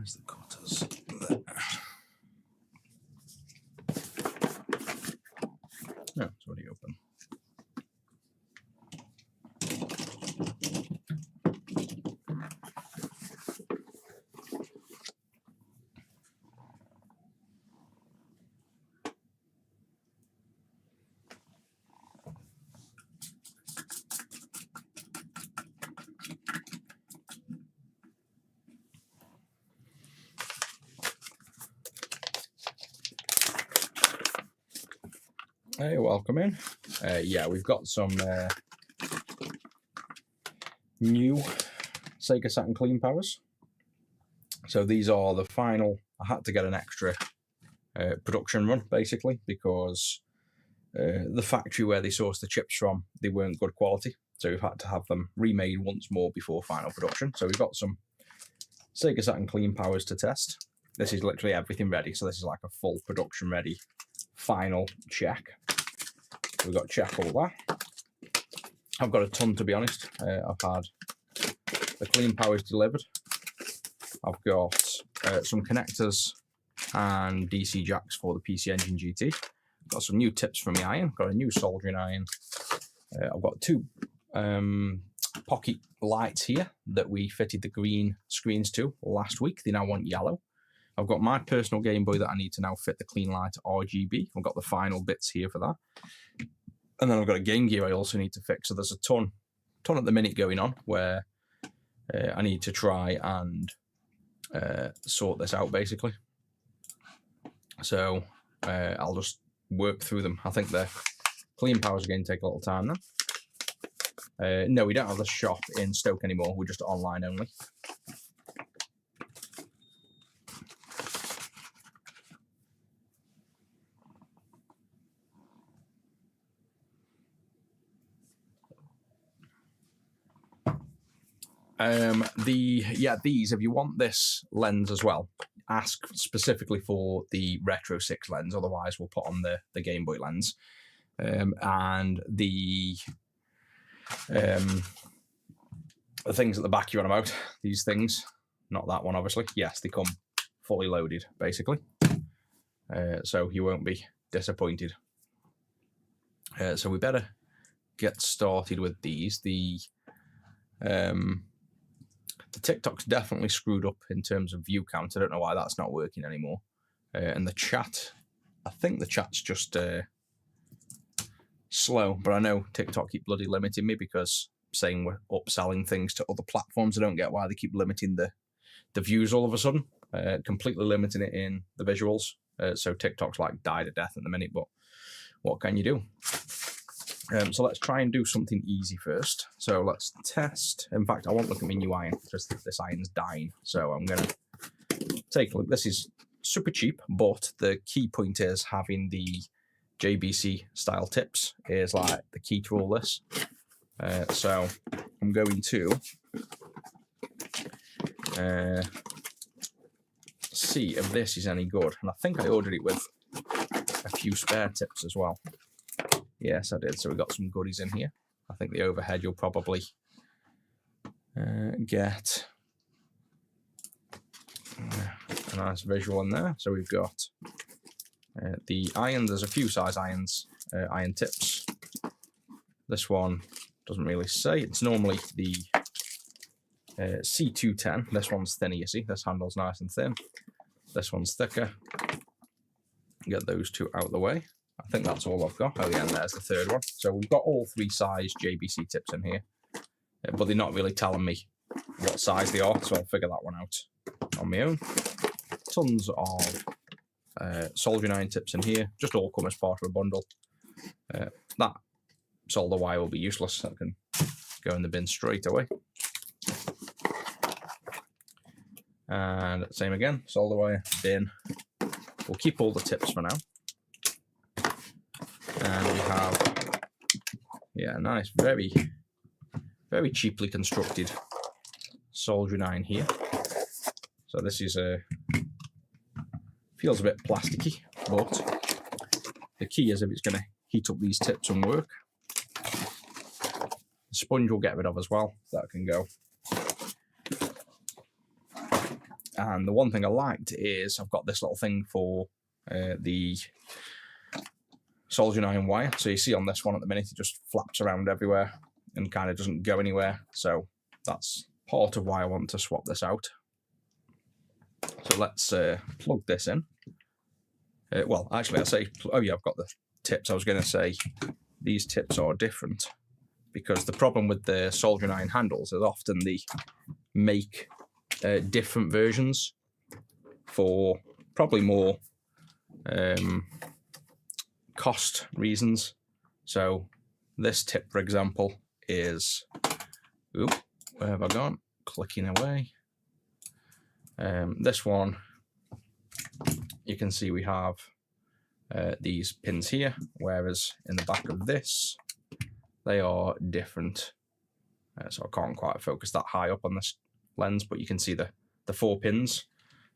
Where's the cutters? There. No, it's already open. Hey, welcome in. Yeah, we've got some new Sega Saturn clean powers. So these are the final. I had to get an extra production run basically because the factory where they sourced the chips from, they weren't good quality. So we've had to have them remade once more before final production. So we've got some Sega Saturn clean powers to test. This is literally everything ready. So this is like a full production ready final check. We've got to check all that. I've got a ton, to be honest. I've had the clean powers delivered. I've got some connectors and DC jacks for the PC Engine GT. Got some new tips from the iron. Got a new soldering iron. I've got two pocket lights here that we fitted the green screens to last week. They now want yellow. I've got my personal Game Boy that I need to now fit the clean light RGB. I've got the final bits here for that. And then I've got a Game Gear I also need to fix. So there's a ton at the minute going on where I need to try and sort this out basically. So I'll just work through them. I think the clean powers are going to take a little time then. No, we don't have the shop in Stoke anymore. We're just online only. These, if you want this lens as well, ask specifically for the Retro 6 lens, otherwise we'll put on the Game Boy lens. And the things at the back you're on about, these things, not that one obviously, yes, they come fully loaded basically. So you won't be disappointed. So we better get started with these. The TikTok's definitely screwed up in terms of view count. I don't know why that's not working anymore. And the chat, I think the chat's just slow, but I know TikTok keep bloody limiting me because saying we're upselling things to other platforms. I don't get why they keep limiting the views all of a sudden, completely limiting it in the visuals. So TikTok's like died a death at the minute, but what can you do? So let's try and do something easy first. So let's test. In fact, I won't look at my new iron, just this iron's dying. So I'm going to take a look. This is super cheap, but the key point is having the JBC style tips is like the key to all this. So I'm going to see if this is any good. And I think I ordered it with a few spare tips as well. Yes, I did. So we got some goodies in here. I think the overhead you'll probably get a nice visual in there. So we've got the iron. There's a few size irons, iron tips. This one doesn't really say. It's normally the C210. This one's thinner, you see. This handle's nice and thin. This one's thicker. Get those two out of the way. I think that's all I've got. Oh yeah, and there's the third one. So we've got all three size JBC tips in here, but they're not really telling me what size they are, so I'll figure that one out on my own. Tons of soldering iron tips in here, just all come as part of a bundle. That solder wire will be useless. That can go in the bin straight away. And same again, solder wire, bin. We'll keep all the tips for now. And we have, yeah, nice, very, very cheaply constructed soldering iron here. So this is feels a bit plasticky, but the key is if it's going to heat up these tips and work. The sponge will get rid of as well. That can go. And the one thing I liked is I've got this little thing for the soldering iron wire. So you see on this one at the minute, it just flaps around everywhere and kind of doesn't go anywhere. So that's part of why I want to swap this out. So let's plug this in. Well, actually, I say, oh yeah, I've got the tips. I was going to say these tips are different because the problem with the soldering iron handles is often they make different versions for probably more cost reasons. So this tip, for example, is, where have I gone? Clicking away. This one, you can see we have these pins here, whereas in the back of this, they are different. So I can't quite focus that high up on this lens, but you can see the 4 pins.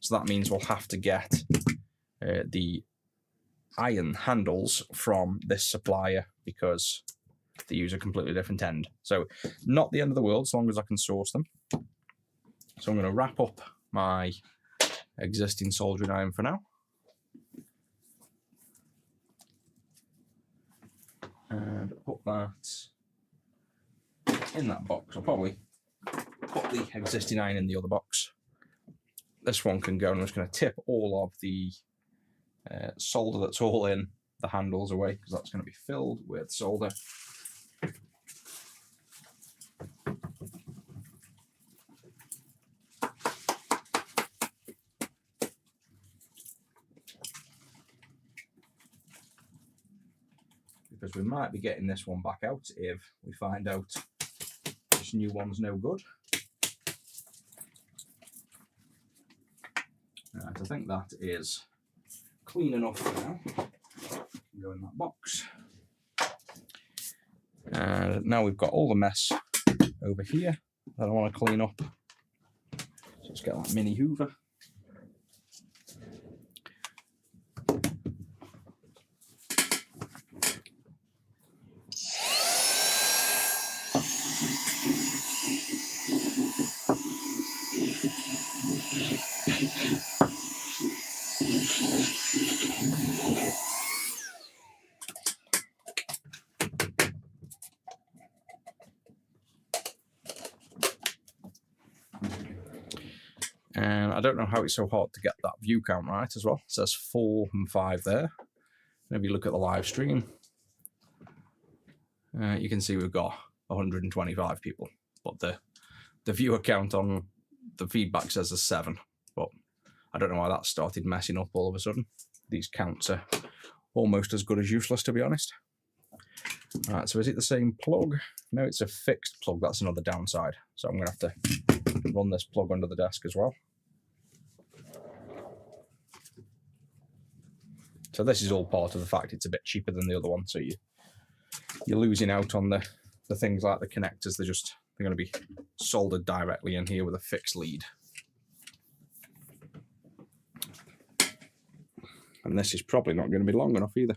So that means we'll have to get the iron handles from this supplier because they use a completely different end. So not the end of the world as long as I can source them. So I'm going to wrap up my existing soldering iron for now. And put that in that box. I'll probably put the existing iron in the other box. This one can go, and I'm just going to tip all of the solder that's all in the handles away because that's going to be filled with solder. Because we might be getting this one back out if we find out this new one's no good. Right, I think that is clean enough for now. Go in that box. And now we've got all the mess over here that I want to clean up. So let's get that mini hoover. And I don't know how it's so hard to get that view count right as well. It says 4 and 5 there. Maybe look at the live stream. You can see we've got 125 people, but the viewer count on the feedback says there's 7. But I don't know why that started messing up all of a sudden. These counts are almost as good as useless, to be honest. Alright, so is it the same plug? No, it's a fixed plug. That's another downside. So I'm going to have to run this plug under the desk as well. So this is all part of the fact it's a bit cheaper than the other one. So you're losing out on the things like the connectors. They're going to be soldered directly in here with a fixed lead. And this is probably not going to be long enough either.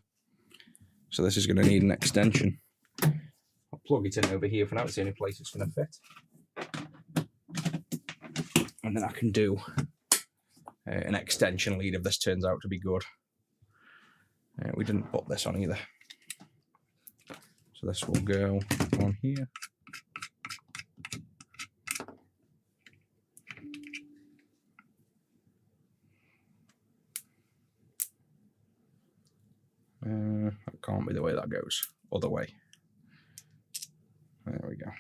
So this is going to need an extension. I'll plug it in over here for now. It's the only place it's going to fit. And then I can do an extension lead if this turns out to be good. We didn't put this on either. So this will go on here. That can't be the way that goes. Other way. There we go.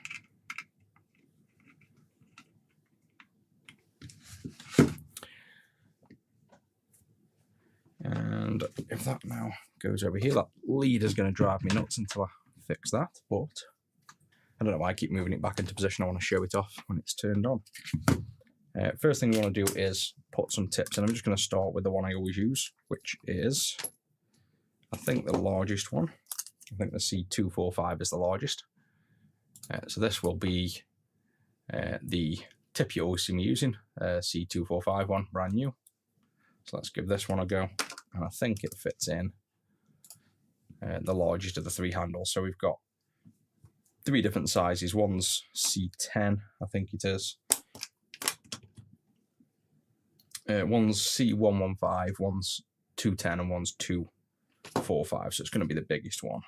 And if that now goes over here, that lead is going to drive me nuts until I fix that. But I don't know why I keep moving it back into position. I want to show it off when it's turned on. First thing we want to do is put some tips, and I'm just going to start with the one I always use, which is, I think, the largest one. I think the C245 is the largest. So this will be the tip you always see me using, C245 one, brand new. So let's give this one a go. And I think it fits in the largest of the 3 handles. So we've got 3 different sizes. One's C10, I think it is. One's C115, one's 210, and one's 245. So it's going to be the biggest one.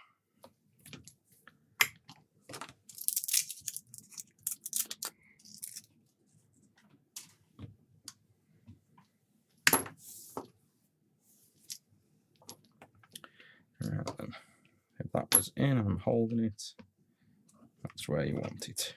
Right, then. If that was in, I'm holding it. That's where you want it.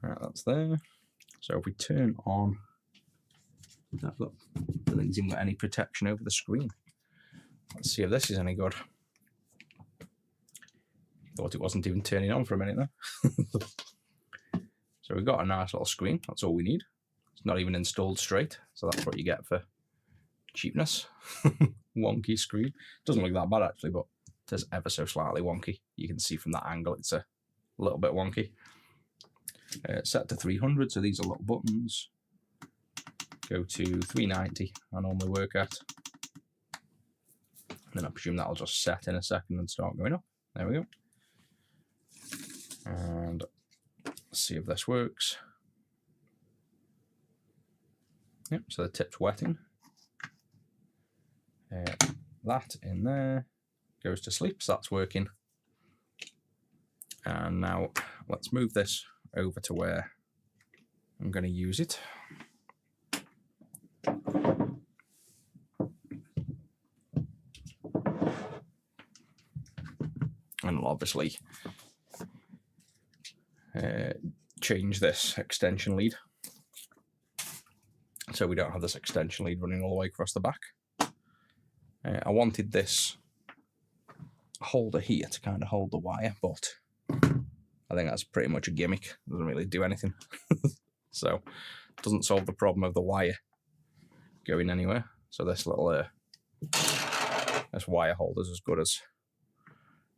Right, that's there. So if we turn on, look, I think it's even got any protection over the screen. Let's see if this is any good. Thought it wasn't even turning on for a minute there. So we've got a nice little screen. That's all we need. It's not even installed straight, so that's what you get for cheapness. Wonky screen. Doesn't look that bad actually, but it is ever so slightly wonky. You can see from that angle it's a little bit wonky. Set to 300, so these are little buttons. Go to 390, I normally work at. And then I presume that'll just set in a second and start going up. There we go. And let's see if this works. Yep, so the tip's wetting. That in there goes to sleep, so that's working. And now let's move this over to where I'm going to use it. And I'll obviously change this extension lead, so we don't have this extension lead running all the way across the back. I wanted this holder here to kind of hold the wire, but I think that's pretty much a gimmick. It doesn't really do anything. So it doesn't solve the problem of the wire going anywhere. So this little this wire holder is as good as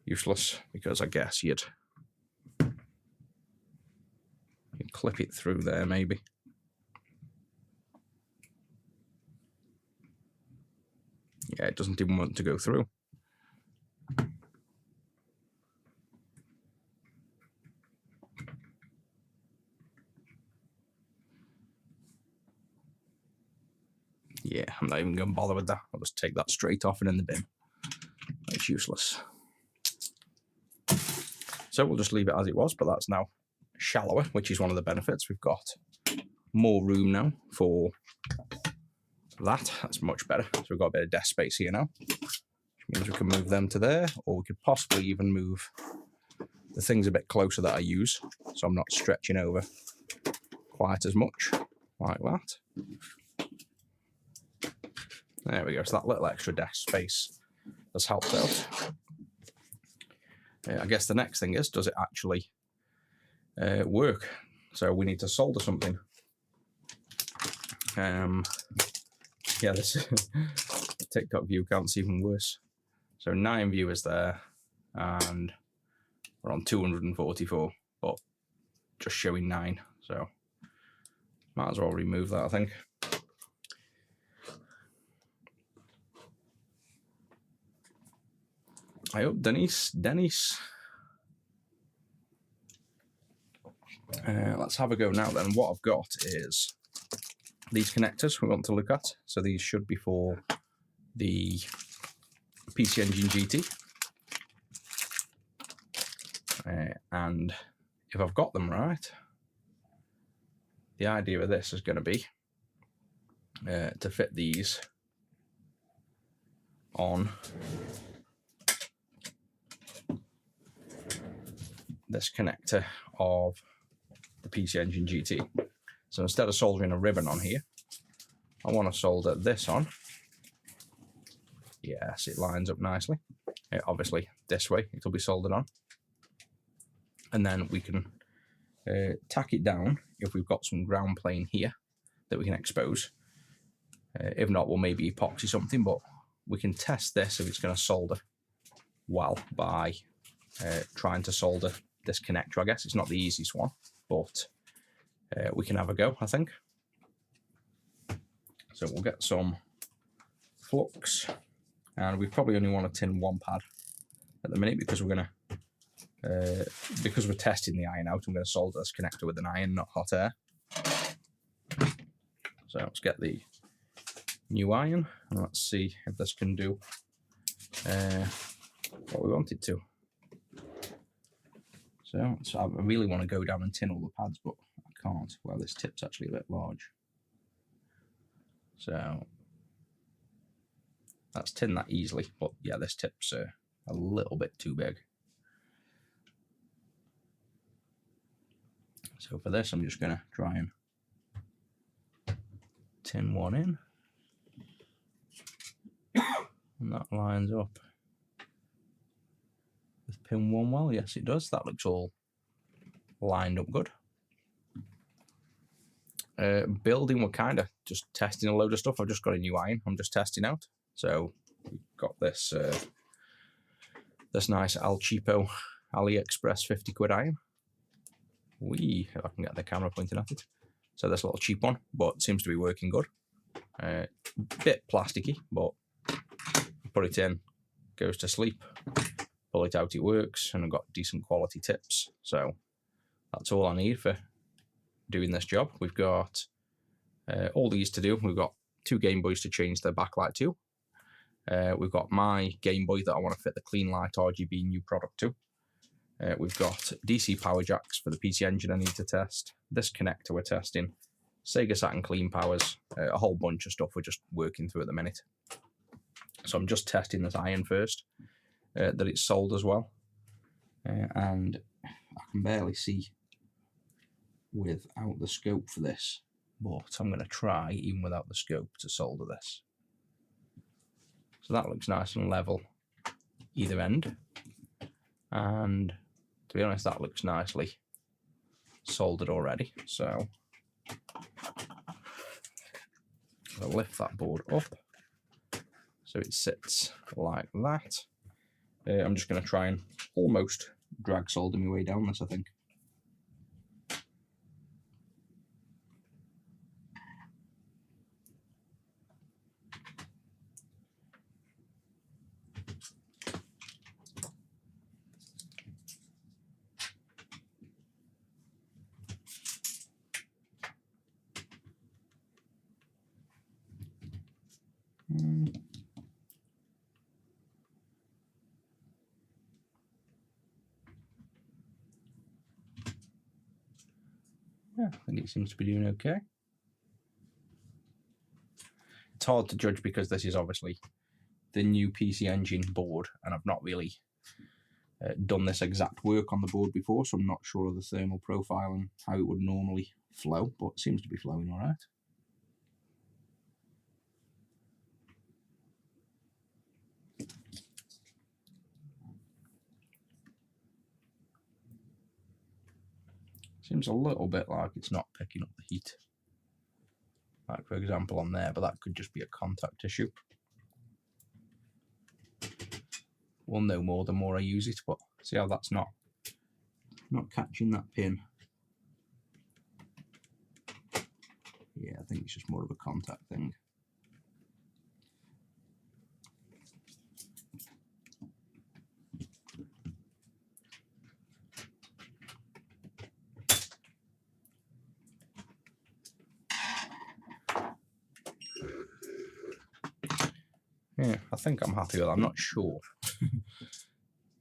useless, because I guess you'd clip it through there maybe. Yeah, it doesn't even want to go through. Yeah, I'm not even going to bother with that. I'll just take that straight off and in the bin. It's useless. So we'll just leave it as it was, but that's now shallower, which is one of the benefits. We've got more room now for that. That's much better. So we've got a bit of desk space here now, which means we can move them to there, or we could possibly even move the things a bit closer that I use, so I'm not stretching over quite as much, like that. There we go. So that little extra desk space has helped out. I guess the next thing is, does it actually work? So we need to solder something. Yeah, this TikTok view count's even worse. So 9 viewers there, and we're on 244, but just showing 9. So might as well remove that, I think. I hope Denise. Let's have a go now then. What I've got is these connectors we want to look at. So these should be for the PC Engine GT. And if I've got them right, the idea of this is going to be to fit these on this connector of the PC Engine GT. So instead of soldering a ribbon on here, I want to solder this on. Yes, it lines up nicely. Obviously, this way it'll be soldered on. And then we can tack it down if we've got some ground plane here that we can expose. If not, we'll maybe epoxy something, but we can test this if it's going to solder well by trying to solder this connector. I guess it's not the easiest one, but we can have a go, I think. So we'll get some flux, and we probably only want to tin one pad at the minute because we're testing the iron out. I'm going to solder this connector with an iron, not hot air. So let's get the new iron and let's see if this can do what we want it to. So I really want to go down and tin all the pads, but I can't. Well, this tip's actually a bit large. So that's tin that easily, but yeah, this tip's a little bit too big. So for this, I'm just going to try and tin one in. And that lines up with pin 1 well. Yes, it does. That looks all lined up good. Building, we're kind of just testing a load of stuff. I've just got a new iron I'm just testing out. So we've got this this nice Al Cheapo AliExpress 50 quid iron. If I can get the camera pointing at it. So this little cheap one, but it seems to be working good. Bit plasticky, but put it in, goes to sleep. Pull it out, it works, and I've got decent quality tips. So that's all I need for doing this job. We've got all these to do. We've got 2 Game Boys to change the backlight to. We've got my Game Boy that I want to fit the clean light RGB new product to. We've got DC power jacks for the PC Engine I need to test. This connector we're testing. Sega Saturn clean powers. A whole bunch of stuff we're just working through at the minute. So I'm just testing this iron first, that it's sold as well. And I can barely see without the scope for this, but I'm going to try, even without the scope, to solder this. So that looks nice and level either end. And to be honest, that looks nicely soldered already. So I'll lift that board up so it sits like that. I'm just going to try and almost drag solder my way down this, I think. Yeah, I think it seems to be doing okay. It's hard to judge because this is obviously the new PC Engine board, and I've not really done this exact work on the board before, so I'm not sure of the thermal profile and how it would normally flow, but it seems to be flowing all right. Seems a little bit like it's not picking up the heat, like for example on there, but that could just be a contact issue. We'll know more the more I use it, but see how that's not catching that pin. Yeah, I think it's just more of a contact thing. Yeah, I think I'm happy with that. I'm not sure.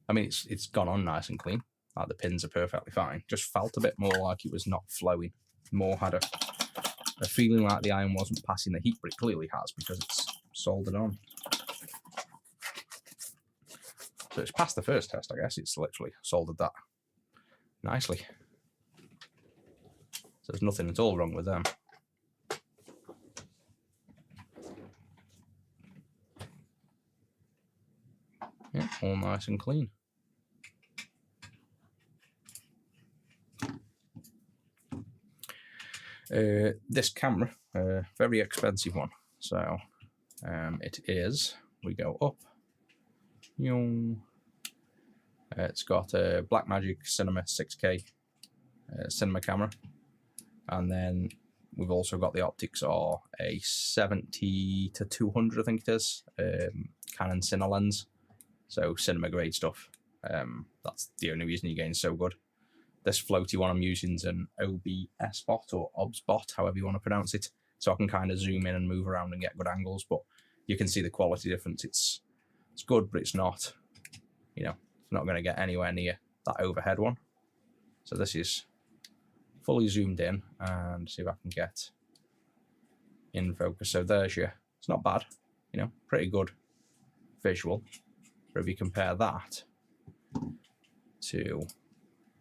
I mean, it's gone on nice and clean. Like the pins are perfectly fine. Just felt a bit more like it was not flowing. More had a feeling like the iron wasn't passing the heat, but it clearly has because it's soldered on. So it's passed the first test, I guess. It's literally soldered that nicely. So there's nothing at all wrong with them. Yeah, all nice and clean. This camera, very expensive one. So it is, we go up. It's got a Blackmagic Cinema 6K cinema camera, and then we've also got the optics are a 70 to 200, I think it is, Canon Cine lens, so cinema grade stuff. That's the only reason you're getting so good. This floaty one I'm using is an OBS bot or OBS bot, however you want to pronounce it, so I can kind of zoom in and move around and get good angles, but you can see the quality difference. It's good, but it's not, you know, it's not going to get anywhere near that overhead one. So this is fully zoomed in, and see if I can get in focus. So there's your, it's not bad, you know, pretty good visual. But if you compare that to, you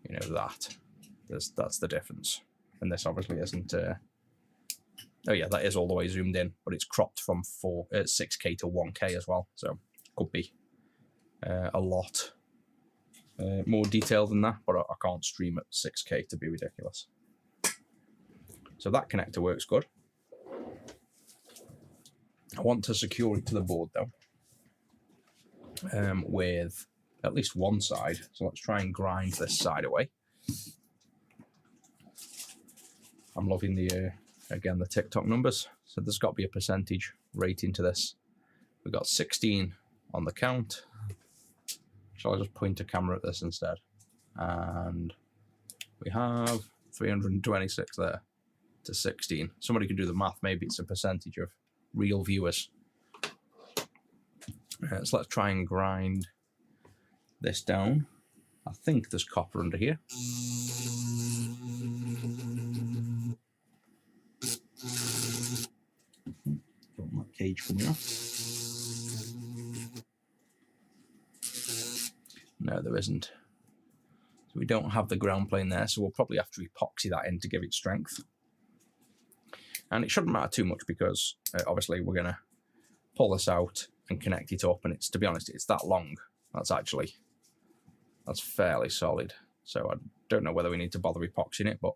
know, that's the difference. And this obviously isn't, oh yeah, that is all the way zoomed in, but it's cropped from 6K to 1K as well. So could be a lot more detailed than that, but I can't stream at 6K to be ridiculous. So that connector works good. I want to secure it to the board though, with at least one side. So let's try and grind this side away. I'm loving the, again, the TikTok numbers. So there's got to be a percentage rating to this. We've got 16 on the count. Shall I just point a camera at this instead? And we have 326 there to 16. Somebody can do the math. Maybe it's a percentage of real viewers. So let's try and grind this down. I think there's copper under here. Got that cage coming off. No, there isn't. So we don't have the ground plane there, so we'll probably have to epoxy that in to give it strength. And it shouldn't matter too much because obviously we're going to pull this out and connect it up, and it's, to be honest, it's that long. That's fairly solid. So I don't know whether we need to bother epoxying it, but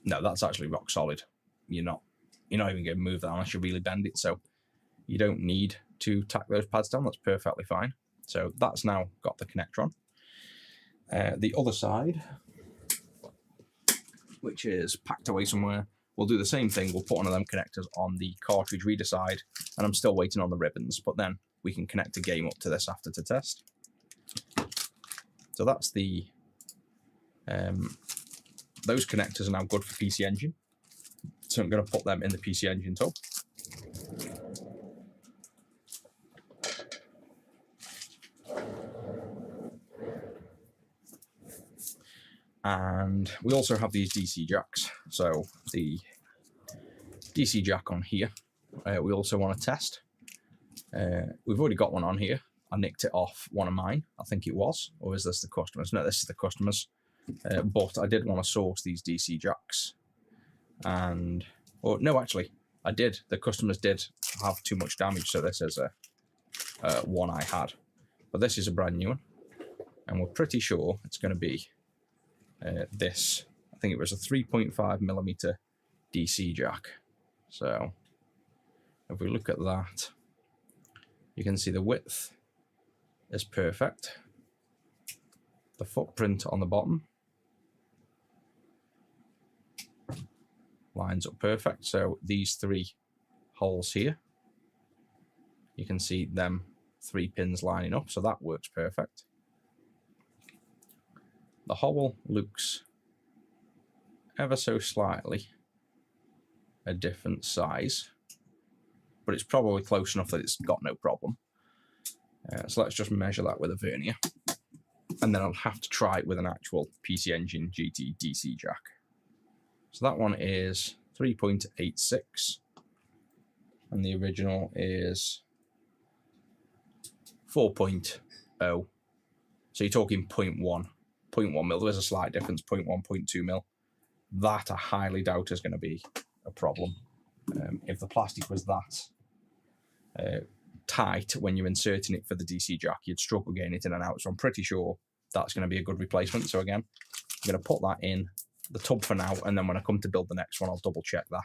no, that's actually rock solid. You're not even going to move that unless you really bend it, so you don't need to tack those pads down. That's perfectly fine. So that's now got the connector on. The other side, which is packed away somewhere, we'll do the same thing. We'll put one of them connectors on the cartridge reader side, and I'm still waiting on the ribbons, but then we can connect a game up to this after to test. So that's the, those connectors are now good for PC Engine. So I'm going to put them in the PC Engine tub. And we also have these DC jacks. So the DC jack on here, we also want to test. We've already got one on here. I nicked it off one of mine, I think it was. Or is this the customer's? No, this is the customer's. But I did want to source these DC jacks. And, or no, actually, I did. The customers did have too much damage, so this is a one I had. But this is a brand new one. And we're pretty sure it's going to be this. I think it was a 3.5mm DC jack. So if we look at that, you can see the width is perfect. The footprint on the bottom lines up perfect. So these three holes here, you can see them 3 pins lining up, so that works perfect. The hole looks ever so slightly a different size, but it's probably close enough that it's got no problem. So let's just measure that with a vernier, and then I'll have to try it with an actual PC Engine GT DC jack. So that one is 3.86, and the original is 4.0. So you're talking 0.1 mil. There's a slight difference, 0.1, 0.2 mil. That I highly doubt is going to be a problem. If the plastic was that tight when you're inserting it for the DC jack, you'd struggle getting it in and out. So I'm pretty sure that's going to be a good replacement. So again, I'm going to put that in the tub for now, and then when I come to build the next one, I'll double check that.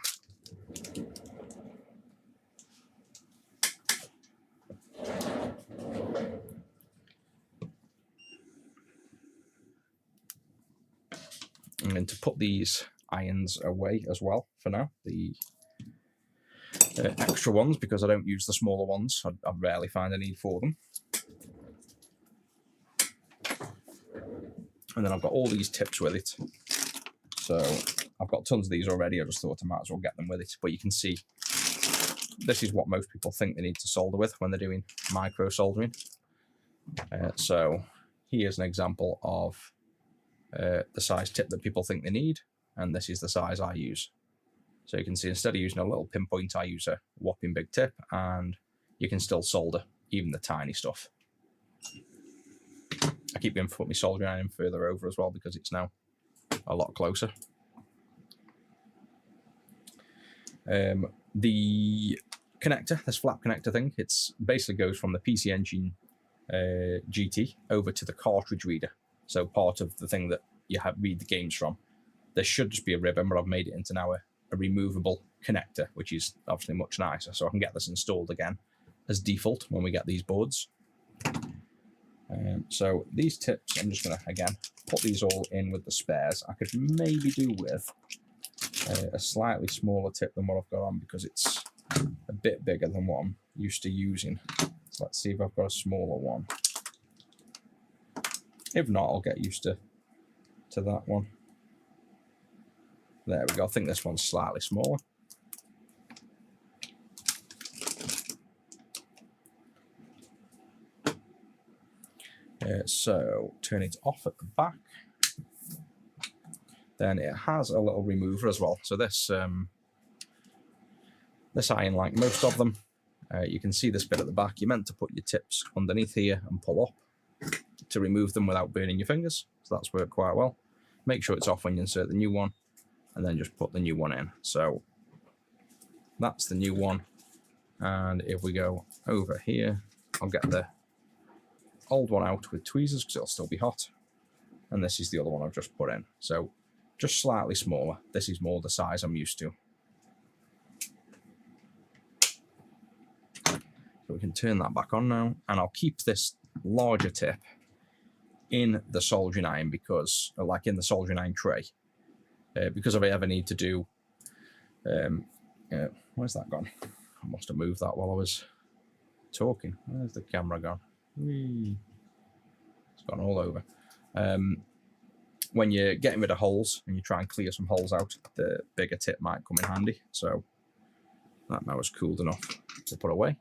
And to put these irons away as well for now. The extra ones, because I don't use the smaller ones. I rarely find a need for them. And then I've got all these tips with it. So I've got tons of these already. I just thought I might as well get them with it. But you can see this is what most people think they need to solder with when they're doing micro soldering. So here's an example of the size tip that people think they need. And this is the size I use. So you can see instead of using a little pinpoint, I use a whopping big tip, and you can still solder even the tiny stuff. I keep going to put my soldering iron further over as well because it's now a lot closer. The connector, this flap connector thing, it's basically goes from the PC Engine GT over to the cartridge reader. So part of the thing that you read the games from. There should just be a ribbon, but I've made it into now a removable connector, which is obviously much nicer. So I can get this installed again as default when we get these boards. So these tips, I'm just going to, again, put these all in with the spares. I could maybe do with a slightly smaller tip than what I've got on because it's a bit bigger than what I'm used to using. So let's see if I've got a smaller one. If not, I'll get used to that one. There we go. I think this one's slightly smaller. So turn it off at the back. Then it has a little remover as well. So this iron, like most of them, you can see this bit at the back. You're meant to put your tips underneath here and pull up to remove them without burning your fingers. So that's worked quite well. Make sure it's off when you insert the new one, and then just put the new one in. So that's the new one. And if we go over here, I'll get the old one out with tweezers because it'll still be hot. And this is the other one I've just put in. So just slightly smaller. This is more the size I'm used to. So we can turn that back on now. And I'll keep this larger tip in the soldering iron because, like in the soldering iron tray, because if I ever need to do, where's that gone? I must have moved that while I was talking. Where's the camera gone? Whee. It's gone all over. When you're getting rid of holes and you try and clear some holes out, the bigger tip might come in handy. So that now is cooled enough to put away.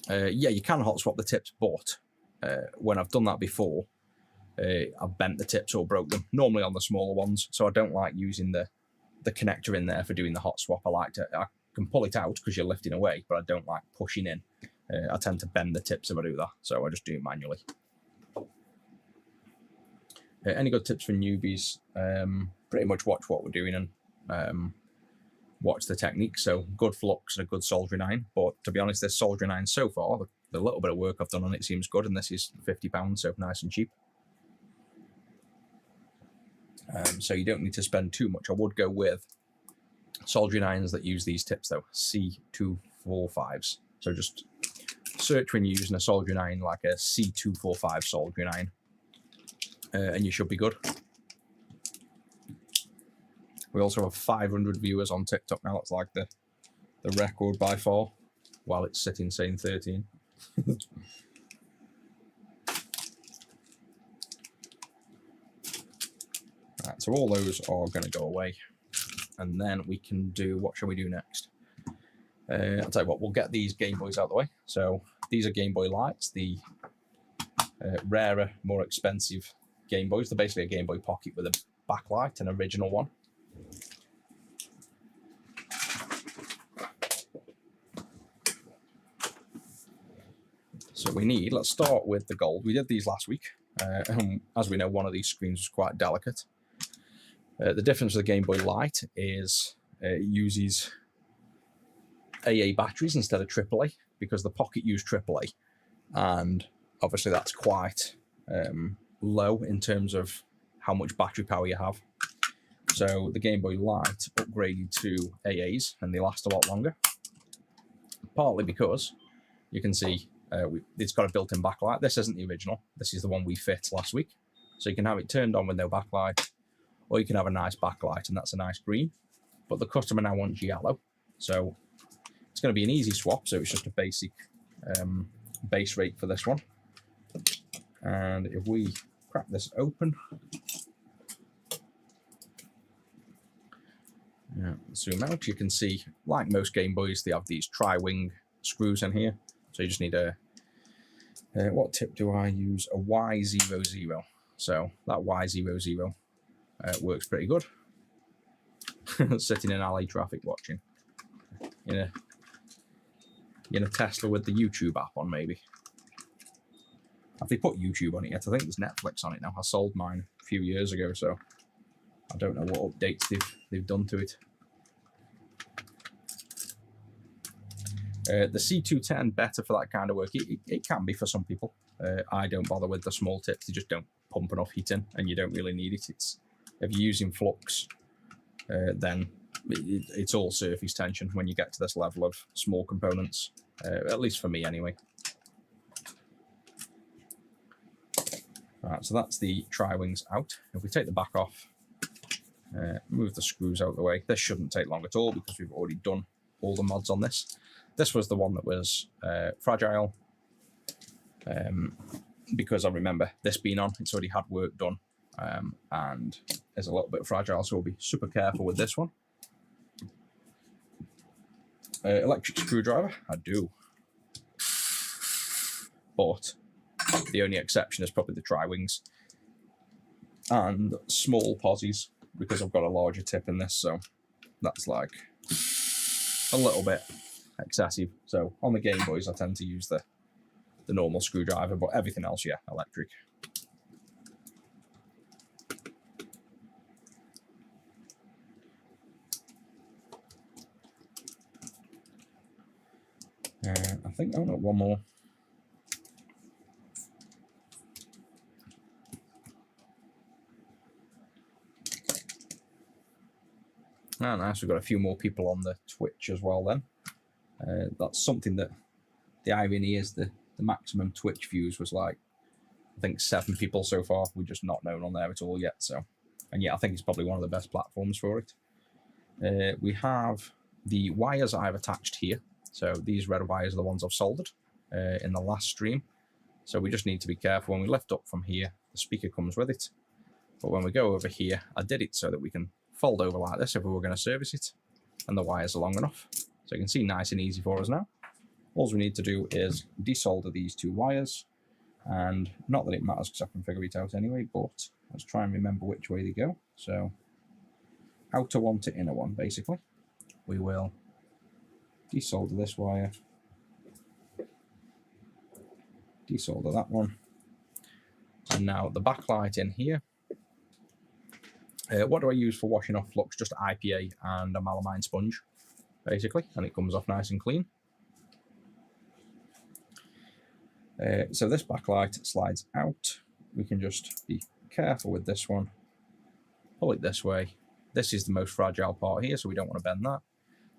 Yeah, you can hot swap the tips, but when I've done that before, I've bent the tips or broke them, normally on the smaller ones. So I don't like using the connector in there for doing the hot swap. I can pull it out because you're lifting away, but I don't like pushing in. I tend to bend the tips if I do that, so I just do it manually. Any good tips for newbies? Pretty much watch what we're doing and watch the technique. So good flux and a good soldering iron. But to be honest, this soldering iron so far, the little bit of work I've done on it seems good, and this is £50, so nice and cheap. So you don't need to spend too much. I would go with soldering irons that use these tips though, C245s. So just search when you're using a soldering iron like a C245 soldering iron, and you should be good. We also have 500 viewers on TikTok now. It's like the record by far, while it's sitting saying 13. Right, so all those are going to go away. And then we can do, what shall we do next? I'll tell you what, we'll get these Game Boys out of the way. So these are Game Boy Lights, the rarer, more expensive Game Boys. They're basically a Game Boy Pocket with a backlight, an original one. So we need, let's start with the gold. We did these last week. As we know, one of these screens was quite delicate. The difference with the Game Boy Light is it uses AA batteries instead of AAA, because the Pocket used AAA, and obviously that's quite low in terms of how much battery power you have. So the Game Boy Light upgraded to AAs, and they last a lot longer. Partly because you can see it's got a built-in backlight. This isn't the original. This is the one we fit last week. So you can have it turned on with no backlight, or you can have a nice backlight, and that's a nice green. But the customer now wants yellow. So it's going to be an easy swap. So it's just a basic base rate for this one. And if we crack this open, zoom out, you can see, like most Game Boys, they have these tri-wing screws in here. So you just need a, what tip do I use? A Y00. So that Y00 works pretty good. Sitting in alley traffic watching. In a Tesla with the YouTube app on, maybe. Have they put YouTube on it yet? I think there's Netflix on it now. I sold mine a few years ago, so I don't know what updates they've done to it. The C210 better for that kind of work. It can be for some people. I don't bother with the small tips. They just don't pump enough heat in, and you don't really need it. If you're using flux, then it's all surface tension when you get to this level of small components. At least for me, anyway. Right, so that's the tri-wings out. If we take the back off, move the screws out of the way. This shouldn't take long at all because we've already done all the mods on this. This was the one that was fragile, because I remember this being on, it's already had work done, and is a little bit fragile, so we'll be super careful with this one. Electric screwdriver, I do. But the only exception is probably the tri-wings and small posies, because I've got a larger tip in this, so that's like a little bit excessive. So on the Game Boys, I tend to use the normal screwdriver, but everything else, yeah, electric. I think, oh no, one more. Ah, nice, we've got a few more people on the Twitch as well then. That's something that, the irony is the maximum Twitch views was like, I think 7 people so far. We're just not known on there at all yet. So, and yeah, I think it's probably one of the best platforms for it. We have the wires I've attached here. So these red wires are the ones I've soldered in the last stream. So we just need to be careful when we lift up from here. The speaker comes with it. But when we go over here, I did it so that we can fold over like this if we were going to service it. And the wires are long enough. So you can see nice and easy for us now. All we need to do is desolder these 2 wires. And not that it matters because I can figure it out anyway, but let's try and remember which way they go. So outer one to inner one, basically. We will desolder this wire. Desolder that one. And now the backlight in here. What do I use for washing off flux? Just IPA and a melamine sponge, basically, and it comes off nice and clean. So this backlight slides out. We can just be careful with this one. Pull it this way. This is the most fragile part here, so we don't want to bend that.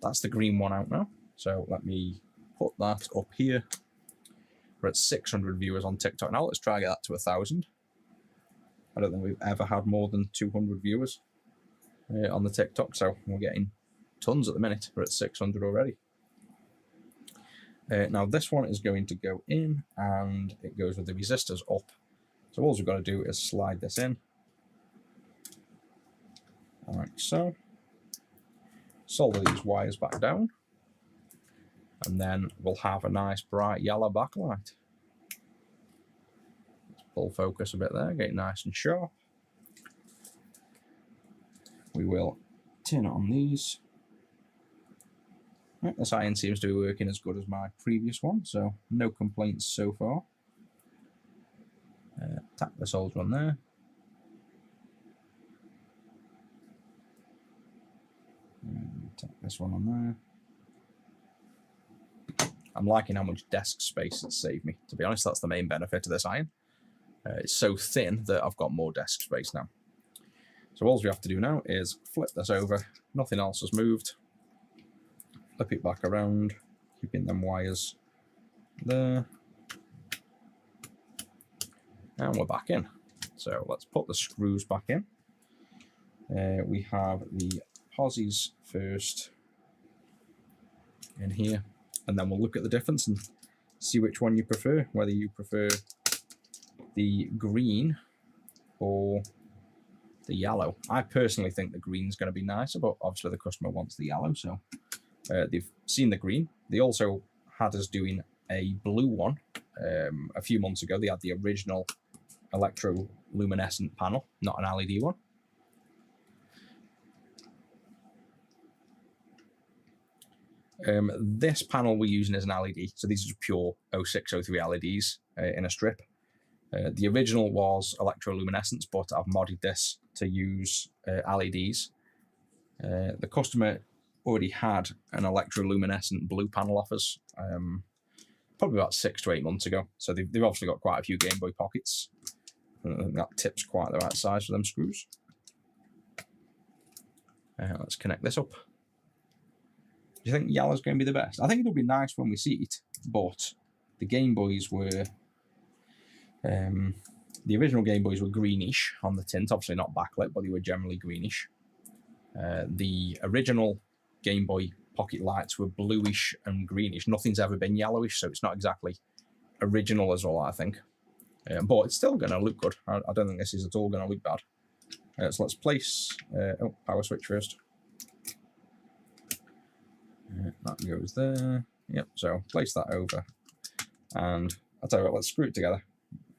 That's the green one out now. So let me put that up here. We're at 600 viewers on TikTok now. Let's try and get that to 1,000. I don't think we've ever had more than 200 viewers on the TikTok, so we're getting tons at the minute. We're at 600 already. Now this one is going to go in, and it goes with the resistors up. So all we've got to do is slide this in, like so. Solder these wires back down, and then we'll have a nice bright yellow backlight. Pull focus a bit there, get it nice and sharp. We will turn on these. Right, this iron seems to be working as good as my previous one, so no complaints so far. Tap the solder on there. And tap this one on there. I'm liking how much desk space it's saved me. To be honest, that's the main benefit of this iron. It's so thin that I've got more desk space now. So all we have to do now is flip this over. Nothing else has moved. Flip it back around, keeping them wires there. And we're back in. So let's put the screws back in. We have the posies first in here, and then we'll look at the difference and see which one you prefer, whether you prefer the green or the yellow. I personally think the green's going to be nicer, but obviously the customer wants the yellow, so they've seen the green. They also had us doing a blue one a few months ago. They had the original electroluminescent panel, not an LED one. This panel we're using as an LED, so these are pure 0603 LEDs in a strip. The original was electroluminescence, but I've modded this to use LEDs. The customer already had an electroluminescent blue panel off us probably about 6 to 8 months ago, so they've obviously got quite a few Game Boy pockets. I think that tip's quite the right size for them screws. Let's connect this up. Do you think yellow's going to be the best? I think it'll be nice when we see it, but the Game Boys were... the original Game Boys were greenish on the tint, obviously not backlit, but they were generally greenish. The original Game Boy Pocket Lights were bluish and greenish. Nothing's ever been yellowish, so it's not exactly original as well, I think. But it's still going to look good. I don't think this is at all going to look bad. So let's place... power switch first. That goes there. Yep, so place that over. And I'll tell you what, let's screw it together.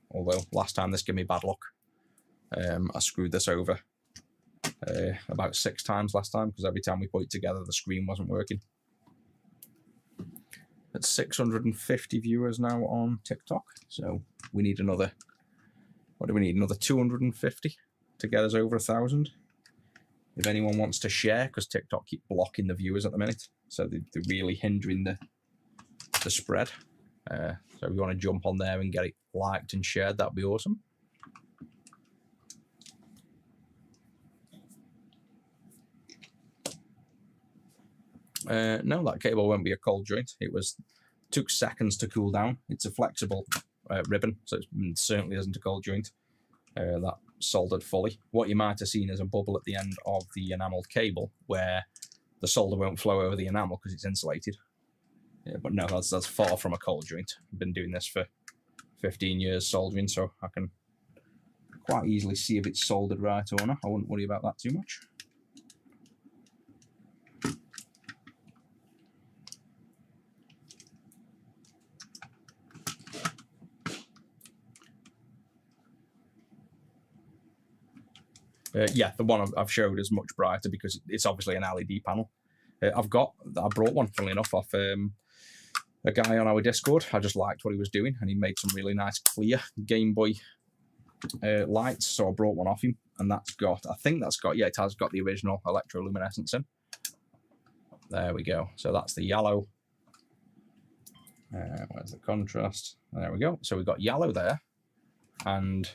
Although last time this gave me bad luck. I screwed this over about 6 times last time, because every time we put it together the screen wasn't working. It's 650 viewers now on TikTok, so we need another... What do we need? Another 250 to get us over 1,000. If anyone wants to share, because TikTok keep blocking the viewers at the minute, so they're really hindering the spread. So if you want to jump on there and get it liked and shared, that'd be awesome. No, that cable won't be a cold joint. It took seconds to cool down. It's a flexible ribbon, so it certainly isn't a cold joint. That soldered fully. What you might have seen is a bubble at the end of the enameled cable where the solder won't flow over the enamel because it's insulated. Yeah, but no, that's far from a cold joint. I've been doing this for 15 years soldering, so I can quite easily see if it's soldered right or not. I wouldn't worry about that too much. Yeah, the one I've showed is much brighter because it's obviously an LED panel. I brought one, funnily enough, off a guy on our Discord. I just liked what he was doing, and he made some really nice clear Game Boy lights, so I brought one off him, and it has got the original electroluminescence in. There we go. So that's the yellow. Where's the contrast? There we go. So we've got yellow there, and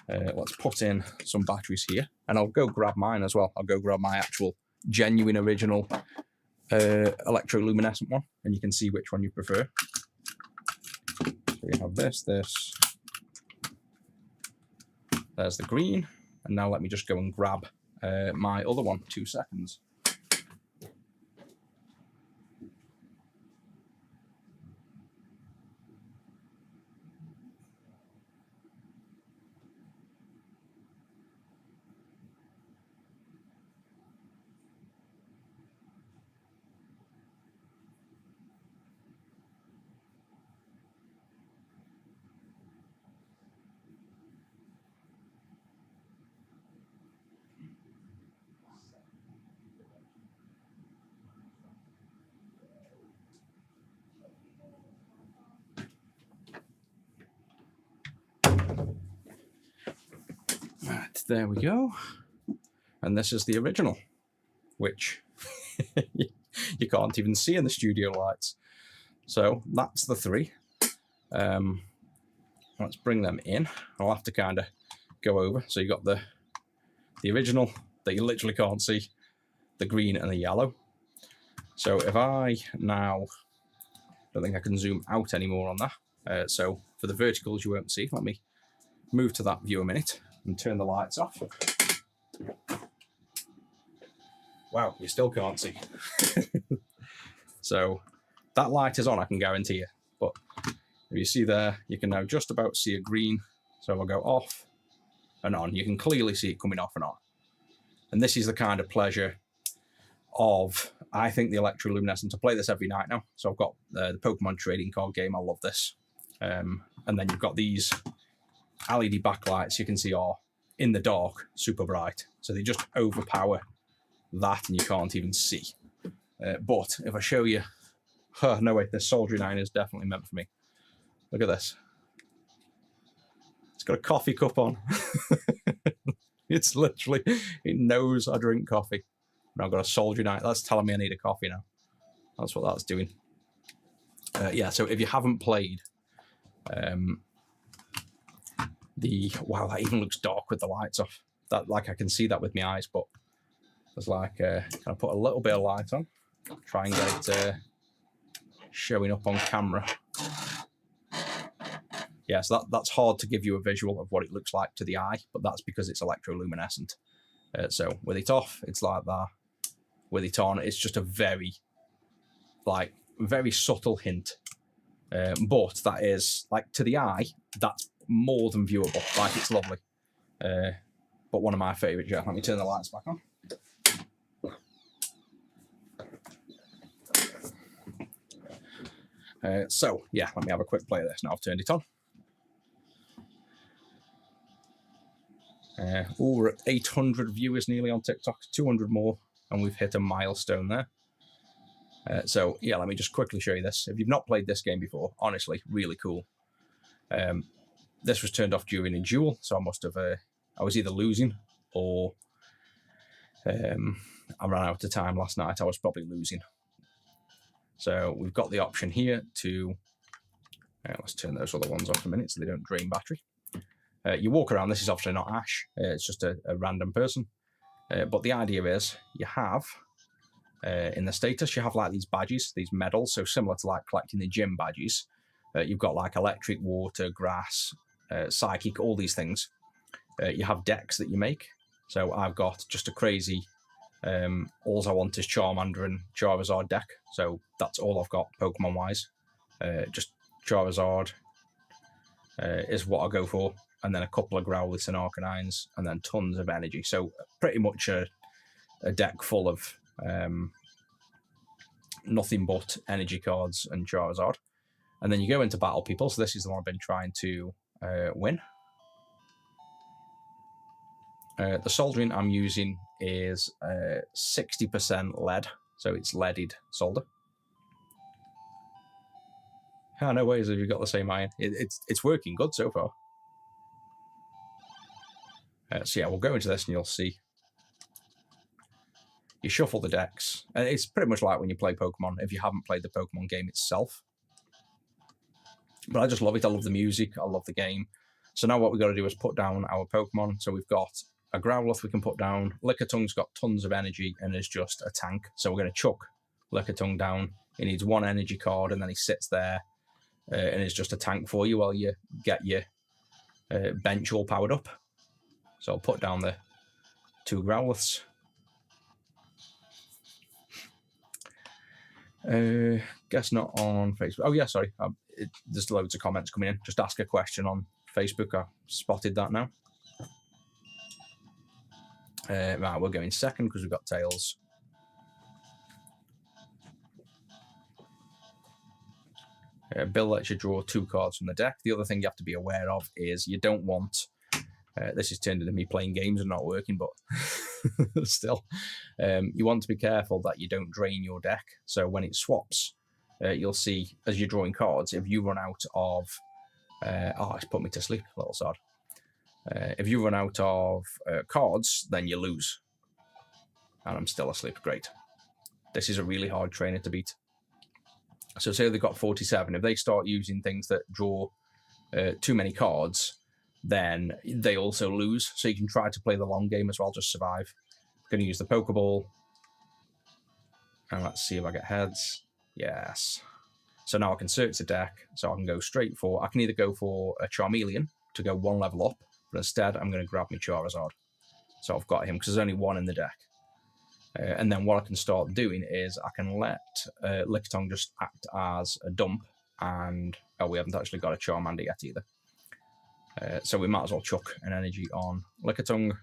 let's put in some batteries here, and I'll go grab mine as well. I'll go grab my actual genuine original electroluminescent one, and you can see which one you prefer. So we have this. There's the green, and now let me just go and grab my other one. 2 seconds. Right, there we go. And this is the original, which you can't even see in the studio lights. So that's the 3. Let's bring them in. I'll have to kind of go over. So you got the original that you literally can't see, the green and the yellow. So if I now, don't think I can zoom out anymore on that. So for the verticals you won't see. Let me move to that view a minute and turn the lights off. Wow, you still can't see. So that light is on, I can guarantee you. But if you see there, you can now just about see a green. So if I go off and on, you can clearly see it coming off and on. And this is the kind of pleasure of, I think, the electroluminescent. I play this every night now. So I've got the Pokemon trading card game. I love this. And then you've got these LED backlights you can see are in the dark, super bright. So they just overpower that and you can't even see. But if I show you, no wait, this soldering iron is definitely meant for me. Look at this. It's got a coffee cup on. It's literally, it knows I drink coffee. And I've got a soldering iron. That's telling me I need a coffee now. That's what that's doing. Yeah, so if you haven't played wow, that even looks dark with the lights off. That, like, I can see that with my eyes, but there's like, can I put a little bit of light on? Try and get it showing up on camera. Yeah, so that's hard to give you a visual of what it looks like to the eye, but that's because it's electroluminescent. So with it off, it's like that. With it on, it's just a very subtle hint. But that is, like, to the eye, that's more than viewable. Like, it's lovely. But one of my favourites, yeah. Let me turn the lights back on. So, yeah, let me have a quick play of this. Now I've turned it on. We're at 800 viewers nearly on TikTok, 200 more, and we've hit a milestone there. So, yeah, let me just quickly show you this. If you've not played this game before, honestly, really cool. This was turned off during a duel, so I must have, I was either losing or I ran out of time last night. I was probably losing. So we've got the option here to, let's turn those other ones off a minute so they don't drain battery. You walk around, this is obviously not Ash, it's just a random person. But the idea is you have, in the status, you have like these badges, these medals, so similar to like collecting the gym badges. You've got like electric, water, grass, psychic, all these things. You have decks that you make. So I've got just a crazy, all I want is Charmander and Charizard deck. So that's all I've got Pokemon-wise. Just Charizard is what I go for. And then a couple of Growlithe and Arcanines, and then tons of energy. So pretty much a deck full of nothing but energy cards and Charizard. And then you go into battle people. So this is the one I've been trying to win. The soldering I'm using is 60% lead. So it's leaded solder. Oh, no ways have you got the same iron. It's working good so far. So yeah, we'll go into this and you'll see. You shuffle the decks. And it's pretty much like when you play Pokemon, if you haven't played the Pokemon game itself. But I just love it. I love the music. I love the game. So now what we've got to do is put down our Pokemon. So we've got a Growlithe we can put down. Lickitung's got tons of energy and is just a tank. So we're going to chuck Lickitung down. He needs one energy card and then he sits there and is just a tank for you while you get your bench all powered up. So I'll put down the 2 Growliths. Guess not on Facebook. Oh yeah, sorry. There's loads of comments coming in. Just ask a question on Facebook. I spotted that now. Right, we're going second because we've got Tails. Bill lets you draw 2 cards from the deck. The other thing you have to be aware of is you don't want... this is turned into me playing games and not working, but still. You want to be careful that you don't drain your deck. So when it swaps, you'll see, as you're drawing cards, if you run out of... it's put me to sleep, a little sad. If you run out of cards, then you lose. And I'm still asleep. Great. This is a really hard trainer to beat. So say they've got 47. If they start using things that draw too many cards, then they also lose. So you can try to play the long game as well, just survive. I'm going to use the Pokeball. And let's see if I get heads. Yes. So now I can search the deck. So I can go straight for... I can either go for a Charmeleon to go one level up, but instead I'm going to grab my Charizard. So I've got him because there's only one in the deck. And then what I can start doing is I can let Lickitung just act as a dump, and we haven't actually got a Charmander yet either. So we might as well chuck an energy on Lickitung.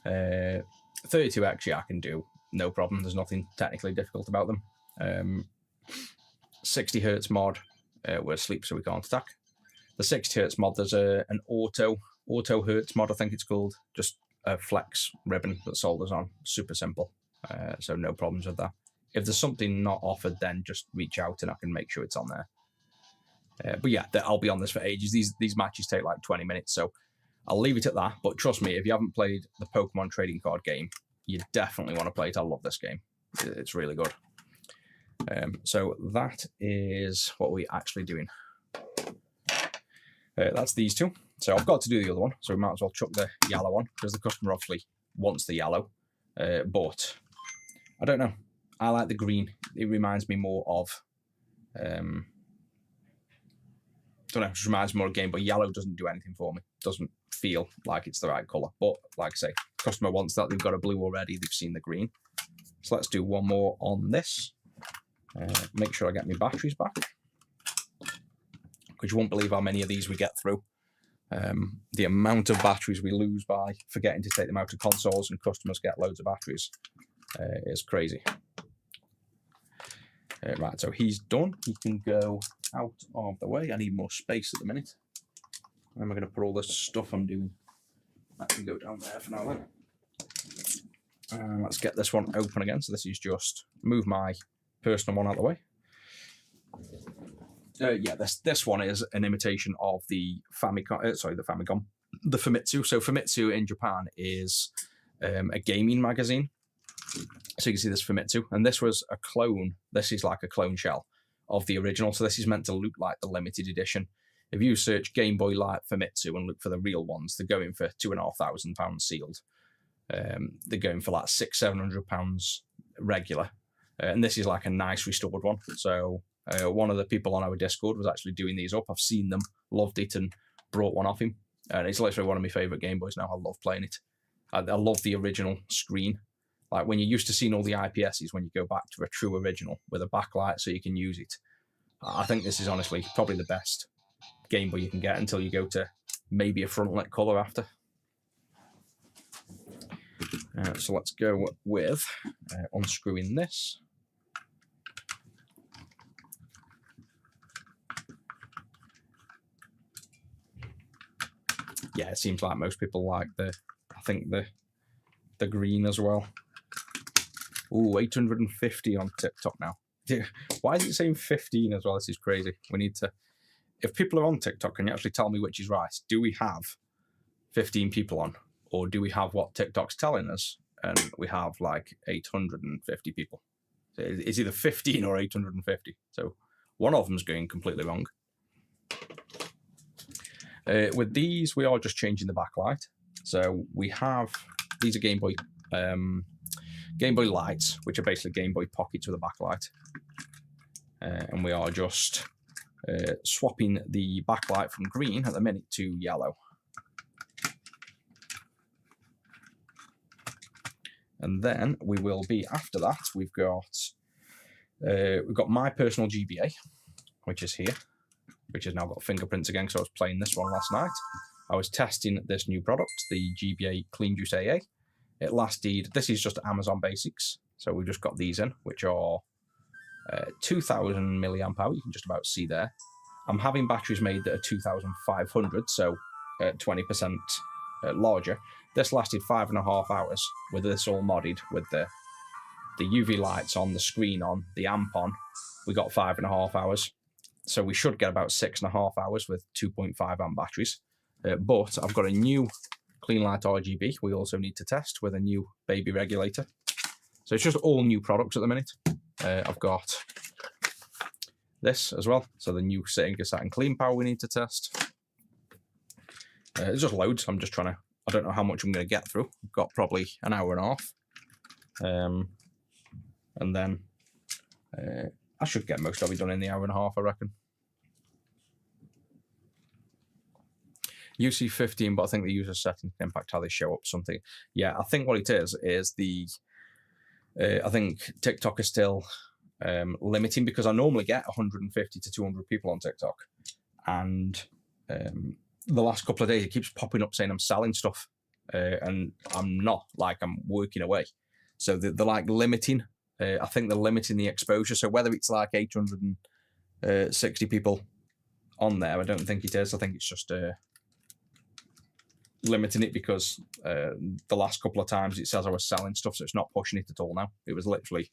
32 XG I can do, no problem. There's nothing technically difficult about them. 60 Hertz mod, we're asleep so we can't attack. The 60 Hertz mod, there's an auto Hertz mod, I think it's called. Just a flex ribbon that solders on. Super simple. So no problems with that. If there's something not offered, then just reach out and I can make sure it's on there. But yeah, I'll be on this for ages. These matches take like 20 minutes, so I'll leave it at that. But trust me, if you haven't played the Pokemon trading card game, you definitely want to play it. I love this game. It's really good. So that is what we're actually doing. That's these two. So I've got to do the other one, so we might as well chuck the yellow one, because the customer obviously wants the yellow. But I don't know. I like the green. It reminds me more of... don't know, it just reminds me more of Game Boy. Yellow doesn't do anything for me. Doesn't feel like it's the right colour. But like I say, customer wants that. They've got a blue already. They've seen the green. So let's do one more on this. Make sure I get my batteries back, because you won't believe how many of these we get through. The amount of batteries we lose by forgetting to take them out of consoles, and customers get loads of batteries is crazy. Right, so he's done. He can go out of the way. I need more space at the minute. Where am I going to put all this stuff I'm doing? That can go down there for now then. Let's get this one open again. So this is just move my personal one out of the way. Yeah, this one is an imitation of the Famicom. Sorry, the Famicom, the Famitsu. So Famitsu in Japan is a gaming magazine. So you can see this Famitsu, and this was a clone. This is like a clone shell of the original. So this is meant to look like the limited edition. If you search Game Boy Light Famitsu and look for the real ones, they're going for £2,500 sealed. They're going for like £600-700 regular, and this is like a nice restored one. So one of the people on our Discord was actually doing these up. I've seen them, loved it, and brought one off him. And it's literally one of my favourite Game Boys now. I love playing it. I love the original screen. Like when you're used to seeing all the IPSs, when you go back to a true original with a backlight so you can use it. I think this is honestly probably the best Game Boy you can get until you go to maybe a front-lit colour after. So let's go with unscrewing this. Yeah, it seems like most people like the green as well. Ooh, 850 on TikTok now. Why is it saying 15 as well? This is crazy. We need to... If people are on TikTok, can you actually tell me which is right? Do we have 15 people on? Or do we have what TikTok's telling us, and we have like 850 people? So it's either 15 or 850. So one of them's going completely wrong. With these, we are just changing the backlight. So we have... These are Game Boy Lights, which are basically Game Boy Pockets with a backlight. And we are just swapping the backlight from green at the minute to yellow. And then we will be, after that, we've got my personal GBA, which is here, which has now got fingerprints again, because I was playing this one last night. I was testing this new product, the GBA Clean Juice AA. It lasted, this is just Amazon Basics, so we've just got these in, which are 2,000 milliamp hour, you can just about see there. I'm having batteries made that are 2,500, so 20% larger. This lasted 5.5 hours with this all modded, with the UV lights on, the screen on, the amp on. We got 5.5 hours, so we should get about 6.5 hours with 2.5 amp batteries. But I've got a new Clean Light RGB we also need to test with a new baby regulator. So it's just all new products at the minute. I've got this as well, so the new Sega Saturn Clean Power we need to test. There's just loads. I'm just trying to... I don't know how much I'm going to get through. I've got probably an hour and a half. And then I should get most of it done in the hour and a half, I reckon. UC15, but I think the user settings can impact how they show up. Something. Yeah, I think what it is the. I think TikTok is still limiting, because I normally get 150 to 200 people on TikTok, and the last couple of days it keeps popping up saying I'm selling stuff, and I'm not. Like, I'm working away. So they're like limiting. I think they're limiting the exposure. So whether it's like 860 people on there, I don't think it is. I think it's just limiting it because the last couple of times it says I was selling stuff, so it's not pushing it at all now. It was literally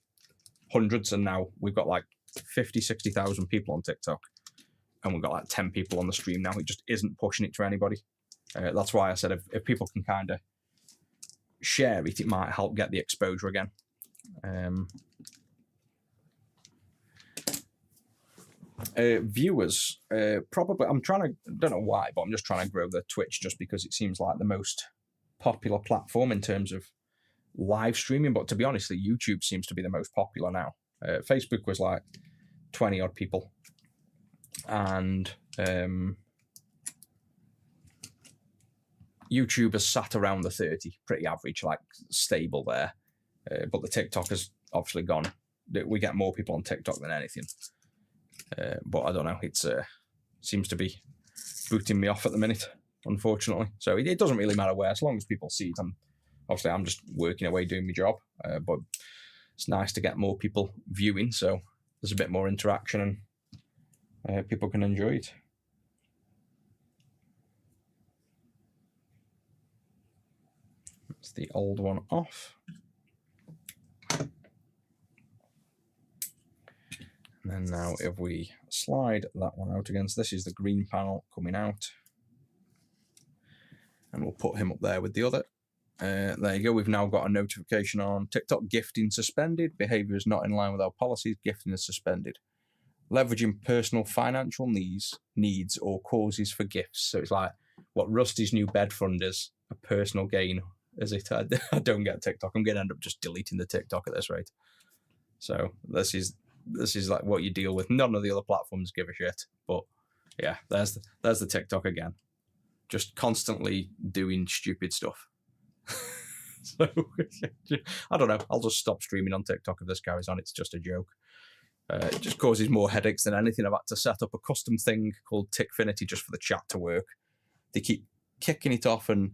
hundreds, and now we've got like 50, 60,000 people on TikTok, and we've got like 10 people on the stream now. It just isn't pushing it to anybody. That's why I said if people can kind of share it, it might help get the exposure again. Viewers, probably, don't know why, but I'm just trying to grow the Twitch just because it seems like the most popular platform in terms of live streaming. But to be honest, YouTube seems to be the most popular now. Facebook was like 20 odd people, and YouTube has sat around the 30, pretty average, like stable there. But the TikTok has obviously gone. We get more people on TikTok than anything. But I don't know, it seems to be booting me off at the minute, unfortunately. So it doesn't really matter where, as long as people see it. I'm just working away doing my job, but it's nice to get more people viewing, so there's a bit more interaction and people can enjoy it. That's the old one off. And then now if we slide that one out again, so this is the green panel coming out. And we'll put him up there with the other. There you go, we've now got a notification on TikTok: gifting suspended, behaviour is not in line with our policies, gifting is suspended. Leveraging personal financial needs or causes for gifts. So it's like what Rusty's new bed fund is, a personal gain, is it? I don't get TikTok. I'm going to end up just deleting the TikTok at this rate. So this is like what you deal with. None of the other platforms give a shit. But yeah, there's the TikTok again. Just constantly doing stupid stuff. So I don't know. I'll just stop streaming on TikTok if this carries on. It's just a joke. It just causes more headaches than anything. I've had to set up a custom thing called Tickfinity just for the chat to work. They keep kicking it off and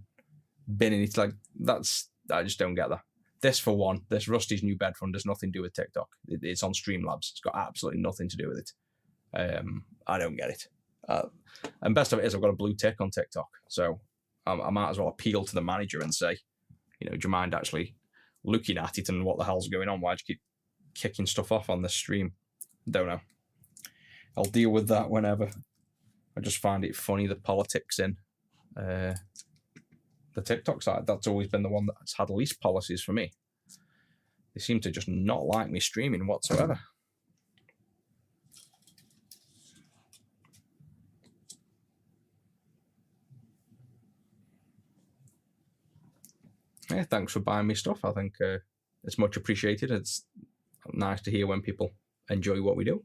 binning it. Like, I just don't get that. This, for one, this Rusty's new bed fund has nothing to do with TikTok. It's on Streamlabs. It's got absolutely nothing to do with it. I don't get it. And best of it is I've got a blue tick on TikTok. So I might as well appeal to the manager and say, do you mind actually looking at it and what the hell's going on? Why do you keep kicking stuff off on the stream? Don't know. I'll deal with that whenever. I just find it funny, the politics in the TikTok side. That's always been the one that's had least policies for me. They seem to just not like me streaming whatsoever. Yeah, thanks for buying me stuff. I think it's much appreciated. It's nice to hear when people enjoy what we do.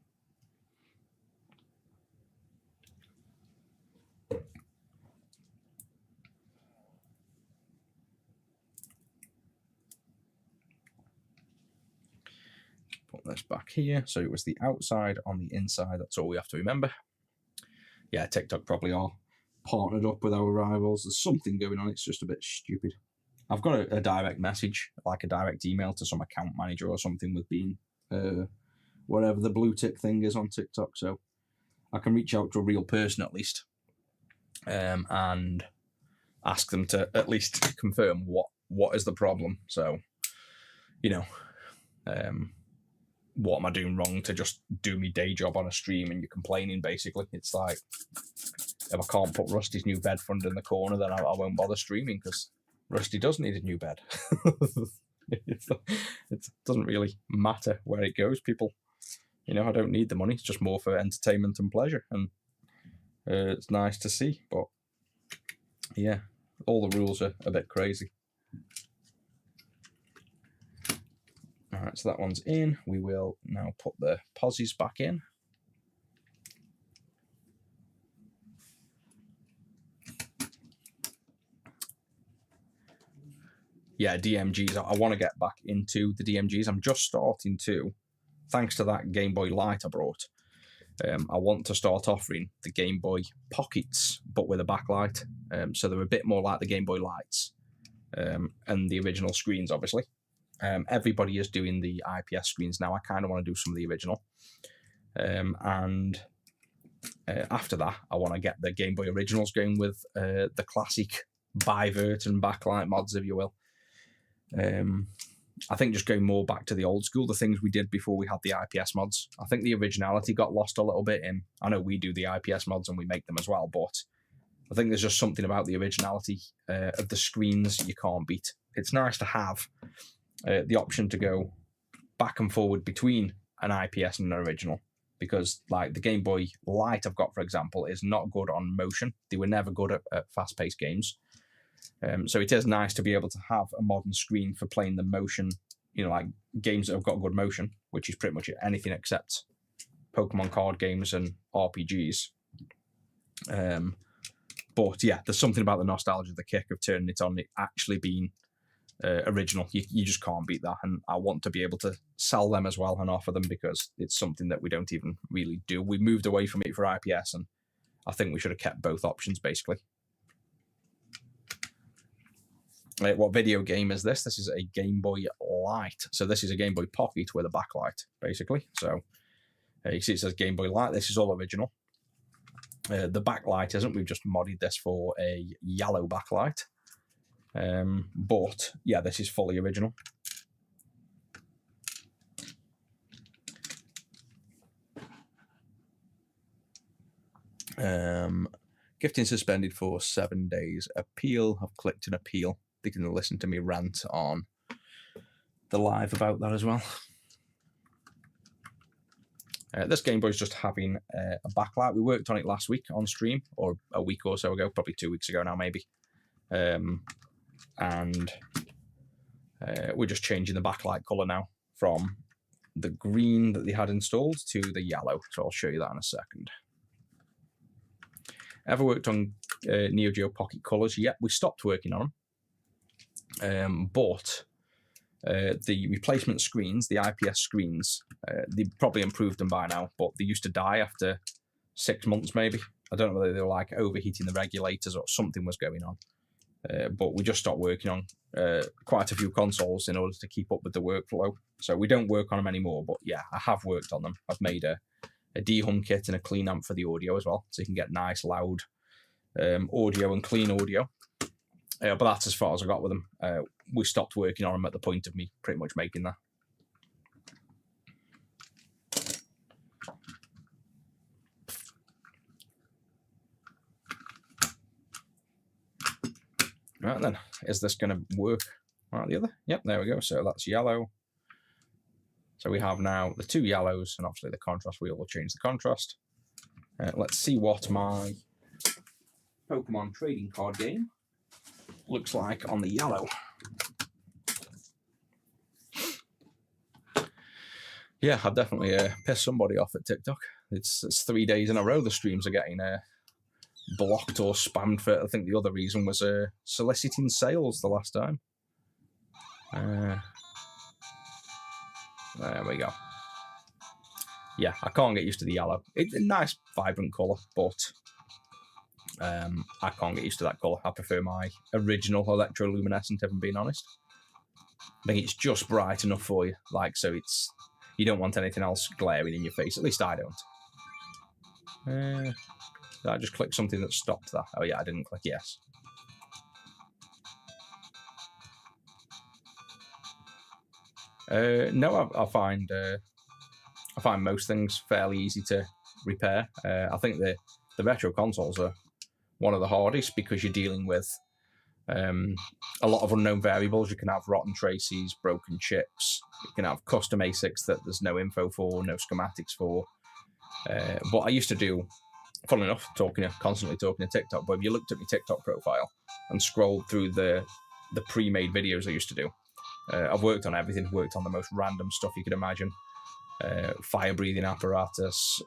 Put this back here. So it was the outside on the inside. That's all we have to remember. Yeah, TikTok probably are partnered up with our rivals. There's something going on. It's just a bit stupid. I've got a direct message, like a direct email to some account manager or something with being whatever the blue tick thing is on TikTok. So I can reach out to a real person at least and ask them to at least confirm what is the problem. So, what am I doing wrong to just do my day job on a stream and you're complaining, basically? It's like, if I can't put Rusty's new bed fund in the corner, then I won't bother streaming, because Rusty does need a new bed. It doesn't really matter where it goes. People, I don't need the money. It's just more for entertainment and pleasure. And it's nice to see. But yeah, all the rules are a bit crazy. All right, so that one's in. We will now put the posies back in. yeah, DMGs. I want to get back into the DMGs. I'm just starting to, thanks to that Game Boy Light I brought. I want to start offering the Game Boy Pockets, but with a backlight. So they're a bit more like the Game Boy Lights and the original screens, obviously. Everybody is doing the IPS screens now. I kind of want to do some of the original. And after that, I want to get the Game Boy Originals going with the classic bivert and backlight mods, if you will. I think just going more back to the old school, the things we did before we had the IPS mods. I think the originality got lost a little bit in. I know we do the IPS mods and we make them as well, but I think there's just something about the originality of the screens you can't beat. It's nice to have the option to go back and forward between an IPS and an original, because like the Game Boy Light I've got, for example, is not good on motion. They were never good at fast-paced games. So it is nice to be able to have a modern screen for playing the motion, like games that have got good motion, which is pretty much anything except Pokemon card games and RPGs. But yeah, there's something about the nostalgia, the kick of turning it on, it actually being original. You just can't beat that, and I want to be able to sell them as well and offer them, because it's something that we don't even really do. We moved away from it for IPS, and I think we should have kept both options, basically. What video game is this? This is a Game Boy Light. So this is a Game Boy Pocket with a backlight, basically. So you see it says Game Boy Light. This is all original. The backlight isn't. We've just modded this for a yellow backlight. But yeah, this is fully original. Gifting suspended for 7 days. Appeal. I've clicked an appeal. They can listen to me rant on the live about that as well. This Game Boy is just having a backlight. We worked on it last week on stream, or a week or so ago, probably 2 weeks ago now, maybe. And we're just changing the backlight colour now from the green that they had installed to the yellow. So I'll show you that in a second. Ever worked on Neo Geo Pocket colours? Yep, we stopped working on them. But the replacement screens, the IPS screens, they probably improved them by now, but they used to die after 6 months maybe. I don't know whether they were like overheating the regulators or something was going on. But we just stopped working on quite a few consoles in order to keep up with the workflow. So we don't work on them anymore, but yeah, I have worked on them. I've made a de-hum kit and a clean amp for the audio as well, so you can get nice loud audio and clean audio. But that's as far as I got with them. We stopped working on them at the point of me pretty much making that. Right then, is this going to work like the other? Yep, there we go. So that's yellow. So we have now the 2 yellows, and obviously the contrast wheel will change the contrast. Let's see what my Pokemon trading card game looks like on the yellow. Yeah, I've definitely pissed somebody off at TikTok. It's 3 days in a row the streams are getting blocked or spammed for it. I think the other reason was soliciting sales the last time. There we go. Yeah, I can't get used to the yellow. It's a nice, vibrant colour, but I can't get used to that colour. I prefer my original electroluminescent, if I'm being honest. I think it's just bright enough for you, like, so it's, you don't want anything else glaring in your face. At least I don't. Did I just click something that stopped that? Oh yeah, I didn't click yes. No, I find most things fairly easy to repair. I think the retro consoles are one of the hardest, because you're dealing with a lot of unknown variables. You can have rotten traces, broken chips. You can have custom ASICs that there's no info for, no schematics for. But I used to do, funnily enough, constantly talking to TikTok, but if you looked at my TikTok profile and scrolled through the pre-made videos I used to do, I've worked on everything, worked on the most random stuff you could imagine. Fire-breathing apparatus,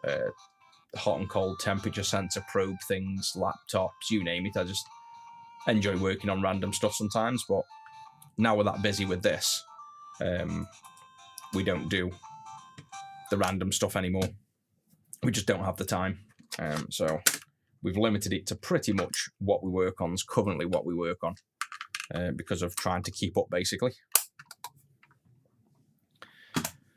hot and cold temperature sensor probe things, laptops, you name it. I just enjoy working on random stuff sometimes, but now we're that busy with this, we don't do the random stuff anymore. We just don't have the time. So we've limited it to pretty much what we work on is currently what we work on, because of trying to keep up, basically.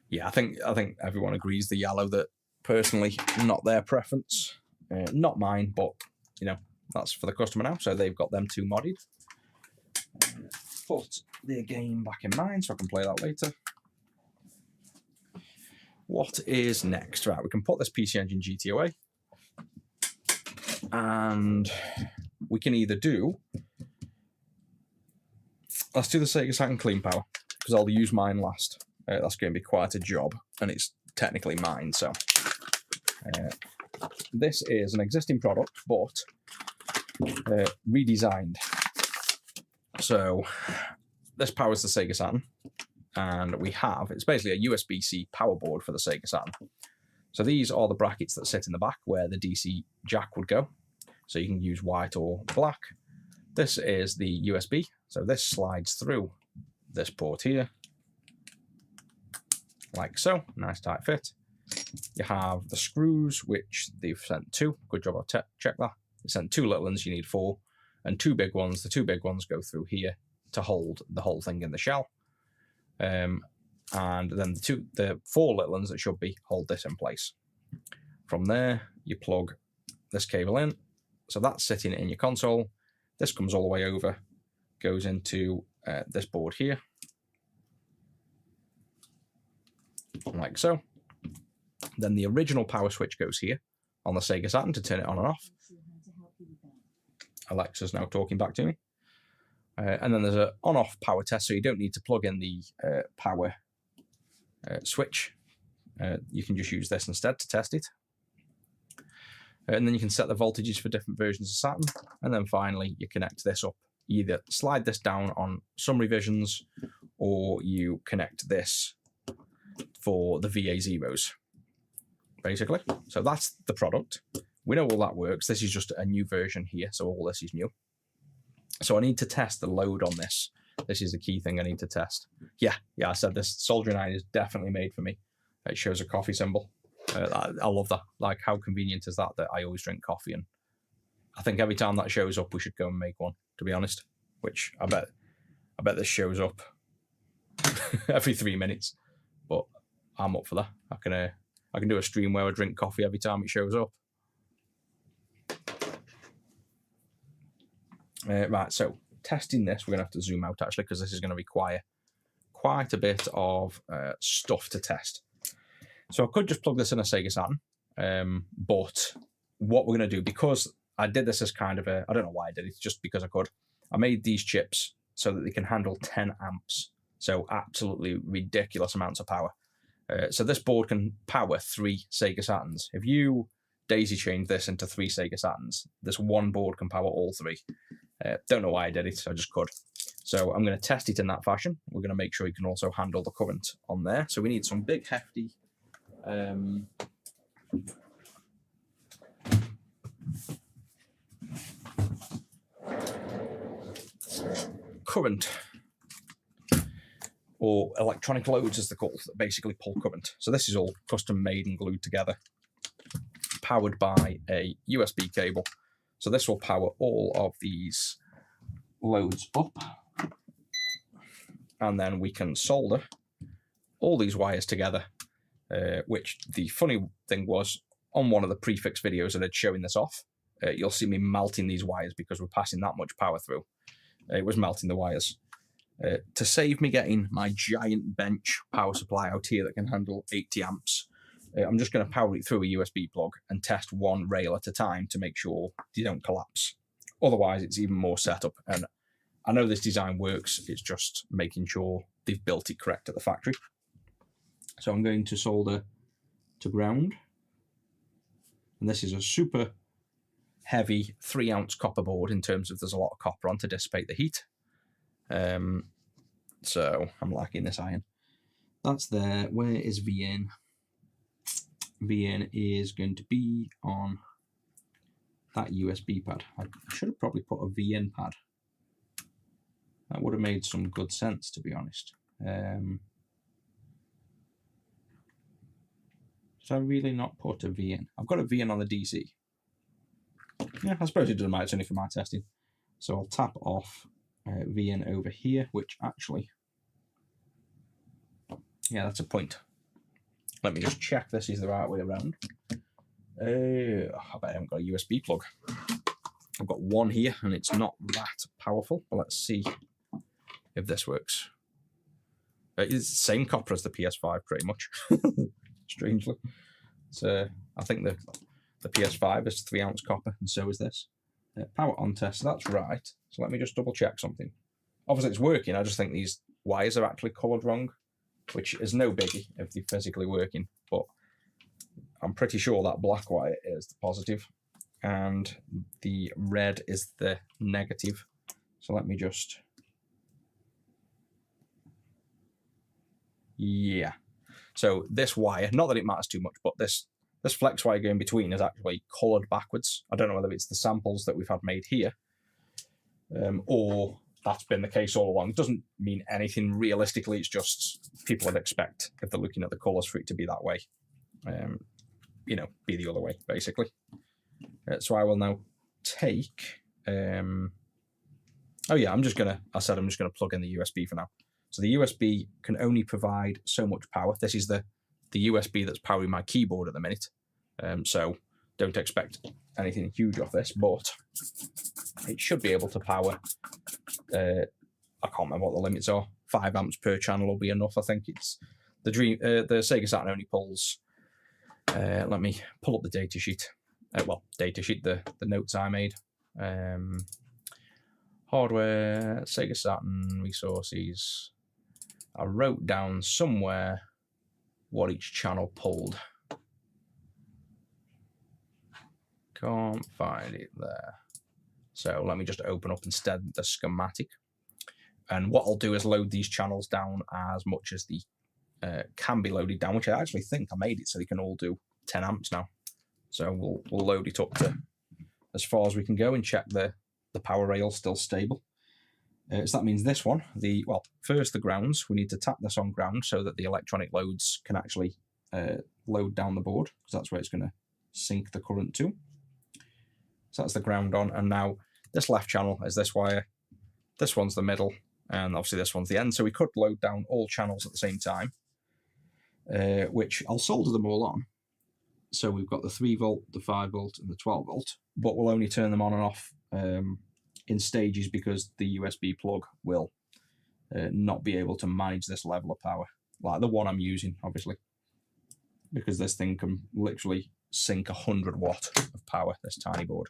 Yeah, I think everyone agrees the yellow, that personally not their preference, not mine, but you know, that's for the customer now, so they've got them two modded. Put the game back in mine so I can play that later. What is next? Right, we can put this PC Engine GT away, and we can either do, let's do the Sega Saturn Clean Power, because I'll use mine last. That's going to be quite a job, and it's technically mine, so this is an existing product, but redesigned. So this powers the Sega Saturn, and we have, it's basically a USB-C power board for the Sega Saturn. So these are the brackets that sit in the back where the DC jack would go. So you can use white or black. This is the USB, so this slides through this port here, like so, nice tight fit. You have the screws, which they've sent two. Good job, I've checked that. They sent two little ones, you need four, and two big ones. The two big ones go through here to hold the whole thing in the shell. And then the four little ones that should be hold this in place. From there, you plug this cable in. So that's sitting in your console. This comes all the way over, goes into this board here, like so. Then the original power switch goes here on the Sega Saturn to turn it on and off. Alexa's now talking back to me. And then there's an on-off power test, so you don't need to plug in the power switch. You can just use this instead to test it. And then you can set the voltages for different versions of Saturn. And then finally, you connect this up. You either slide this down on some revisions, or you connect this for the VA zeros, basically. So that's the product. We know all that works. This is just a new version here, so all this is new. So I need to test the load on this. This is the key thing I need to test. Yeah, I said this soldering iron is definitely made for me. It shows a coffee symbol. I love that. Like, how convenient is that I always drink coffee, and I think every time that shows up, we should go and make one, to be honest. Which I bet this shows up every 3 minutes. But I'm up for that. I can do a stream where I drink coffee every time it shows up. Right, so testing this, we're going to have to zoom out actually, because this is going to require quite a bit of stuff to test. So I could just plug this in a Sega Saturn, but what we're going to do, because I did this as kind of a, I don't know why I did it, just because I could. I made these chips so that they can handle 10 amps, so absolutely ridiculous amounts of power. So this board can power 3 Sega Saturns. If you daisy chain this into 3 Sega Saturns, this one board can power all 3. Don't know why I did it, I just could. So I'm going to test it in that fashion. We're going to make sure you can also handle the current on there. So we need some big, hefty current, or electronic loads as they're called, that basically pull current. So this is all custom made and glued together, powered by a USB cable. So this will power all of these loads up, and then we can solder all these wires together, which the funny thing was, on one of the prefix videos that had showing this off, you'll see me melting these wires because we're passing that much power through. It was melting the wires. To save me getting my giant bench power supply out here that can handle 80 amps, I'm just going to power it through a USB plug and test one rail at a time to make sure they don't collapse. Otherwise, it's even more setup. And I know this design works, it's just making sure they've built it correct at the factory. So I'm going to solder to ground. And this is a super heavy 3-ounce copper board in terms of there's a lot of copper on to dissipate the heat. So I'm liking this iron. That's there. Where is VN? VN is going to be on that USB pad. I should have probably put a VN pad That would have made some good sense, to be honest. Should I really not put a V in? I've got a V in on the DC. Yeah, I suppose it doesn't matter, it's only for my testing. So I'll tap off V in over here, which actually, yeah, that's a point. Let me just check this is the right way around. I bet I haven't got a USB plug. I've got one here and it's not that powerful, but let's see if this works. It's the same copper as the PS5 pretty much, strangely. So I think the PS5 is 3-ounce copper and so is this. Power on test, so that's right. So let me just double check something. Obviously it's working, I just think these wires are actually coloured wrong, which is no biggie if they're physically working, but I'm pretty sure that black wire is the positive and the red is the negative. So let me just, yeah. So this wire, not that it matters too much, but this flex wire going between is actually coloured backwards. I don't know whether it's the samples that we've had made here, or that's been the case all along. It doesn't mean anything realistically, it's just people would expect, if they're looking at the colours, for it to be that way. You know, be the other way, basically. So I will now take, oh yeah, I'm just gonna plug in the USB for now. So the USB can only provide so much power. This is the USB that's powering my keyboard at the minute. So don't expect anything huge off this, but it should be able to power, I can't remember what the limits are. 5 amps per channel will be enough. I think it's the Sega Saturn only pulls, let me pull up the datasheet. The notes I made. Hardware, Sega Saturn, resources. I wrote down somewhere what each channel pulled. Can't find it there. So let me just open up instead the schematic. And what I'll do is load these channels down as much as the can be loaded down, which I actually think I made it so they can all do 10 amps now. So we'll load it up to as far as we can go and check the power rail's still stable. So that means this one, first the grounds, we need to tap this on ground so that the electronic loads can actually load down the board, because that's where it's going to sync the current to. So that's the ground on, and now this left channel is this wire, this one's the middle, and obviously this one's the end, so we could load down all channels at the same time, which I'll solder them all on. So we've got the 3 volt, the 5 volt, and the 12 volt, but we'll only turn them on and off in stages because the USB plug will not be able to manage this level of power, like the one I'm using, obviously, because this thing can literally sink 100 watt of power, this tiny board.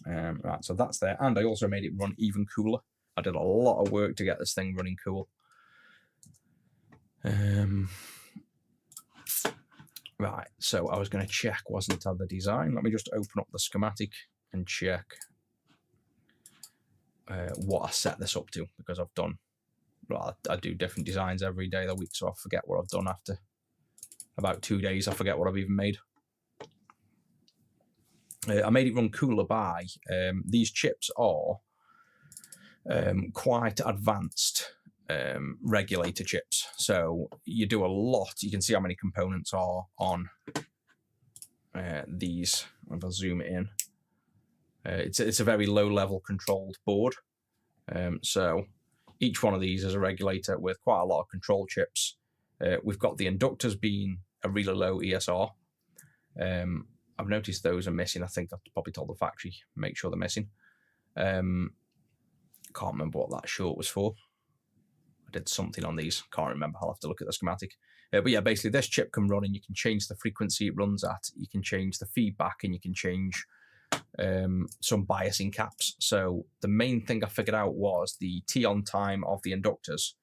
Right, so that's there, and I also made it run even cooler. I did a lot of work to get this thing running cool. Right, so I was going to check, wasn't I, the design? Let me just open up the schematic and check what I set this up to, because I've done, well, I do different designs every day of the week, so I forget what I've done after about 2 days. I forget what I've even made. I made it run cooler by, these chips are quite advanced regulator chips. So you do a lot. You can see how many components are on these. If I zoom it in, it's a very low level controlled board. So each one of these is a regulator with quite a lot of control chips. We've got the inductors being a really low ESR. I've noticed those are missing. I think I've probably told the factory make sure they're missing. Can't remember what that short was for. I did something on these, can't remember. I'll have to look at the schematic. But yeah, basically this chip can run and you can change the frequency it runs at, you can change the feedback, and you can change some biasing caps. So the main thing I figured out was the T-on time of the inductors,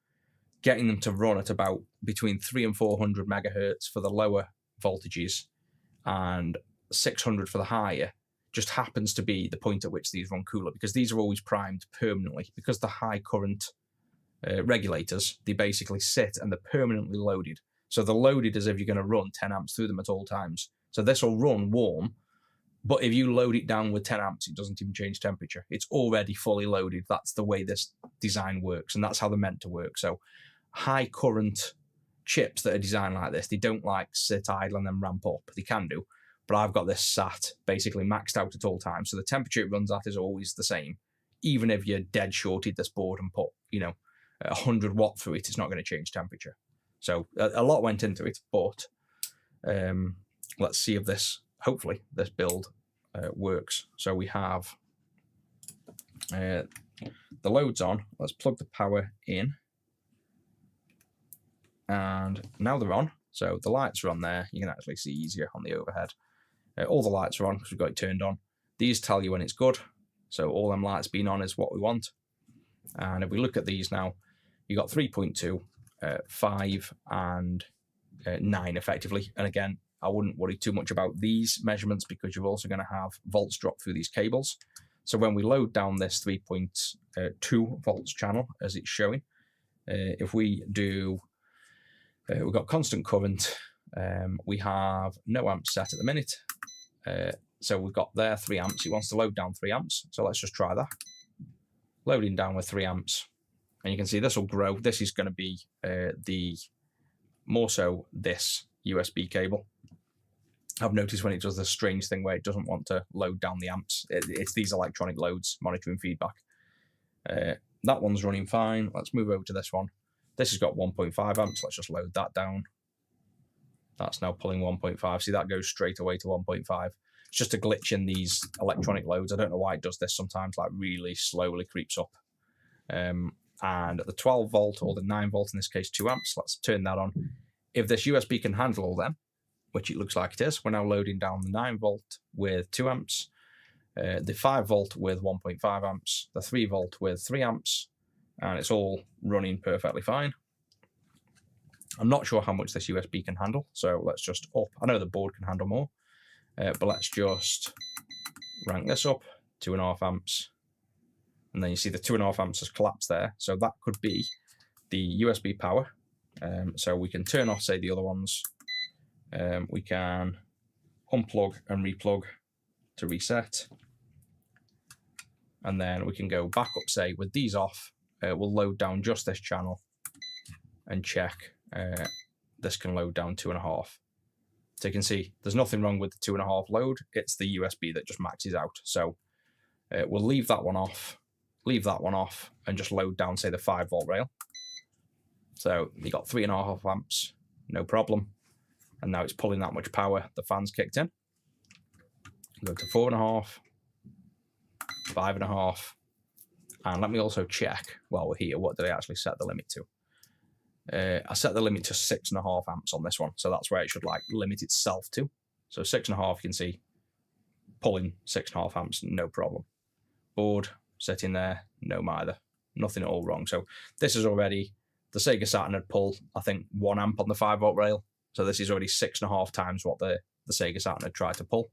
getting them to run at about between 300 and 400 megahertz for the lower voltages and 600 for the higher, just happens to be the point at which these run cooler, because these are always primed permanently. Because the high current regulators, they basically sit and they're permanently loaded. So they're loaded as if you're going to run 10 amps through them at all times. So this will run warm But if you load it down with 10 amps, it doesn't even change temperature. It's already fully loaded. That's the way this design works, and that's how they're meant to work. So high current chips that are designed like this, they don't like sit idle and then ramp up. They can do, but I've got this sat basically maxed out at all times. So the temperature it runs at is always the same. Even if you're dead shorted this board and put, 100 watt through it, it's not going to change temperature. So a lot went into it, but let's see if hopefully this build works. So we have the loads on. Let's plug the power in. And now they're on. So the lights are on there. You can actually see easier on the overhead. All the lights are on because we've got it turned on. These tell you when it's good. So all them lights being on is what we want. And if we look at these now, you got 3.2, 5 and 9 effectively. And again, I wouldn't worry too much about these measurements because you're also going to have volts drop through these cables. So when we load down this 3.2 volts channel as it's showing, if we do, we've got constant current, we have no amps set at the minute. So we've got there 3 amps. It wants to load down 3 amps. So let's just try that. Loading down with 3 amps. And you can see this will grow. This is going to be more so this USB cable. I've noticed when it does this strange thing where it doesn't want to load down the amps. It's these electronic loads monitoring feedback. That one's running fine. Let's move over to this one. This has got 1.5 amps. Let's just load that down. That's now pulling 1.5. See, that goes straight away to 1.5. It's just a glitch in these electronic loads. I don't know why it does this sometimes, like really slowly creeps up. And at the 12 volt or the 9 volt, in this case, 2 amps, let's turn that on. If this USB can handle all them, which it looks like it is, we're now loading down the 9 volt with 2 amps, the 5 volt with 1.5 amps, the 3 volt with 3 amps, and it's all running perfectly fine. I'm not sure how much this USB can handle, so let's just up. I know the board can handle more, but let's just rank this up, 2.5 amps. And then you see the 2.5 amps has collapsed there. So that could be the USB power. So we can turn off, say, the other ones. We can unplug and replug to reset. And then we can go back up, say, with these off. We'll load down just this channel and check. This can load down 2.5. So you can see there's nothing wrong with the 2.5 load. It's the USB that just maxes out. So we'll leave that one off, and just load down, say, the 5 volt rail. So you got 3.5 amps, no problem. And now it's pulling that much power. The fan's kicked in. Go to 4.5, 5.5. And let me also check while we're here, what did I actually set the limit to? I set the limit to 6.5 amps on this one. So that's where it should like limit itself to. So 6.5, you can see pulling 6.5 amps, no problem. Board sitting there, no either. Nothing at all wrong. So this is already, the Sega Saturn had pulled, I think, 1 amp on the 5 volt rail. So this is already 6.5 times what the Sega Saturn had tried to pull.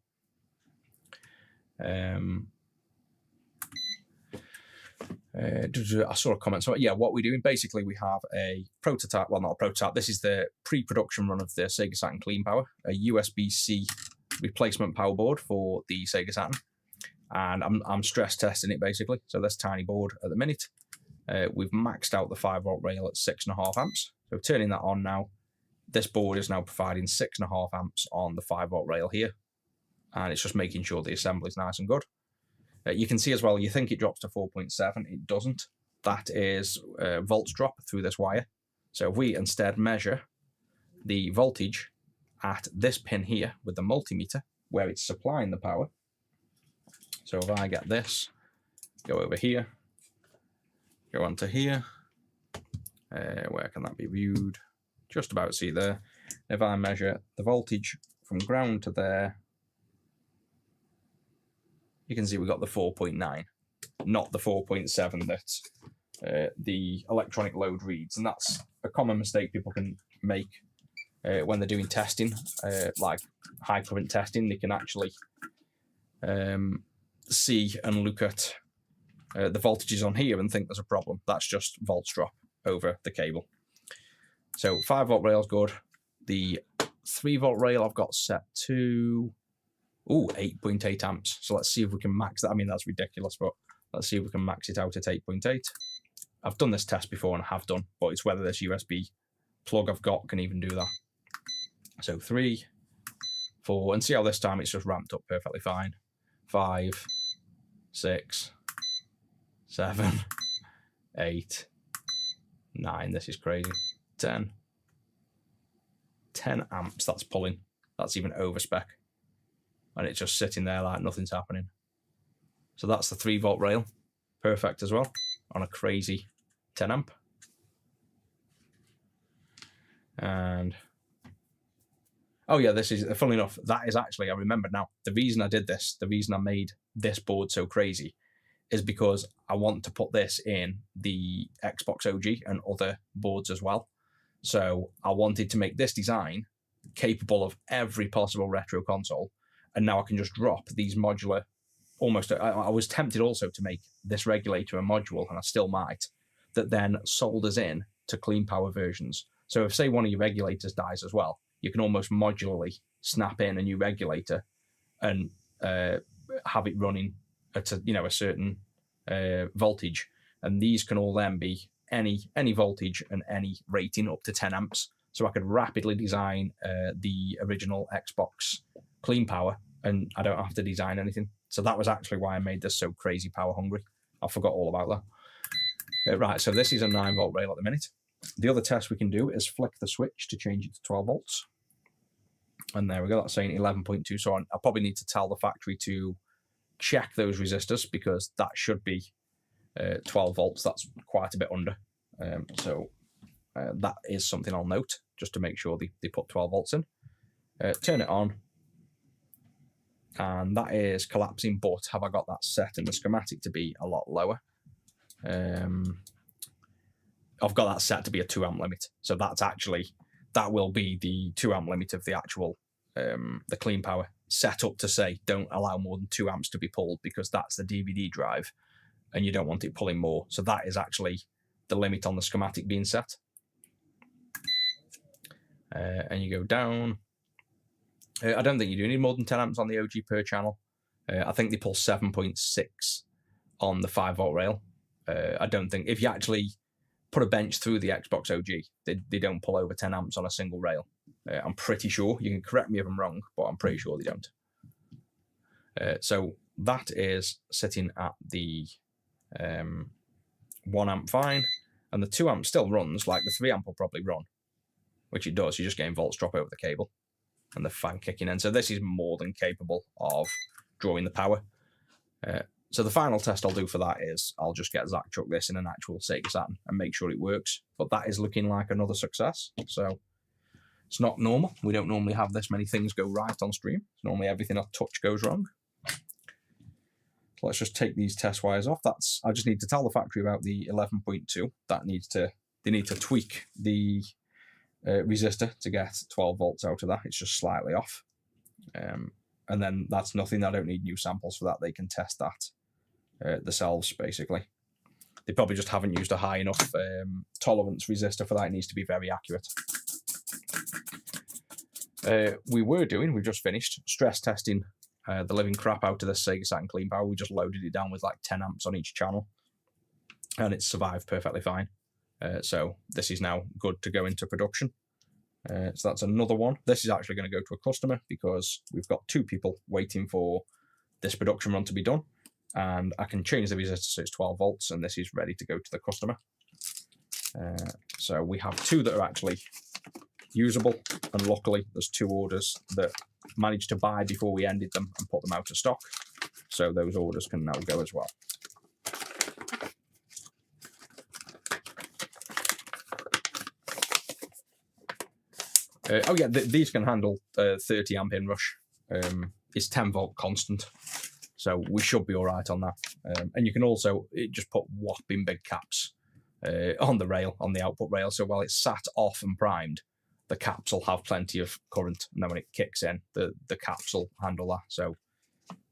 I saw a comment. So yeah, what we're doing, basically we have a prototype, well, not a prototype, this is the pre-production run of the Sega Saturn Clean Power, a USB-C replacement power board for the Sega Saturn. And I'm stress testing it basically. So this tiny board at the minute, we've maxed out the 5 volt rail at 6.5 amps. So turning that on now, this board is now providing 6.5 amps on the 5 volt rail here. And it's just making sure the assembly is nice and good. You can see as well, you think it drops to 4.7, it doesn't. That is volts drop through this wire. So if we instead measure the voltage at this pin here with the multimeter, where it's supplying the power. So if I get this, go over here, go onto here, where can that be viewed? Just about see there. If I measure the voltage from ground to there, you can see we've got the 4.9, not the 4.7 that the electronic load reads. And that's a common mistake people can make when they're doing testing, like high current testing. They can actually see and look at the voltages on here and think there's a problem. That's just volts drop over the cable. So 5 volt rail is good. The 3 volt rail I've got set to Ooh, 8.8 amps. So let's see if we can max that. I mean, that's ridiculous, but let's see if we can max it out at 8.8. I've done this test before and have done, but it's whether this USB plug I've got can even do that. So 3, 4, and see how this time it's just ramped up perfectly fine. 5, 6, 7, 8, 9. This is crazy. 10. 10 amps that's pulling. That's even over spec. And it's just sitting there like nothing's happening. So that's the 3-volt rail. Perfect as well on a crazy 10 amp. And oh yeah, this is, funnily enough, that is actually, I remember now, the reason I did this, the reason I made this board so crazy is because I want to put this in the Xbox OG and other boards as well. So I wanted to make this design capable of every possible retro console. And now I can just drop these modular, almost, I was tempted also to make this regulator a module, and I still might, that then solders in to clean power versions. So if, say, one of your regulators dies as well, you can almost modularly snap in a new regulator and have it running at a certain voltage. And these can all then be any voltage and any rating up to 10 amps. So I could rapidly design the original Xbox clean power, and I don't have to design anything. So that was actually why I made this so crazy power hungry. I forgot all about that. Right, so this is a 9-volt rail at the minute. The other test we can do is flick the switch to change it to 12 volts. And there we go, that's saying 11.2. So I probably need to tell the factory to check those resistors, because that should be 12 volts. That's quite a bit under. So that is something I'll note, just to make sure they put 12 volts in. Turn it on. And that is collapsing, but have I got that set in the schematic to be a lot lower? I've got that set to be a 2 amp limit. So that's actually, that will be the 2 amp limit of the actual, the clean power, set up to say, don't allow more than 2 amps to be pulled, because that's the DVD drive and you don't want it pulling more. So that is actually the limit on the schematic being set. And you go down. I don't think you do need more than 10 amps on the OG per channel. I think they pull 7.6 on the 5-volt rail. I don't think, if you actually put a bench through the Xbox OG, they don't pull over 10 amps on a single rail. I'm pretty sure. You can correct me if I'm wrong, but I'm pretty sure they don't. So that is sitting at the 1 amp fine, and the 2 amp still runs, like the 3 amp will probably run, which it does. You're just getting volts drop over the cable and the fan kicking in. So this is more than capable of drawing the power. So the final test I'll do for that is I'll just get Zach chuck this in an actual Sega Saturn and make sure it works. But that is looking like another success. So it's not normal. We don't normally have this many things go right on stream. Normally everything I touch goes wrong. So let's just take these test wires off. I just need to tell the factory about the 11.2. They need to tweak the resistor to get 12 volts out of that. It's just slightly off. And then that's nothing. I don't need new samples for that. They can test that themselves, basically. They probably just haven't used a high enough tolerance resistor for that. It needs to be very accurate. We've just finished stress testing the living crap out of this Sega Saturn Clean Power. We just loaded it down with like 10 amps on each channel, and it's survived perfectly fine. So this is now good to go into production. So that's another one. This is actually going to go to a customer, because we've got 2 people waiting for this production run to be done, and I can change the resistor so it's 12 volts, and this is ready to go to the customer. So we have 2 that are actually usable, and luckily there's 2 orders that managed to buy before we ended them and put them out of stock. So those orders can now go as well. These can handle 30 amp inrush. It's 10 volt constant, so we should be all right on that. And you can also just put whopping big caps on the rail, on the output rail. So while it's sat off and primed, the caps will have plenty of current, and then when it kicks in, the caps will handle that. So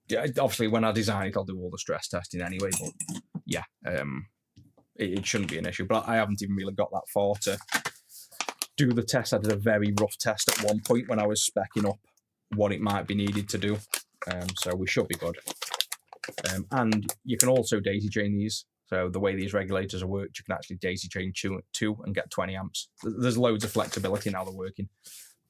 yeah, obviously when I design it, I'll do all the stress testing anyway. But yeah, it shouldn't be an issue. But I haven't even really got that far to do the test. I did a very rough test at one point when I was speccing up what it might be needed to do. so we should be good. And you can also daisy chain these. So the way these regulators are worked, you can actually daisy chain two and get 20 amps. There's loads of flexibility now they're working.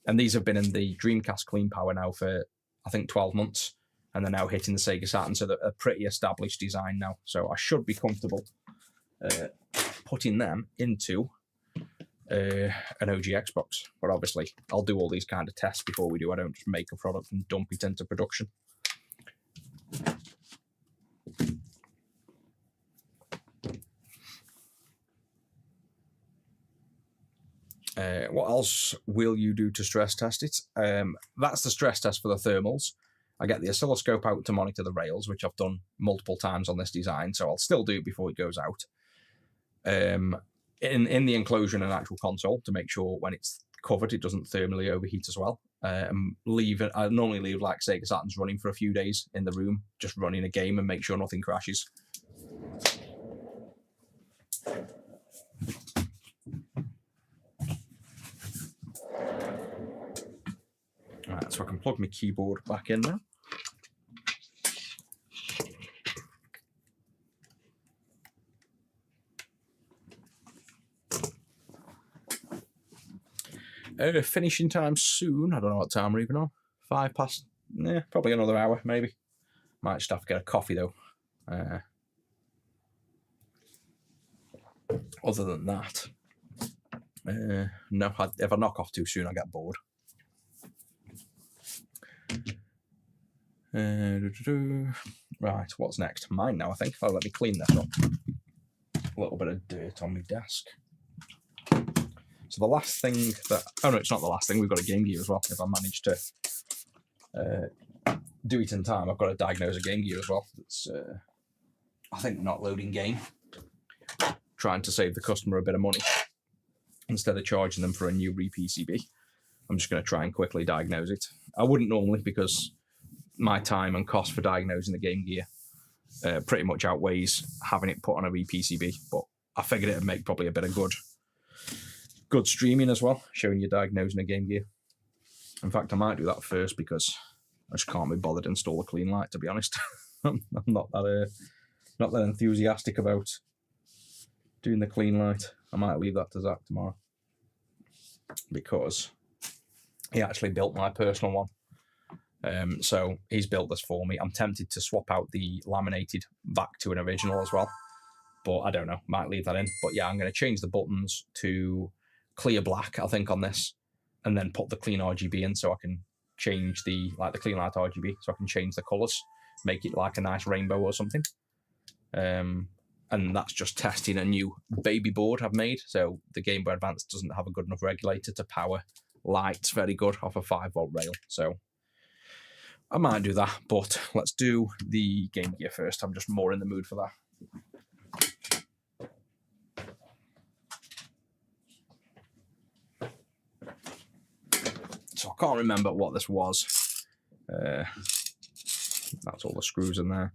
And these have been in the Dreamcast Clean Power now for, I think, 12 months. And they're now hitting the Sega Saturn, so they're a pretty established design now. So I should be comfortable putting them into an OG Xbox. But obviously, I'll do all these kind of tests before we do. I don't just make a product and dump it into production. What else will you do to stress test it? That's the stress test for the thermals. I get the oscilloscope out to monitor the rails, which I've done multiple times on this design, so I'll still do it before it goes out. In the enclosure in an actual console to make sure when it's covered it doesn't thermally overheat as well. I normally leave like Sega Saturns running for a few days in the room, just running a game and make sure nothing crashes. Right, so I can plug my keyboard back in now. Finishing time soon. I don't know what time we're even on. 5 past. Probably another hour, maybe. Might just have to get a coffee though. Other than that, no. If I knock off too soon, I get bored. Right, what's next? Mine now, I think. Oh, let me clean this up. A little bit of dirt on my desk. So the last thing that... Oh, no, it's not the last thing. We've got a Game Gear as well. If I manage to do it in time, I've got to diagnose a Game Gear as well. It's, I think, not loading game. Trying to save the customer a bit of money. Instead of charging them for a new re-PCB. I'm just going to try and quickly diagnose it. I wouldn't normally because my time and cost for diagnosing the Game Gear pretty much outweighs having it put on a re-PCB. But I figured it would make probably a bit of good streaming as well, showing you diagnosing a Game Gear. In fact, I might do that first because I just can't be bothered to install a clean light, to be honest. I'm not that enthusiastic about doing the clean light. I might leave that to Zach tomorrow because he actually built my personal one. So he's built this for me. I'm tempted to swap out the laminated back to an original as well, but I don't know. Might leave that in. But yeah, I'm going to change the buttons to clear black, I think, on this, and then put the clean RGB in so I can change the clean light RGB, so I can change the colours, make it like a nice rainbow or something. And that's just testing a new baby board I've made. So the Game Boy Advance doesn't have a good enough regulator to power lights very good off a 5-volt rail. So I might do that, but let's do the Game Gear first. I'm just more in the mood for that. So I can't remember what this was. That's all the screws in there.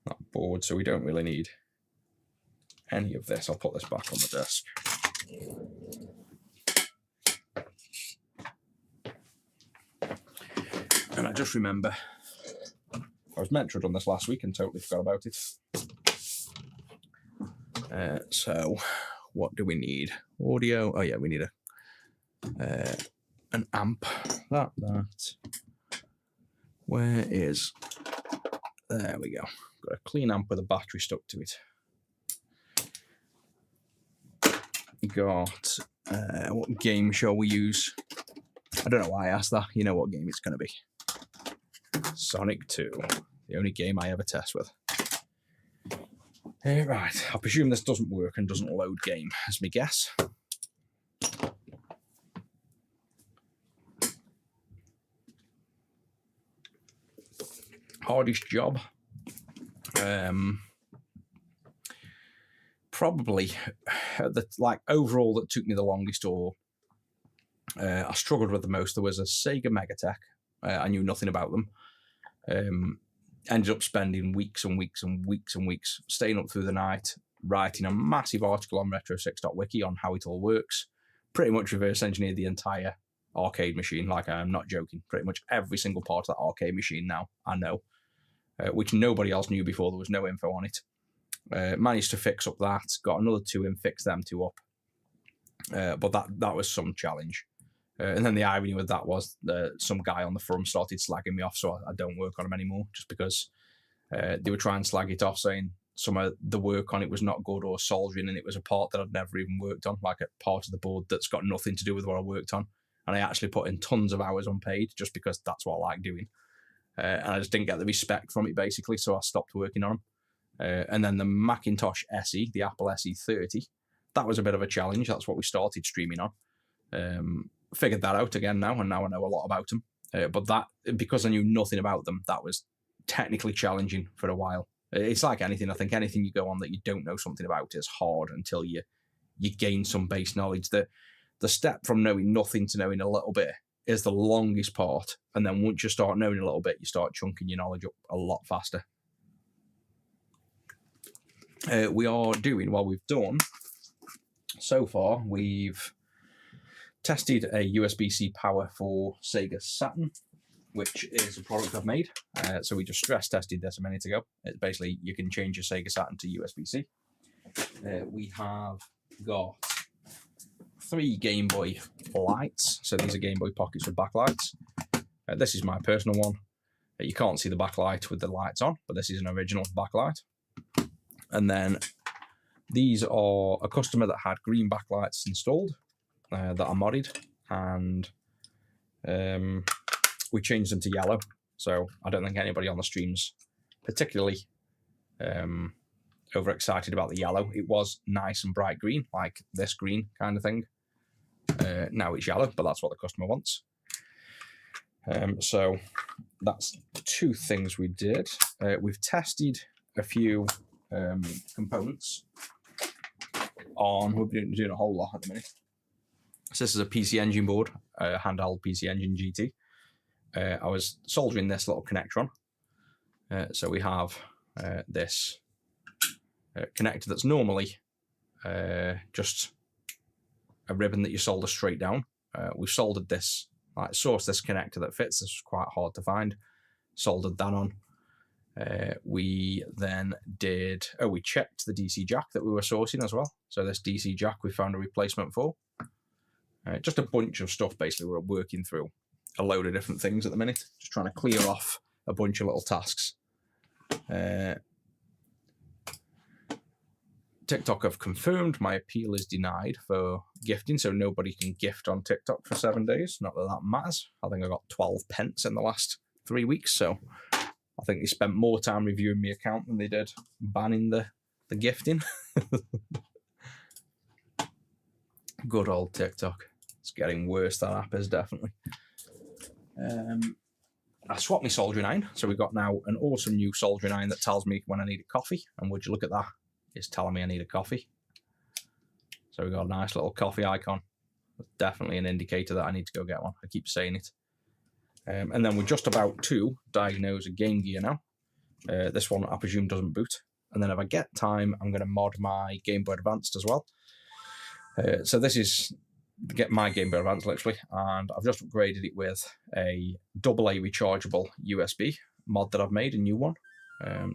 That board, so we don't really need any of this. I'll put this back on the desk. And I just remember I was meant to have done this last week and totally forgot about it. So what do we need? Audio. Oh yeah, we need an amp. That. Where is... There we go. Got a clean amp with a battery stuck to it. Got... what game shall we use? I don't know why I asked that. You know what game it's going to be. Sonic 2. The only game I ever test with. Right. I presume this doesn't work and doesn't load game, as my guess. Hardest job. Probably overall that took me the longest, or I struggled with the most. There was a Sega Megatech. I knew nothing about them. Ended up spending weeks and weeks and weeks and weeks staying up through the night, writing a massive article on Retro6.wiki on how it all works. Pretty much reverse engineered the entire arcade machine. Like, I'm not joking. Pretty much every single part of that arcade machine now I know, which nobody else knew before. There was no info on it. Managed to fix up that. Got another 2 in, fixed them 2 up. But that was some challenge. And then the irony with that was some guy on the forum started slagging me off, so I don't work on them anymore, just because they were trying to slag it off, saying some of the work on it was not good or soldering, and it was a part that I'd never even worked on, like a part of the board that's got nothing to do with what I worked on. And I actually put in tons of hours unpaid just because that's what I like doing. And I just didn't get the respect from it, basically, so I stopped working on them. And then the Macintosh SE, the Apple SE30, that was a bit of a challenge. That's what we started streaming on. Figured that out again now, and now I know a lot about them. But that, because I knew nothing about them, that was technically challenging for a while. It's like anything. I think anything you go on that you don't know something about is hard until you gain some base knowledge. The step from knowing nothing to knowing a little bit is the longest part. And then once you start knowing a little bit, you start chunking your knowledge up a lot faster. We are doing, well, we've done, so far, we've tested a USB-C power for Sega Saturn, which is a product I've made. So we just stress tested this a minute ago. It's basically, you can change your Sega Saturn to USB-C. We have got 3 Game Boy lights. So these are Game Boy pockets with backlights. This is my personal one. You can't see the backlight with the lights on, but this is an original backlight. And then these are a customer that had green backlights installed that I modded, and we changed them to yellow. So I don't think anybody on the stream's particularly overexcited about the yellow. It was nice and bright green, like this green kind of thing. Now it's yellow, but that's what the customer wants. So that's 2 things we did. We've tested a few components on, we're doing a whole lot at the minute. So this is a PC Engine board, a handheld PC Engine GT. I was soldering this little connector on. So we have this connector that's normally just a ribbon that you solder straight down. We've soldered this, like sourced this connector that fits. This was quite hard to find. Soldered that on. We then did, we checked the DC jack that we were sourcing as well. So this DC jack we found a replacement for. Just a bunch of stuff, basically. We're working through a load of different things at the minute, just trying to clear off a bunch of little tasks. TikTok have confirmed my appeal is denied for gifting, so nobody can gift on TikTok for 7 days. Not that that matters. I think I got 12 pence in the last 3 weeks, so I think they spent more time reviewing my account than they did banning the gifting. Good old TikTok. It's getting worse, that app is, definitely. I swapped my soldering iron, so we've got now an awesome new soldering iron that tells me when I need a coffee, and would you look at that, it's telling me I need a coffee. So we've got a nice little coffee icon. That's definitely an indicator that I need to go get one. I keep saying it. And then we're just about to diagnose a Game Gear now. This one, I presume, doesn't boot. And then if I get time, I'm going to mod my Game Boy Advanced as well. So this is get my Game Boy Advance, literally, and I've just upgraded it with a AA rechargeable USB mod that I've made, a new one.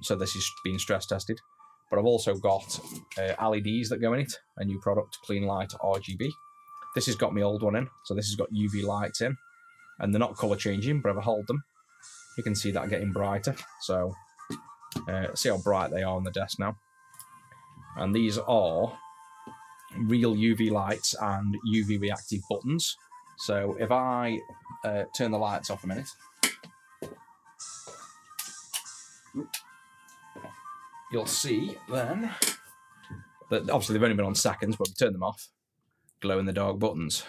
So this is being stress tested. But I've also got LEDs that go in it, a new product, Clean Light RGB. This has got my old one in, so this has got UV lights in, and they're not colour changing, but if I hold them, you can see that getting brighter. So see how bright they are on the desk now. And these are real UV lights and UV reactive buttons. So if I turn the lights off a minute, you'll see then that obviously they've only been on seconds, but we turn them off, glow in the dark buttons.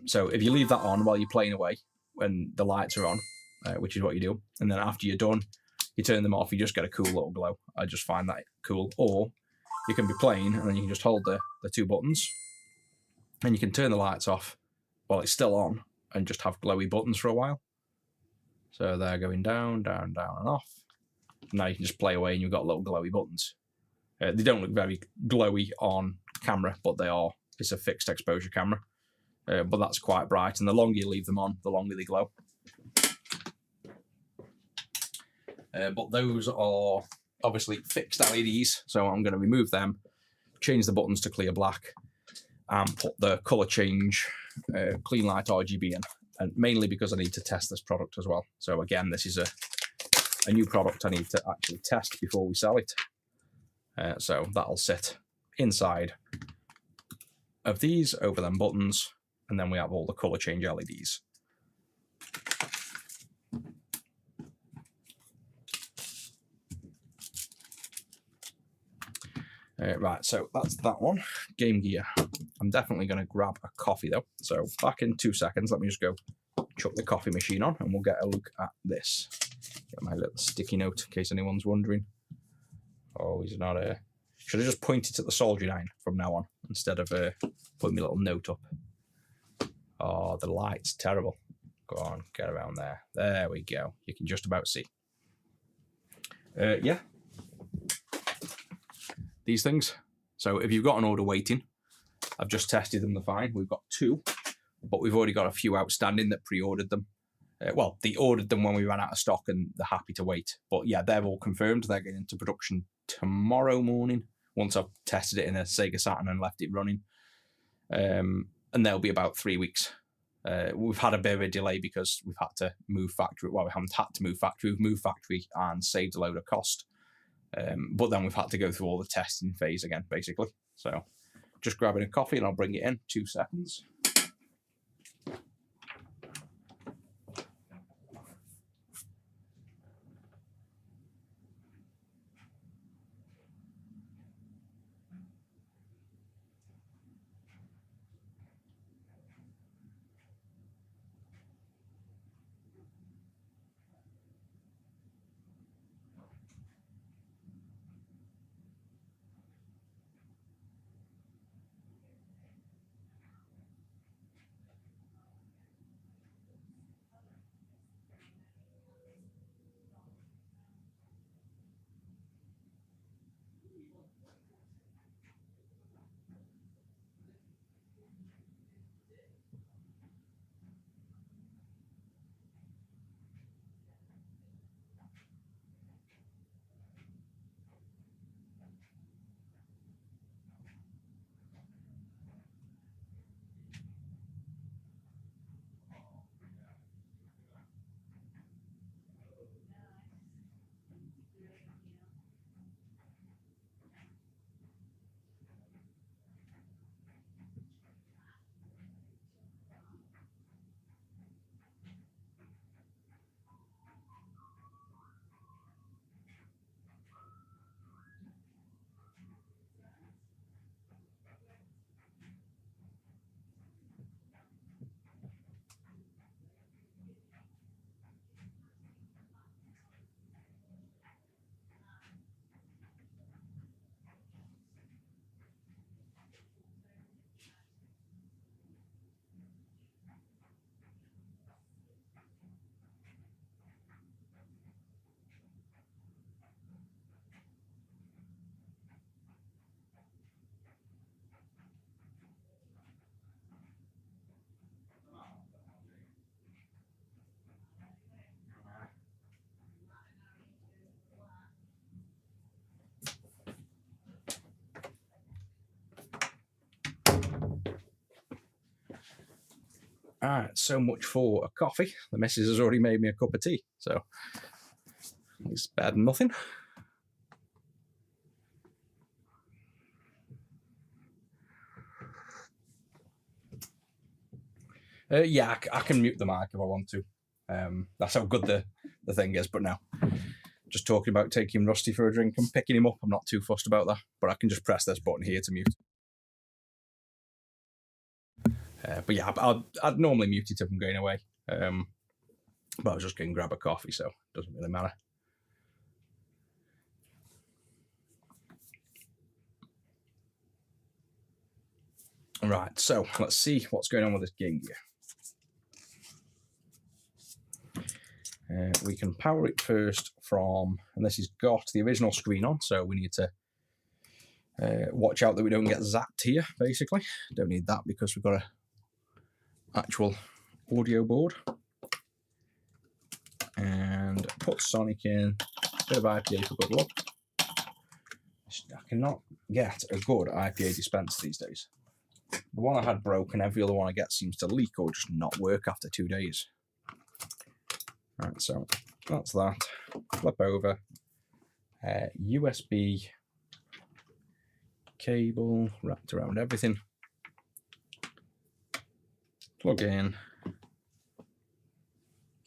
So if you leave that on while you're playing away when the lights are on, which is what you do, and then after you're done, you turn them off, you just get a cool little glow. I just find that cool. Or you can be playing and then you can just hold the 2 buttons and you can turn the lights off while it's still on and just have glowy buttons for a while. So they're going down, down, down and off. Now you can just play away and you've got little glowy buttons. They don't look very glowy on camera, but they are. It's a fixed exposure camera. but that's quite bright, and the longer you leave them on, the longer they glow. But those are obviously fixed LEDs, so I'm going to remove them, change the buttons to clear black, and put the colour change clean light RGB in, and mainly because I need to test this product as well. So again, this is a new product I need to actually test before we sell it. So that'll sit inside of these over them buttons, and then we have all the colour change LEDs. Right, so that's that one. Game Gear. I'm definitely going to grab a coffee though. So back in 2 seconds. Let me just go chuck the coffee machine on and we'll get a look at this. Get my little sticky note in case anyone's wondering. Oh, he's not a... Should I just point it at the soldering iron from now on instead of putting my little note up? Oh, the light's terrible. Go on, get around there. There we go. You can just about see. Yeah. These things. So if you've got an order waiting, I've just tested them, they're fine. We've got 2, but we've already got a few outstanding that pre-ordered them. Well, they ordered them when we ran out of stock and they're happy to wait. But yeah, they're all confirmed. They're getting into production tomorrow morning once I've tested it in a Sega Saturn and left it running. And they'll be about 3 weeks. We've had a bit of a delay because we've had to move factory. Well, we haven't had to move factory. We've moved factory and saved a load of cost. But then we've had to go through all the testing phase again, basically. So just grabbing a coffee and I'll bring it in. 2 seconds. Alright, so much for a coffee. The missus has already made me a cup of tea, so it's better than nothing. Yeah, I can mute the mic if I want to. That's how good the thing is, but no. Just talking about taking Rusty for a drink and picking him up, I'm not too fussed about that, but I can just press this button here to mute. But yeah, I'd normally mute it if I'm going away. But I was just going to grab a coffee, so it doesn't really matter. Right, so let's see what's going on with this Game Gear. We can power it first from, and this has got the original screen on, so we need to watch out that we don't get zapped here, basically. Don't need that because we've got actual audio board and put Sonic in. Bit of IPA for good luck. I cannot get a good IPA dispenser these days. The one I had broke, and every other one I get seems to leak or just not work after 2 days. Right, so that's that. Flip over. USB cable wrapped around everything. Plug in.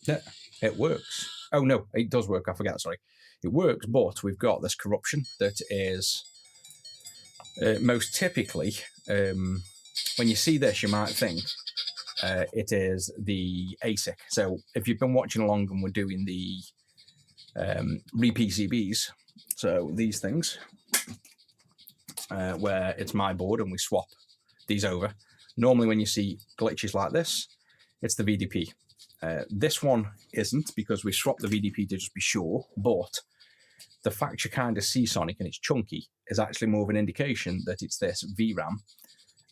Yeah, it works. Oh no, it does work. I forget. Sorry, it works, but we've got this corruption that is most typically. When you see this, you might think it is the ASIC. So if you've been watching along and we're doing the re-PCBs, so these things, where it's my board and we swap these over. Normally when you see glitches like this, it's the VDP. This one isn't, because we swapped the VDP to just be sure, but the fact you kind of see Sonic and it's chunky is actually more of an indication that it's this VRAM.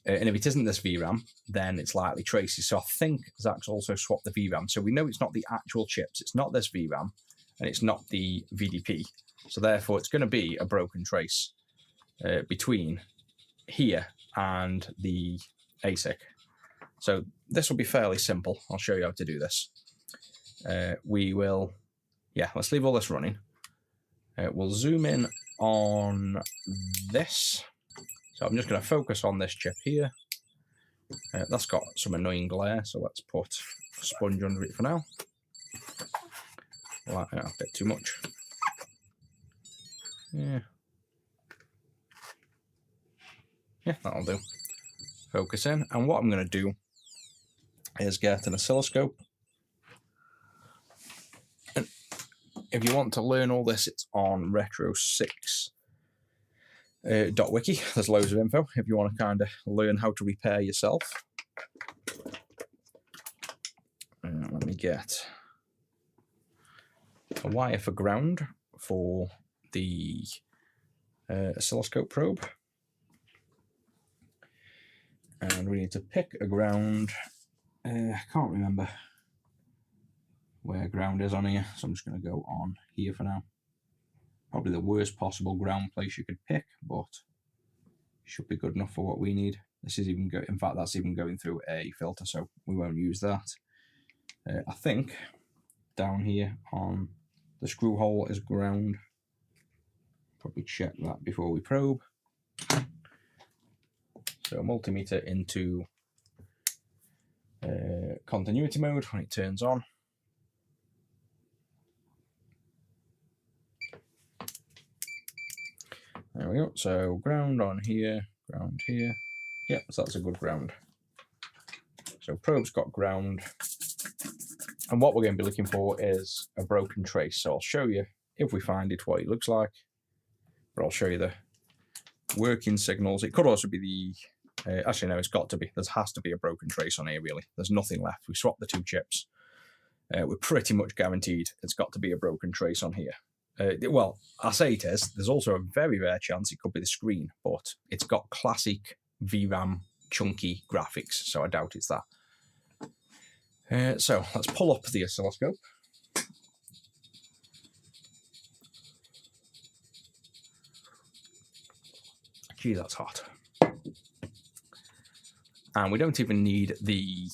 And if it isn't this VRAM, then it's likely traces. So I think Zach's also swapped the VRAM. So we know it's not the actual chips, it's not this VRAM, and it's not the VDP. So therefore it's going to be a broken trace between here and the ASIC. So this will be fairly simple. I'll show you how to do this. We will, let's leave all this running. We'll zoom in on this. So I'm just going to focus on this chip here. That's got some annoying glare, so let's put a sponge under it for now. Lighten it up a bit too much. Yeah, that'll do. Focus in, and what I'm going to do is get an oscilloscope. And if you want to learn all this, it's on retro6.wiki. There's loads of info if you want to kind of learn how to repair yourself. Let me get a wire for ground for the oscilloscope probe. And we need to pick a ground. I can't remember where ground is on here, so I'm just going to go on here for now. Probably the worst possible ground place you could pick, but should be good enough for what we need. This is even in fact, that's even going through a filter, so we won't use that. I think down here on the screw hole is ground. Probably check that before we probe. So multimeter into continuity mode when it turns on. There we go. So ground on here, ground here. Yep, so that's a good ground. So probe's got ground. And what we're going to be looking for is a broken trace. So I'll show you, if we find it, what it looks like. But I'll show you the working signals. It could also be the... actually, no, it's got to be. There has to be a broken trace on here, really. There's nothing left. We swapped the two chips. We're pretty much guaranteed it's got to be a broken trace on here. Well, I say it is. There's also a very rare chance it could be the screen, but it's got classic VRAM chunky graphics, so I doubt it's that. So let's pull up the oscilloscope. Gee, that's hot. And we don't even need the...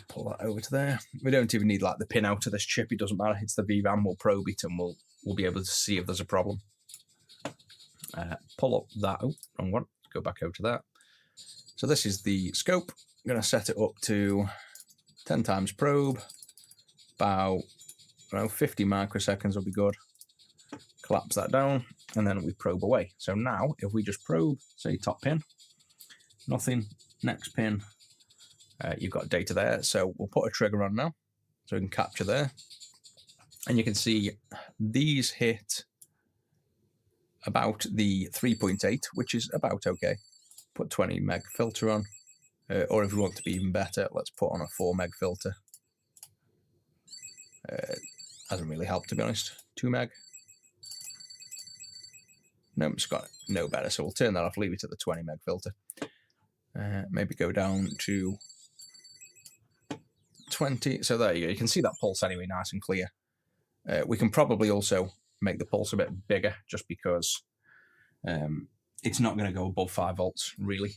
pull that over to there. We don't even need like the pin out of this chip. It doesn't matter. It's the VRAM. We'll probe it and we'll be able to see if there's a problem. Pull up that. Oh, wrong one. Go back over to that. So this is the scope. I'm going to set it up to 10 times probe. About 50 microseconds will be good. Collapse that down, and then we probe away. So now, if we just probe, say top pin, nothing, next pin, you've got data there. So we'll put a trigger on now, so we can capture there. And you can see these hit about the 3.8, which is about okay. Put 20 meg filter on, or if we want to be even better, let's put on a 4 meg filter. Hasn't really helped, to be honest. 2 meg. No, it's got no better, so we'll turn that off, leave it at the 20 meg filter. maybe go down to 20. So there you go. You can see that pulse anyway, nice and clear. We can probably also make the pulse a bit bigger, just because it's not going to go above 5 volts, really.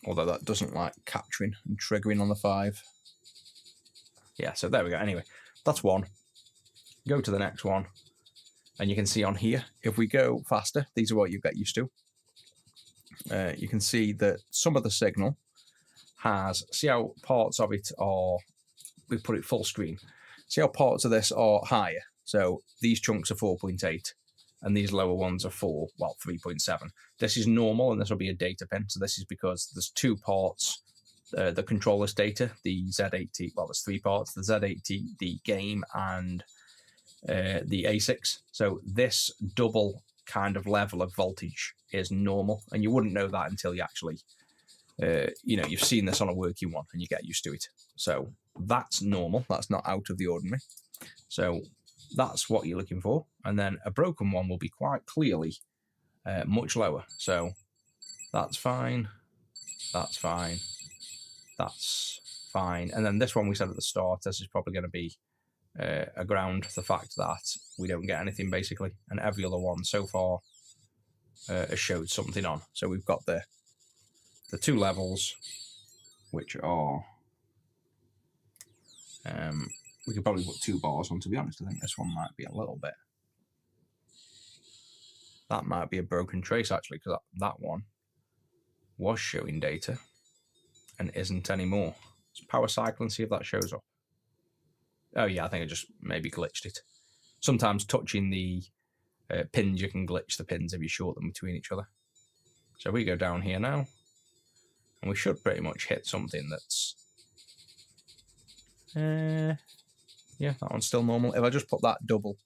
Although that doesn't like capturing and triggering on the 5. Yeah, so there we go. Anyway, that's one. Go to the next one. And you can see on here, if we go faster, these are what you get used to. You can see that some of the signal has, see how parts of it are, we put it full screen. See how parts of this are higher. So these chunks are 4.8 and these lower ones are 3.7. This is normal and this will be a data pin. So this is because there's 2 parts, the control this data, the Z80, well, there's 3 parts, the Z80, the game, and the A6. So this double kind of level of voltage is normal, and you wouldn't know that until you actually, you've seen this on a working one and you get used to it. So that's normal. That's not out of the ordinary. So that's what you're looking for. And then a broken one will be quite clearly much lower. So that's fine. That's fine. That's fine. And then this one we said at the start, this is probably going to be a ground, the fact that we don't get anything basically, and every other one so far has showed something on. So we've got the 2 levels, which are we could probably put 2 bars on, to be honest. I think this one might be a little bit, that might be a broken trace actually, because that one was showing data and isn't anymore. Let's power cycle and see if that shows up. Oh yeah, I think I just maybe glitched it. Sometimes touching the pins, you can glitch the pins if you short them between each other. So we go down here now, and we should pretty much hit something that's, yeah, that one's still normal. If I just put that double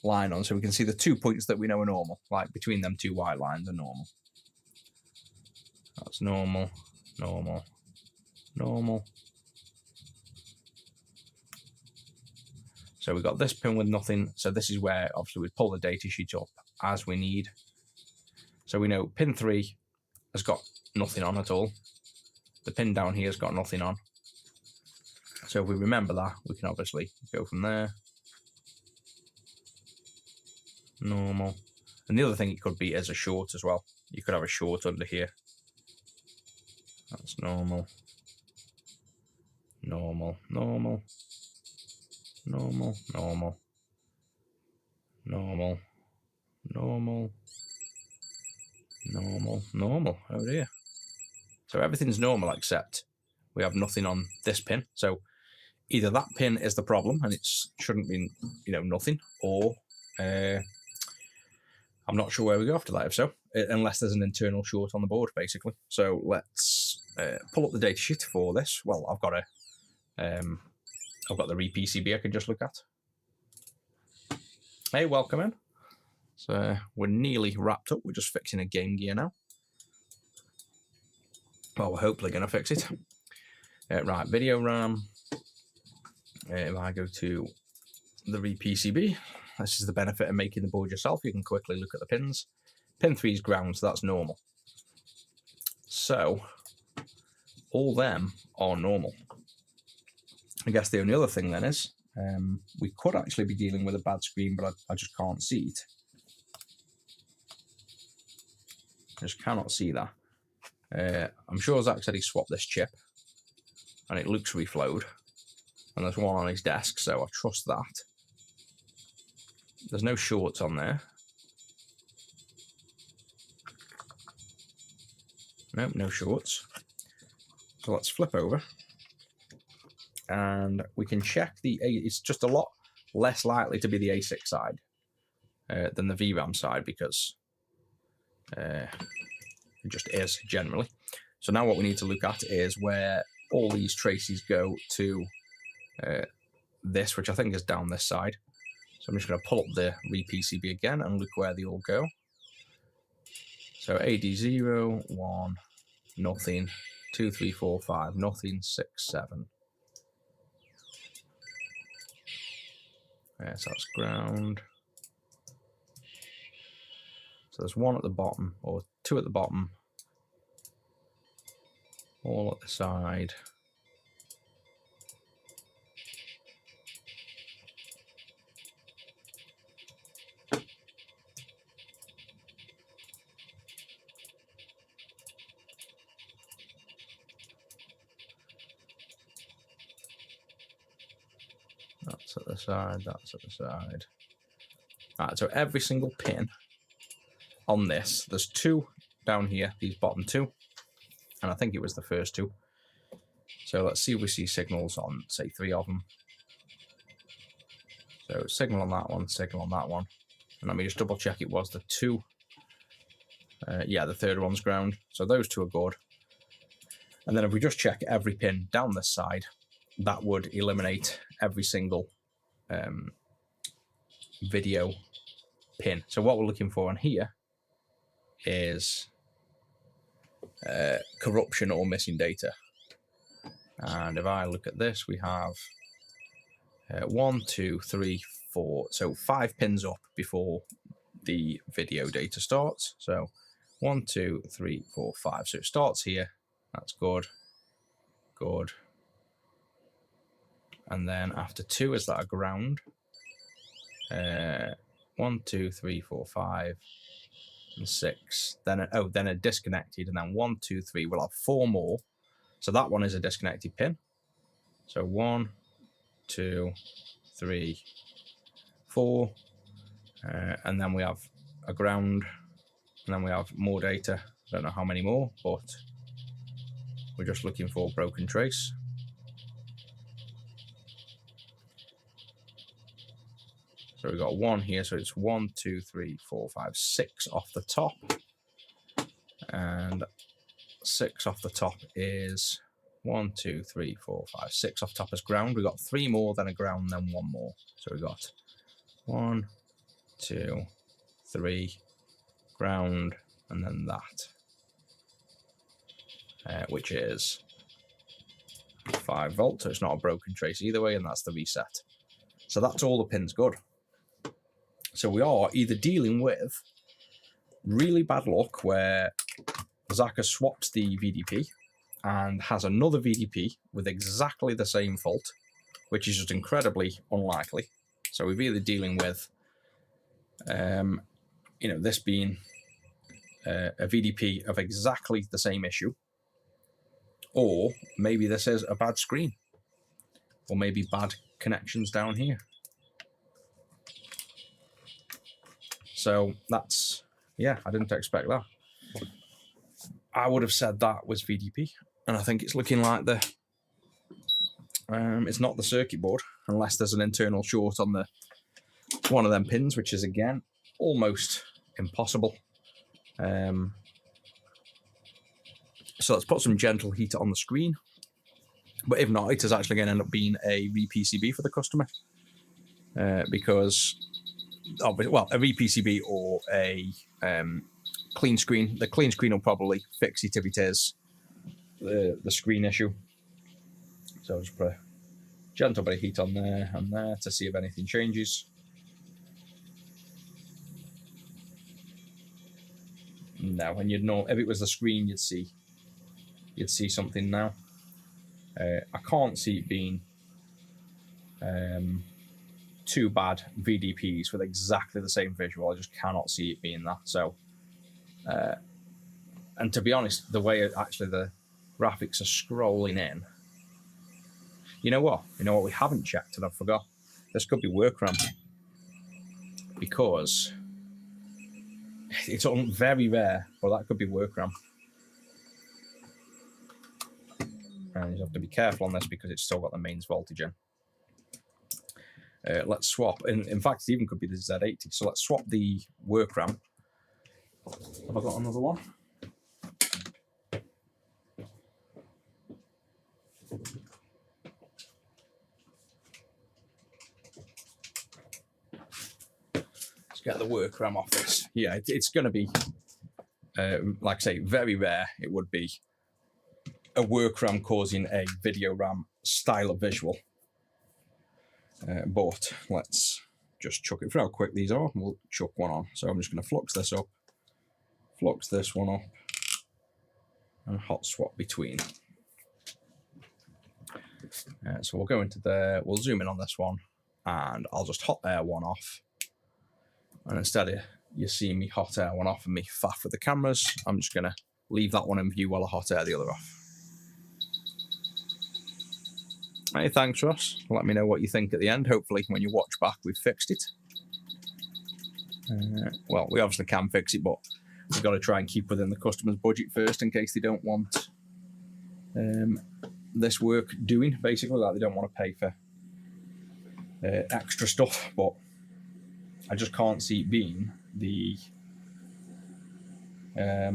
line on so we can see the 2 points that we know are normal, like between them 2 white lines are normal. That's normal, normal, normal. So we've got this pin with nothing. So this is where obviously we pull the data sheet up as we need. So we know pin 3 has got nothing on at all. The pin down here has got nothing on. So if we remember that, we can obviously go from there. Normal. And the other thing it could be is a short as well. You could have a short under here. That's normal. Normal, normal. Normal, normal. Normal. Normal. Normal, normal. Oh dear. So everything's normal except we have nothing on this pin. So either that pin is the problem and it shouldn't be, nothing, or I'm not sure where we go after that, if so, unless there's an internal short on the board, basically. So let's pull up the datasheet for this. Well, I've got the re-PCB I can just look at. Hey, welcome in. So we're nearly wrapped up. We're just fixing a game gear now. Well, we're hopefully going to fix it. Right, video RAM. If I go to the re-PCB, this is the benefit of making the board yourself. You can quickly look at the pins. Pin 3 is ground, so that's normal. So all them are normal. I guess the only other thing then is we could actually be dealing with a bad screen, but I just can't see it. I just cannot see that. I'm sure Zach said he swapped this chip and it looks reflowed, and there's one on his desk, so I trust that. There's no shorts on there. Nope, no shorts. So let's flip over and we can check it's just a lot less likely to be the A6 side than the VRAM side, because it just is generally. So now what we need to look at is where all these traces go to this, which I think is down this side. So I'm just going to pull up the re-PCB again and look where they all go. So AD0, 1, nothing, 2, 3, 4, 5, nothing, 6, 7. Yeah, so that's ground. So there's 1 at the bottom, or 2 at the bottom, all at the side. That's at the side, that's at the side. Right, so every single pin on this, there's two down here, these bottom two, and I think it was the first two. So let's see if we see signals on, say, 3 of them. So signal on that one, signal on that one. And let me just double check it was the two. Yeah, the third one's ground. So those two are good. And then if we just check every pin down this side, that would eliminate every single video pin. So what we're looking for on here is corruption or missing data. And if I look at this, we have 1, 2, 3, 4. So 5 pins up before the video data starts. So 1, 2, 3, 4, 5. So it starts here. That's good. Good. And then after 2, is that a ground? 1, 2, 3, 4, 5, and 6. Then a disconnected, and then 1, 2, 3. We'll have 4 more. So that one is a disconnected pin. So 1, 2, 3, 4, and then we have a ground, and then we have more data. I don't know how many more, but we're just looking for broken trace. So we've got 1 here, so it's 1, 2, 3, 4, 5, 6 off the top, and 6 off the top is 1, 2, 3, 4, 5, 6 off top as ground. We've got 3 more, then a ground, then 1 more. So we've got 1, 2, 3, ground, and then that, which is 5 volts. So it's not a broken trace either way, and that's the reset. So that's all the pins good. So we are either dealing with really bad luck where Zach has swapped the VDP and has another VDP with exactly the same fault, which is just incredibly unlikely. So we're either dealing with, this being a VDP of exactly the same issue, or maybe this is a bad screen, or maybe bad connections down here. So that's, yeah, I didn't expect that. I would have said that was VDP, and I think it's looking like it's not the circuit board, unless there's an internal short on one of them pins, which is, again, almost impossible. So let's put some gentle heat on the screen. But if not, it is actually going to end up being a re-PCB for the customer. Because, well, a re-PCB or a clean screen. The clean screen will probably fix it if it is the screen issue. So I'll just put a gentle bit of heat on there and there to see if anything changes. No, and you'd know if it was the screen, you'd see something now. I can't see it being too bad VDPs with exactly the same visual. I just cannot see it being that. So, and to be honest, the way actually the graphics are scrolling in, you know what we haven't checked, and I forgot. This could be workaround, because it's very rare, but that could be workaround. And you have to be careful on this because it's still got the mains voltage in. Let's swap. In fact, it even could be the Z80. So let's swap the work RAM. Have I got another one? Let's get the work RAM off this. Yeah, it's going to be, like I say, very rare. It would be a work RAM causing a video RAM style of visual. But let's just chuck it through how quick these are. We'll chuck one on. So I'm just going to flux this up, flux this one up, and hot swap between. So we'll go into there, we'll zoom in on this one, and I'll just hot air one off. And instead of you seeing me hot air one off and me faff with the cameras, I'm just going to leave that one in view while I hot air the other off. Hey, thanks, Ross. Let me know what you think at the end. Hopefully, when you watch back, we've fixed it. Well, we obviously can fix it, but we've got to try and keep within the customer's budget first in case they don't want this work doing, basically. Like, they don't want to pay for extra stuff, but I just can't see it being the I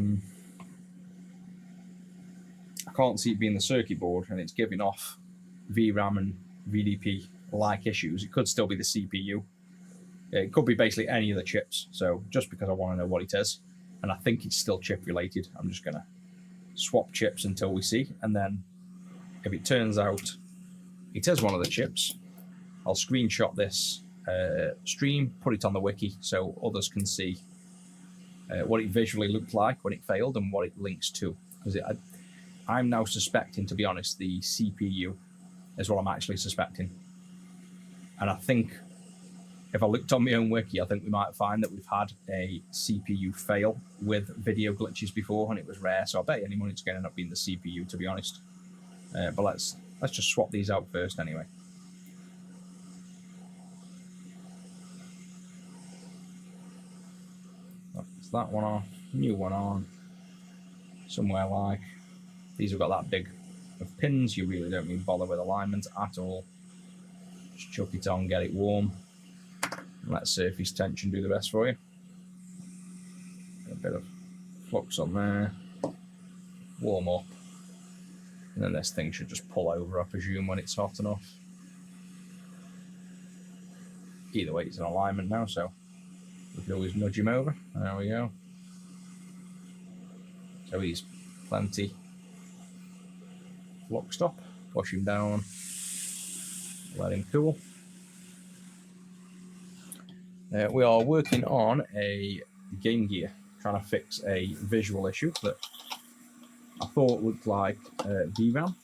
can't see it being the circuit board, and it's giving off VRAM and VDP like issues. It could still be the CPU. It could be basically any of the chips. So just because I want to know what it is, and I think it's still chip related, I'm just going to swap chips until we see. And then if it turns out it is one of the chips, I'll screenshot this stream, put it on the wiki so others can see what it visually looked like when it failed and what it links to. Because I'm now suspecting, to be honest, the CPU is what I'm actually suspecting. And I think if I looked on my own wiki, I think we might find that we've had a CPU fail with video glitches before, and it was rare. So I bet any money it's going to end up being the CPU, to be honest. But let's just swap these out first anyway. That's that one off, new one on. Somewhere like these have got that big of pins. You really don't need to bother with alignment at all. Just chuck it on, get it warm. Let surface tension do the rest for you. A bit of flux on there. Warm up. And then this thing should just pull over, I presume, when it's hot enough. Either way, it's in alignment now, so we can always nudge him over. There we go. So he's plenty flux stop. Push him down. Let him cool. We are working on a Game Gear, trying to fix a visual issue that I thought looked like VRAM,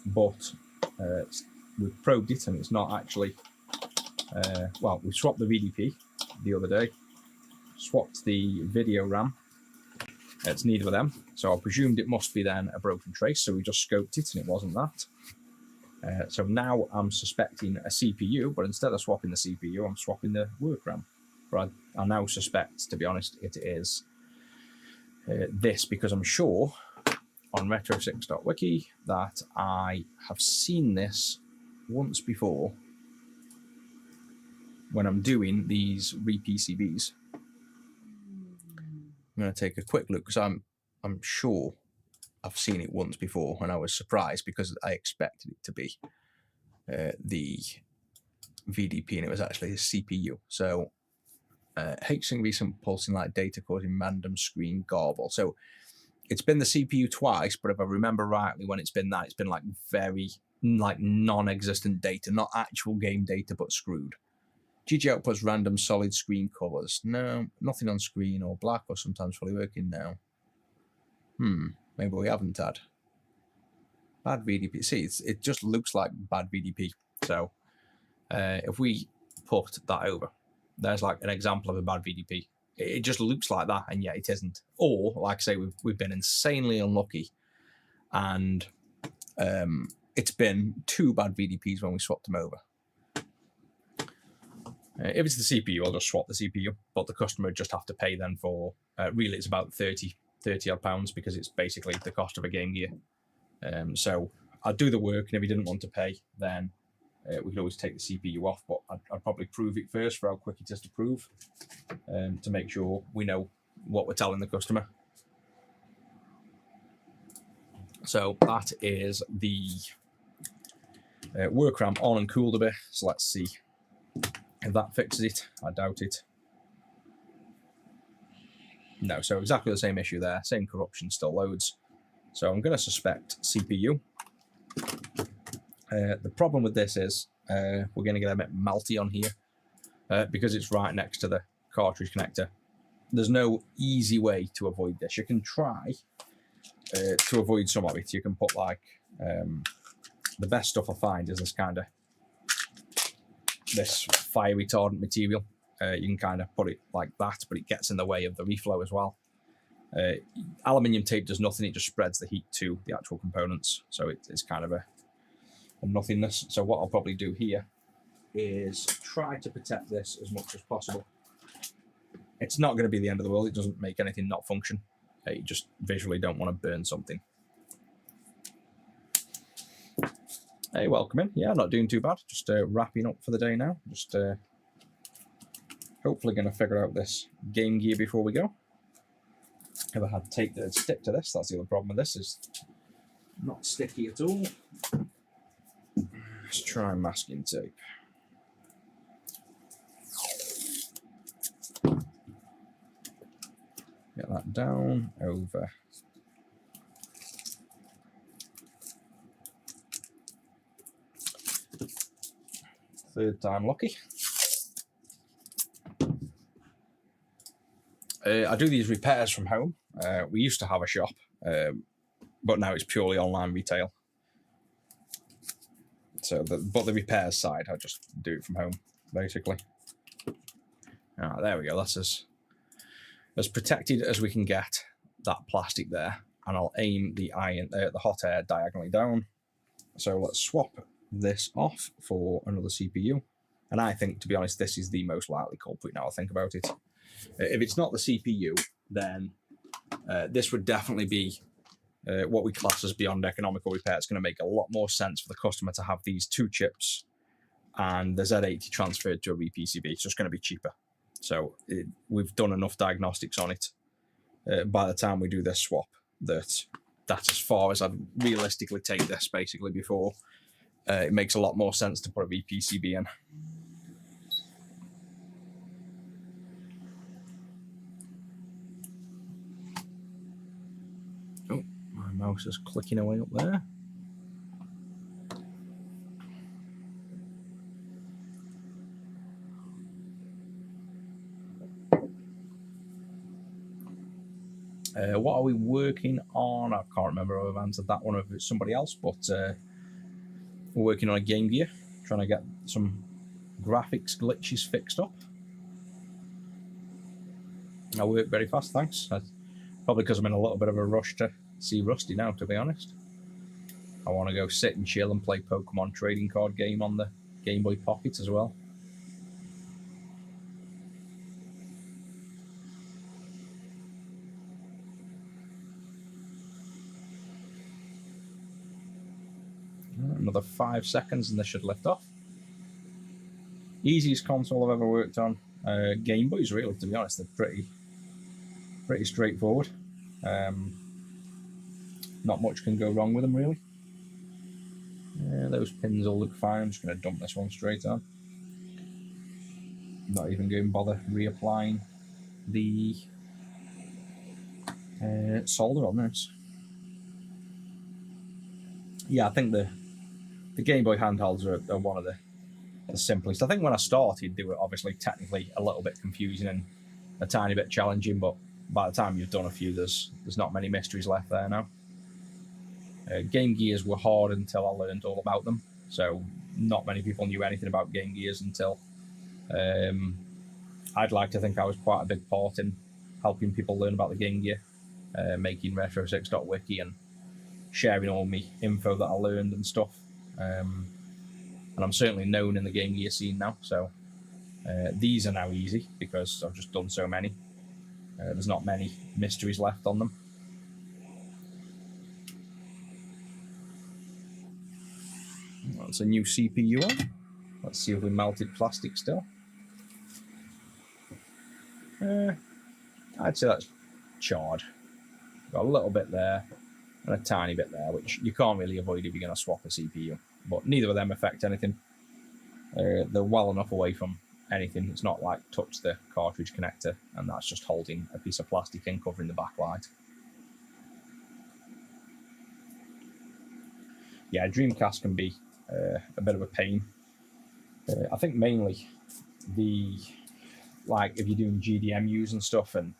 but we've probed it and it's not actually. Well, we swapped the VDP the other day, swapped the video RAM. It's neither of them, so I presumed it must be then a broken trace, so we just scoped it and it wasn't that. So now I'm suspecting a CPU, but instead of swapping the CPU, I'm swapping the work RAM. But I now suspect, to be honest, it is this, because I'm sure on retro6.wiki that I have seen this once before when I'm doing these re-PCBs. I'm going to take a quick look because I'm sure I've seen it once before, and I was surprised because I expected it to be the VDP, and it was actually the CPU. So heatsink recent pulsing light data causing random screen garble. So it's been the CPU twice, but if I remember rightly, when it's been that, it's been like very non-existent data, not actual game data, but screwed. GG outputs random solid screen colors. No, nothing on screen or black or sometimes fully working now. Maybe we haven't had bad VDP. See, it just looks like bad VDP. So if we put that over, there's like an example of a bad VDP. It just looks like that, and yet it isn't. Or, like I say, we've been insanely unlucky, and it's been two bad VDPs when we swapped them over. If it's the CPU, I'll just swap the CPU, but the customer would just have to pay then for, really it's about 30 odd pounds, because it's basically the cost of a Game Gear. So I'd do the work, and if he didn't want to pay, then we could always take the CPU off, but I'd probably prove it first for how quick it is to prove, to make sure we know what we're telling the customer. So that is the work RAM on and cooled a bit, so let's see if that fixes it. I doubt it. No, so exactly the same issue there, same corruption, still loads. So I'm going to suspect CPU. The problem with this is we're going to get a bit melty on here because it's right next to the cartridge connector. There's no easy way to avoid this. You can try to avoid some of it. You can put like The best stuff I find is this fire retardant material. You can kind of put it like that, but it gets in the way of the reflow as well. Aluminium tape does nothing, it just spreads the heat to the actual components, so it's kind of a nothingness. So what I'll probably do here is try to protect this as much as possible. It's not going to be the end of the world, it doesn't make anything not function. You just visually don't want to burn something. Hey, welcome in. Yeah, not doing too bad. Just wrapping up for the day now. Just hopefully going to figure out this Game Gear before we go. If I had tape that would stick to this, that's the other problem with this, is not sticky at all. Let's try masking tape. Get that down over. Third time lucky. I do these repairs from home. We used to have a shop, but now it's purely online retail. So, but the repairs side, I just do it from home, basically. There we go. That's as protected as we can get that plastic there, and I'll aim the hot air diagonally down. So let's swap this off for another CPU, and I think, to be honest, this is the most likely culprit now I think about it. If it's not the CPU, then this would definitely be what we class as beyond economical repair. It's going to make a lot more sense for the customer to have these two chips and the Z80 transferred to a re-PCB. It's just going to be cheaper. So we've done enough diagnostics on it by the time we do this swap that's as far as I'd realistically take this, basically, before it makes a lot more sense to put a re-PCB in. Oh, my mouse is clicking away up there. What are we working on? I can't remember if I've answered that one or if it's somebody else, but we're working on a Game Gear, trying to get some graphics glitches fixed up. I work very fast, thanks. Probably because I'm in a little bit of a rush to see Rusty now, to be honest. I want to go sit and chill and play Pokemon trading card game on the Game Boy Pocket as well. Another 5 seconds and this should lift off. Easiest console I've ever worked on. Game Boys, really, to be honest, they're pretty straightforward. Not much can go wrong with them, really. Those pins all look fine. I'm just going to dump this one straight on. Not even going to bother reapplying the solder on this. Yeah, I think the Game Boy handhelds are one of the simplest. I think when I started, they were obviously technically a little bit confusing and a tiny bit challenging, but by the time you've done a few, there's not many mysteries left there now. Game Gears were hard until I learned all about them, so not many people knew anything about Game Gears until I'd like to think I was quite a big part in helping people learn about the Game Gear, making retro6.wiki and sharing all my info that I learned and stuff. And I'm certainly known in the Game Gear scene now, so these are now easy because I've just done so many. There's not many mysteries left on them. That's a new CPU on. Let's see if we melted plastic still. I'd say that's charred. Got a little bit there and a tiny bit there, which you can't really avoid if you're going to swap a CPU. But neither of them affect anything. They're well enough away from anything. It's not like touch the cartridge connector, and that's just holding a piece of plastic in covering the backlight. Yeah, Dreamcast can be a bit of a pain. I think mainly if you're doing GDMUs and stuff, and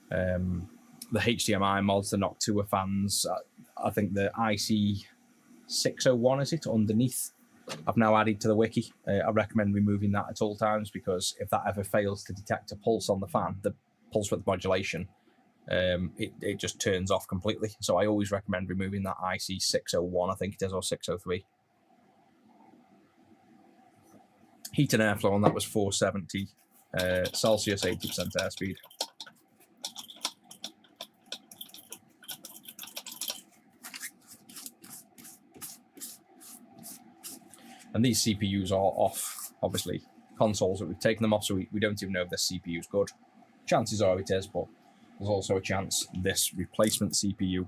the HDMI mods, the Noctua fans, I think the IC 601, is it, underneath. I've now added to the wiki. I recommend removing that at all times, because if that ever fails to detect a pulse on the fan, the pulse width modulation, it just turns off completely. So I always recommend removing that IC 601, I think it is, or 603. Heat and airflow on that was 470 Celsius, 80% airspeed. And these CPUs are off, obviously. Consoles that we've taken them off, so we don't even know if this CPU is good. Chances are it is, but there's also a chance this replacement CPU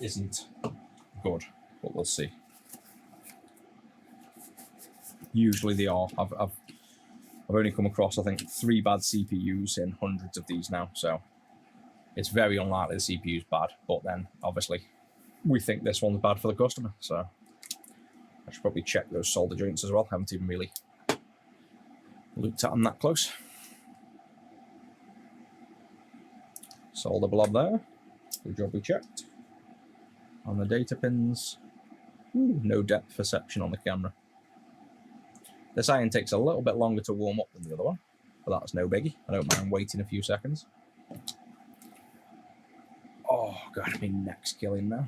isn't good, but we'll see. Usually they are. I've only come across, I think, 3 bad CPUs in hundreds of these now, so it's very unlikely the CPU is bad, but then, obviously, we think this one's bad for the customer, so I should probably check those solder joints as well. I haven't even really looked at them that close. Solder blob there. Good job we checked. On the data pins. Ooh, no depth perception on the camera. This iron takes a little bit longer to warm up than the other one, but that's no biggie. I don't mind waiting a few seconds. Oh, God, my neck's killing now.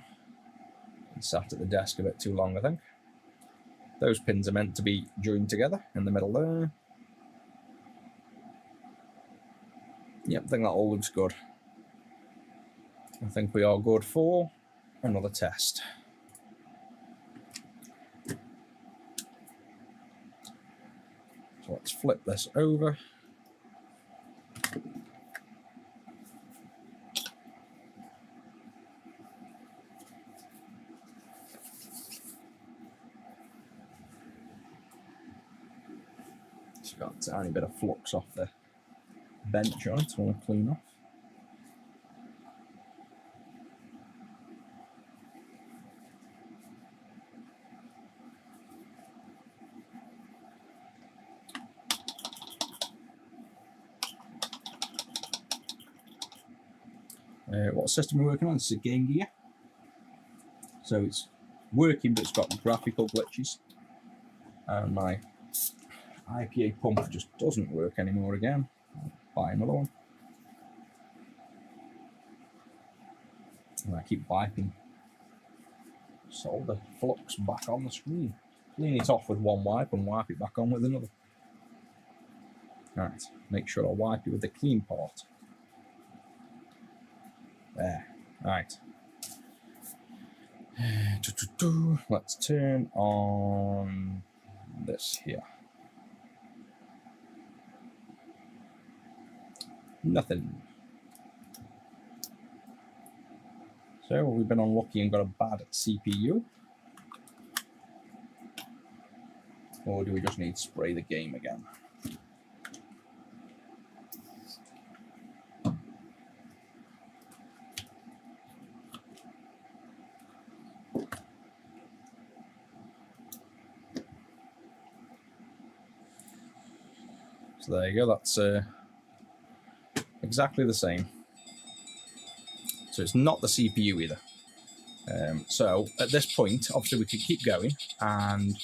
I sat at the desk a bit too long, I think. Those pins are meant to be joined together in the middle there. Yep, I think that all looks good. I think we are good for another test. So let's flip this over. It's got a tiny bit of flux off the bench on it, I want to clean off. What system we're working on? It's a Game Gear. So it's working, but it's got graphical glitches. And my IPA pump just doesn't work anymore again. I'll buy another one. And I keep wiping solder flux back on the screen. Clean it off with one wipe and wipe it back on with another. Right, make sure I wipe it with the clean part. There, right. Let's turn on this here. Nothing. So we've been unlucky and got a bad CPU. Or do we just need to spray the game again? So there you go, that's exactly the same. So it's not the CPU either. So at this point, obviously we could keep going and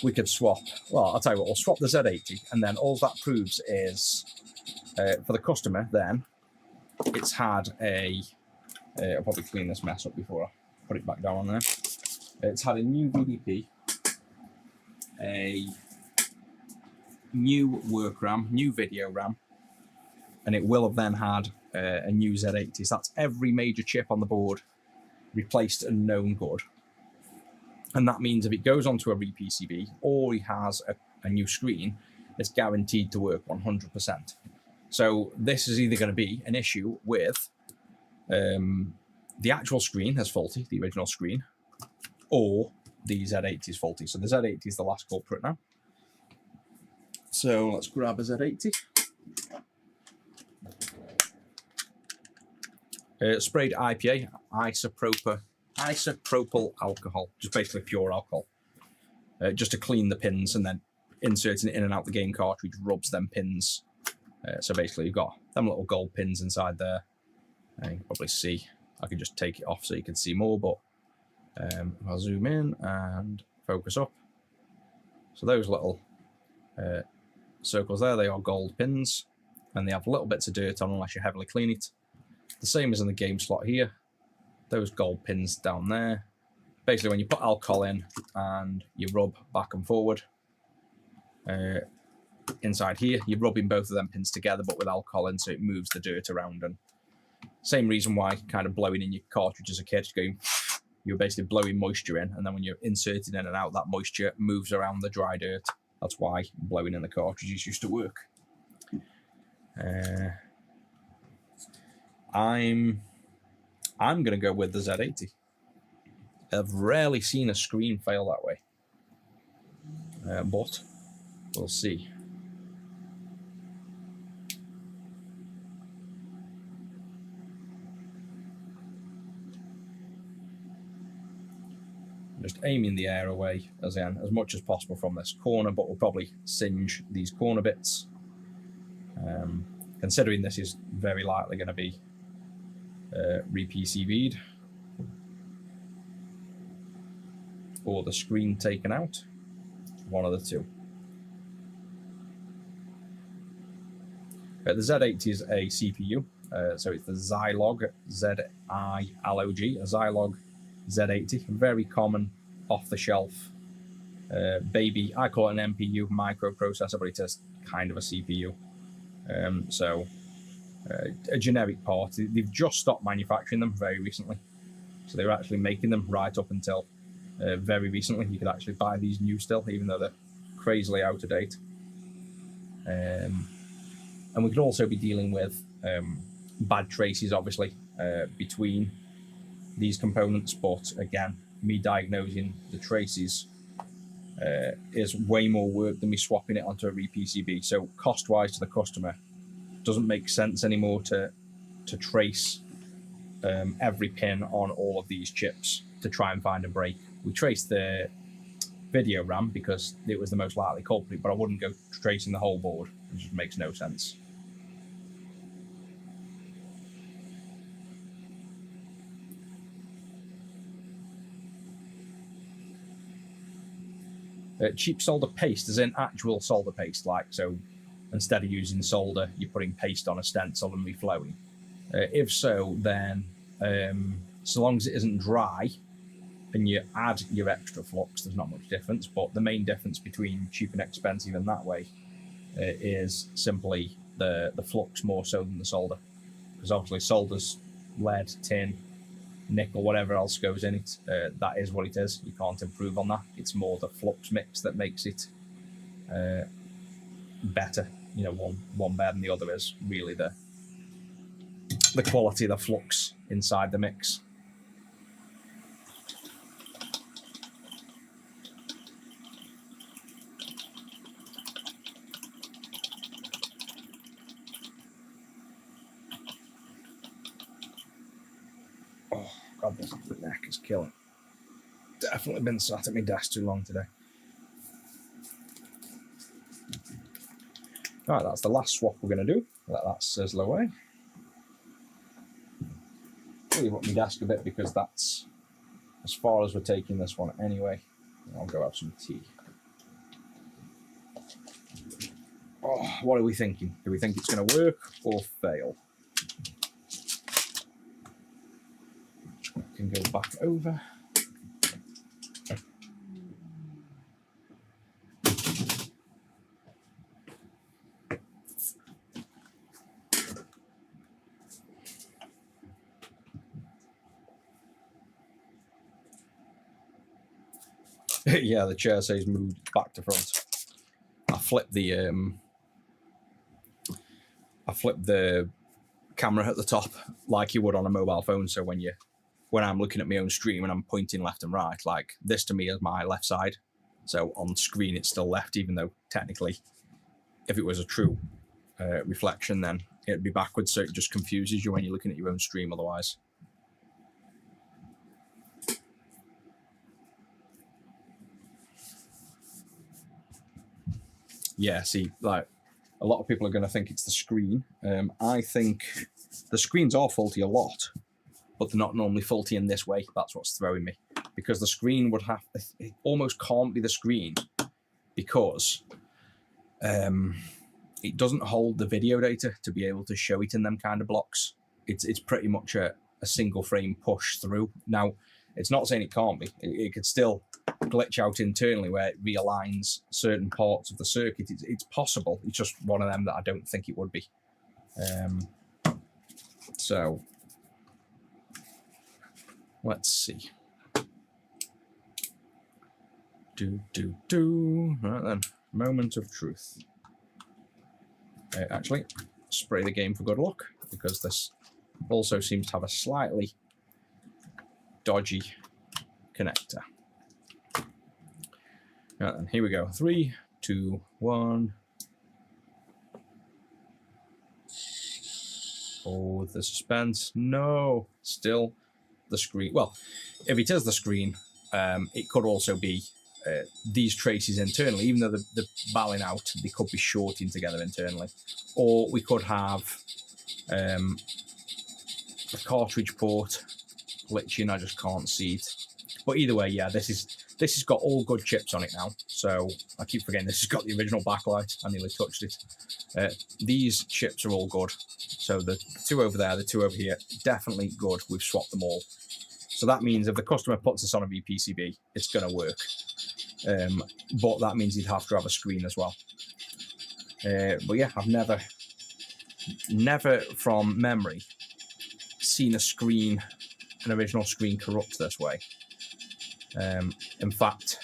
we could swap. Well, I'll tell you what, we'll swap the Z80 and then all that proves is for the customer then, it's had a, I'll probably clean this mess up before I put it back down on there. It's had a new VDP, a new work RAM, new video RAM, and it will have then had a new Z80. So that's every major chip on the board replaced and known good. And that means if it goes onto a re-PCB or he has a new screen, it's guaranteed to work 100%. So this is either going to be an issue with the actual screen is faulty, the original screen, or the Z80 is faulty. So the Z80 is the last culprit now. So let's grab a Z80. Sprayed IPA, isopropyl alcohol, just basically pure alcohol, just to clean the pins, and then inserting it in and out the game cartridge rubs them pins. So basically you've got them little gold pins inside there. You can probably see, I can just take it off so you can see more, but I'll zoom in and focus up. So those little circles there, they are gold pins, and they have little bits of dirt on unless you heavily clean it. The same as in the game slot here. Those gold pins down there. Basically, when you put alcohol in and you rub back and forward, inside here, you're rubbing both of them pins together, but with alcohol in, so it moves the dirt around. And same reason why kind of blowing in your cartridge as a kid, you're basically blowing moisture in, and then when you're inserting in and out, that moisture moves around the dry dirt. That's why blowing in the cartridges used to work. I'm going to go with the Z80. I've rarely seen a screen fail that way, but we'll see. Just aiming the air away as much as possible from this corner, but we'll probably singe these corner bits. Considering this is very likely going to be re-PCB'd or the screen taken out, one of the two. The Z80 is a CPU, so it's the Zilog, Z-I-L-O-G, a Zilog Z80, very common off-the-shelf baby. I call it an MPU, microprocessor, but it is kind of a CPU. A generic part. They've just stopped manufacturing them very recently, so they were actually making them right up until very recently. You could actually buy these new still, even though they're crazily out of date. And we could also be dealing with bad traces, obviously, between these components, but again, me diagnosing the traces is way more work than me swapping it onto a re-PCB. So cost-wise to the customer, doesn't make sense anymore to trace every pin on all of these chips to try and find a break. We traced the video RAM because it was the most likely culprit, but I wouldn't go tracing the whole board. It just makes no sense. Cheap solder paste is in actual solder paste, so instead of using solder, you're putting paste on a stencil and reflowing. If so, then so long as it isn't dry and you add your extra flux, there's not much difference. But the main difference between cheap and expensive in that way is simply the flux more so than the solder. Because obviously solder's lead, tin, nickel, whatever else goes in it, that is what it is. You can't improve on that. It's more the flux mix that makes it better. One better than the other is really the quality of the flux inside the mix. Oh God, this neck is killing. Definitely been sat at my desk too long today. Alright, that's the last swap we're going to do. Let that sizzle away. Leave up my desk a bit because that's as far as we're taking this one anyway. I'll go have some tea. Oh, what are we thinking? Do we think it's going to work or fail? I can go back over. Yeah, the chair says moved back to front. I flipped the camera at the top like you would on a mobile phone. So when I'm looking at my own stream and I'm pointing left and right, like this to me is my left side. So on screen it's still left, even though technically, if it was a true reflection, then it'd be backwards. So it just confuses you when you're looking at your own stream otherwise. Yeah, see, like a lot of people are going to think it's the screen. I think the screens are faulty a lot, but they're not normally faulty in this way. That's what's throwing me. because the screen would have, it almost can't be the screen, because it doesn't hold the video data to be able to show it in them kind of blocks. It's pretty much a single frame push through. Now, it's not saying it can't be. It could still glitch out internally where it realigns certain parts of the circuit. It's possible. It's just one of them that I don't think it would be. So let's see. Right then, moment of truth. Actually, spray the game for good luck, because this also seems to have a slightly dodgy connector. Right then, here we go. 3, 2, 1. Oh, the suspense. No, still the screen. Well, if it is the screen, it could also be these traces internally. Even though they're balling out, they could be shorting together internally. Or we could have a cartridge port glitching. I just can't see it. But either way, yeah, this has got all good chips on it now. So I keep forgetting this has got the original backlight. I nearly touched it. These chips are all good. So the two over there, the two over here, definitely good. We've swapped them all. So that means if the customer puts this on a VPCB, it's going to work. But that means he'd have to have a screen as well. But yeah, I've never from memory seen an original screen corrupt this way. In fact,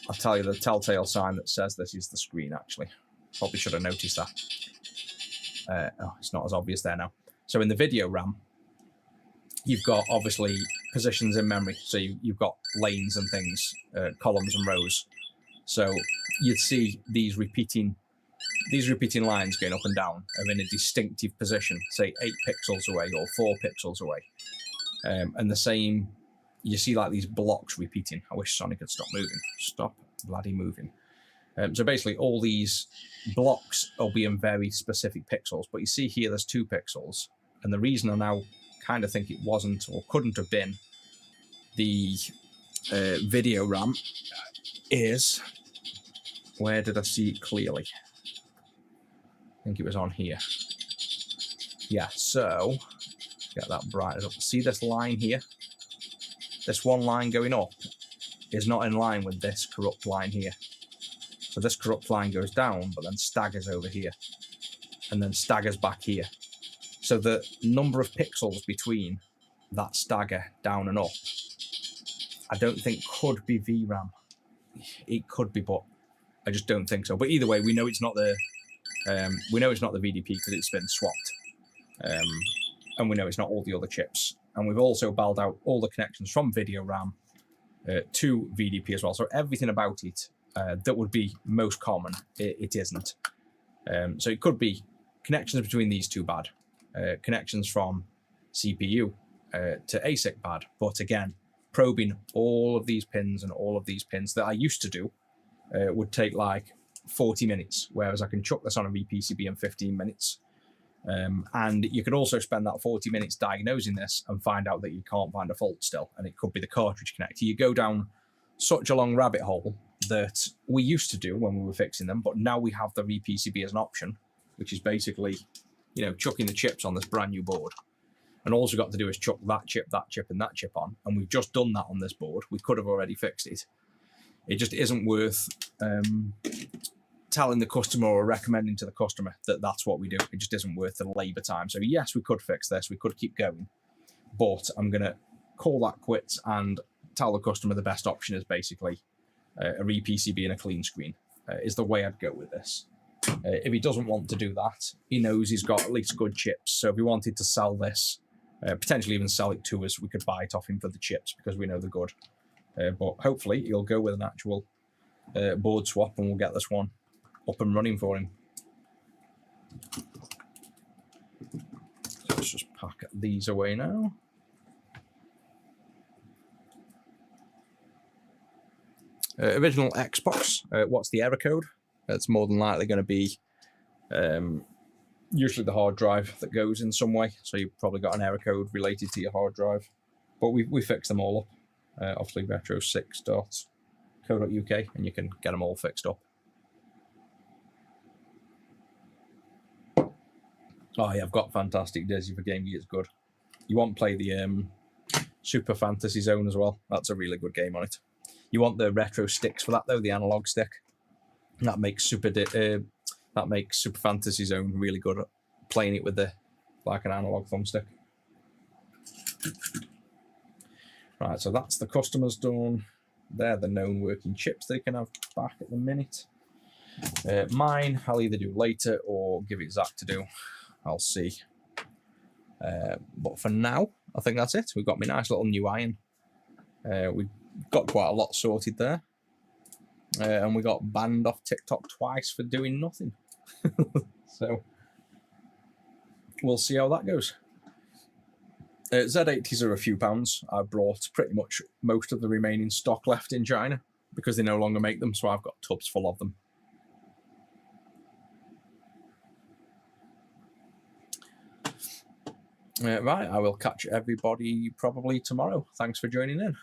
I'll tell you the telltale sign that says this is the screen, actually. Probably should have noticed that. Oh, it's not as obvious there now. So in the video RAM, you've got obviously positions in memory. So you've got lanes and things, columns and rows. So you'd see these repeating lines going up and down are in a distinctive position, say 8 pixels away or 4 pixels away. And the same, you see like these blocks repeating. I wish Sonic could stop moving. Stop bloody moving. So basically all these blocks will be in very specific pixels, but you see here there's 2 pixels. And the reason I now kind of think it wasn't or couldn't have been the video RAM is, where did I see it clearly? I think it was on here. Yeah, so get that brightened up. See this line here? This one line going up is not in line with this corrupt line here. So this corrupt line goes down, but then staggers over here, and then staggers back here. So the number of pixels between that stagger down and up, I don't think could be VRAM. It could be, but I just don't think so. But either way, we know it's not the VDP because it's been swapped, and we know it's not all the other chips. And we've also balled out all the connections from video RAM to VDP as well. So everything about it that would be most common, it isn't. So it could be connections between these two bad, connections from CPU to ASIC bad. But again, probing all of these pins and all of these pins that I used to do would take like 40 minutes, whereas I can chuck this on a VPCB in 15 minutes. And you could also spend that 40 minutes diagnosing this and find out that you can't find a fault still, and it could be the cartridge connector. You go down such a long rabbit hole that we used to do when we were fixing them, but now we have the VPCB as an option, which is basically, you know, chucking the chips on this brand new board. And all we've got to do is chuck that chip, and that chip on, and we've just done that on this board. We could have already fixed it. It just isn't worth telling the customer or recommending to the customer that that's what we do. It just isn't worth the labour time. So yes, we could fix this, we could keep going, but I'm going to call that quits and tell the customer the best option is basically a re-PCB and a clean screen is the way I'd go with this. If he doesn't want to do that, he knows he's got at least good chips. So if he wanted to sell this, potentially even sell it to us, we could buy it off him for the chips because we know they're good. But hopefully he'll go with an actual board swap and we'll get this one up and running for him. So let's just pack these away now. Original Xbox, what's the error code? It's more than likely going to be usually the hard drive that goes in some way. So you've probably got an error code related to your hard drive. But we fixed them all up. obviously retro6.co.uk, and you can get them all fixed up. Oh yeah, I've got Fantastic Dizzy for Game Gear. It's good. You want to play the Super Fantasy Zone as well. That's a really good game on it. You want the retro sticks for that though, the analog stick. That makes Super Fantasy Zone really good at playing it with an analog thumbstick. Right, so that's the customers done. They're the known working chips they can have back at the minute. Mine, I'll either do later or give it Zach to do. I'll see. But for now, I think that's it. We've got my nice little new iron. We've got quite a lot sorted there. And we got banned off TikTok twice for doing nothing. So we'll see how that goes. Z80s are a few pounds. I brought pretty much most of the remaining stock left in China because they no longer make them, so I've got tubs full of them. Right, I will catch everybody probably tomorrow. Thanks for joining in.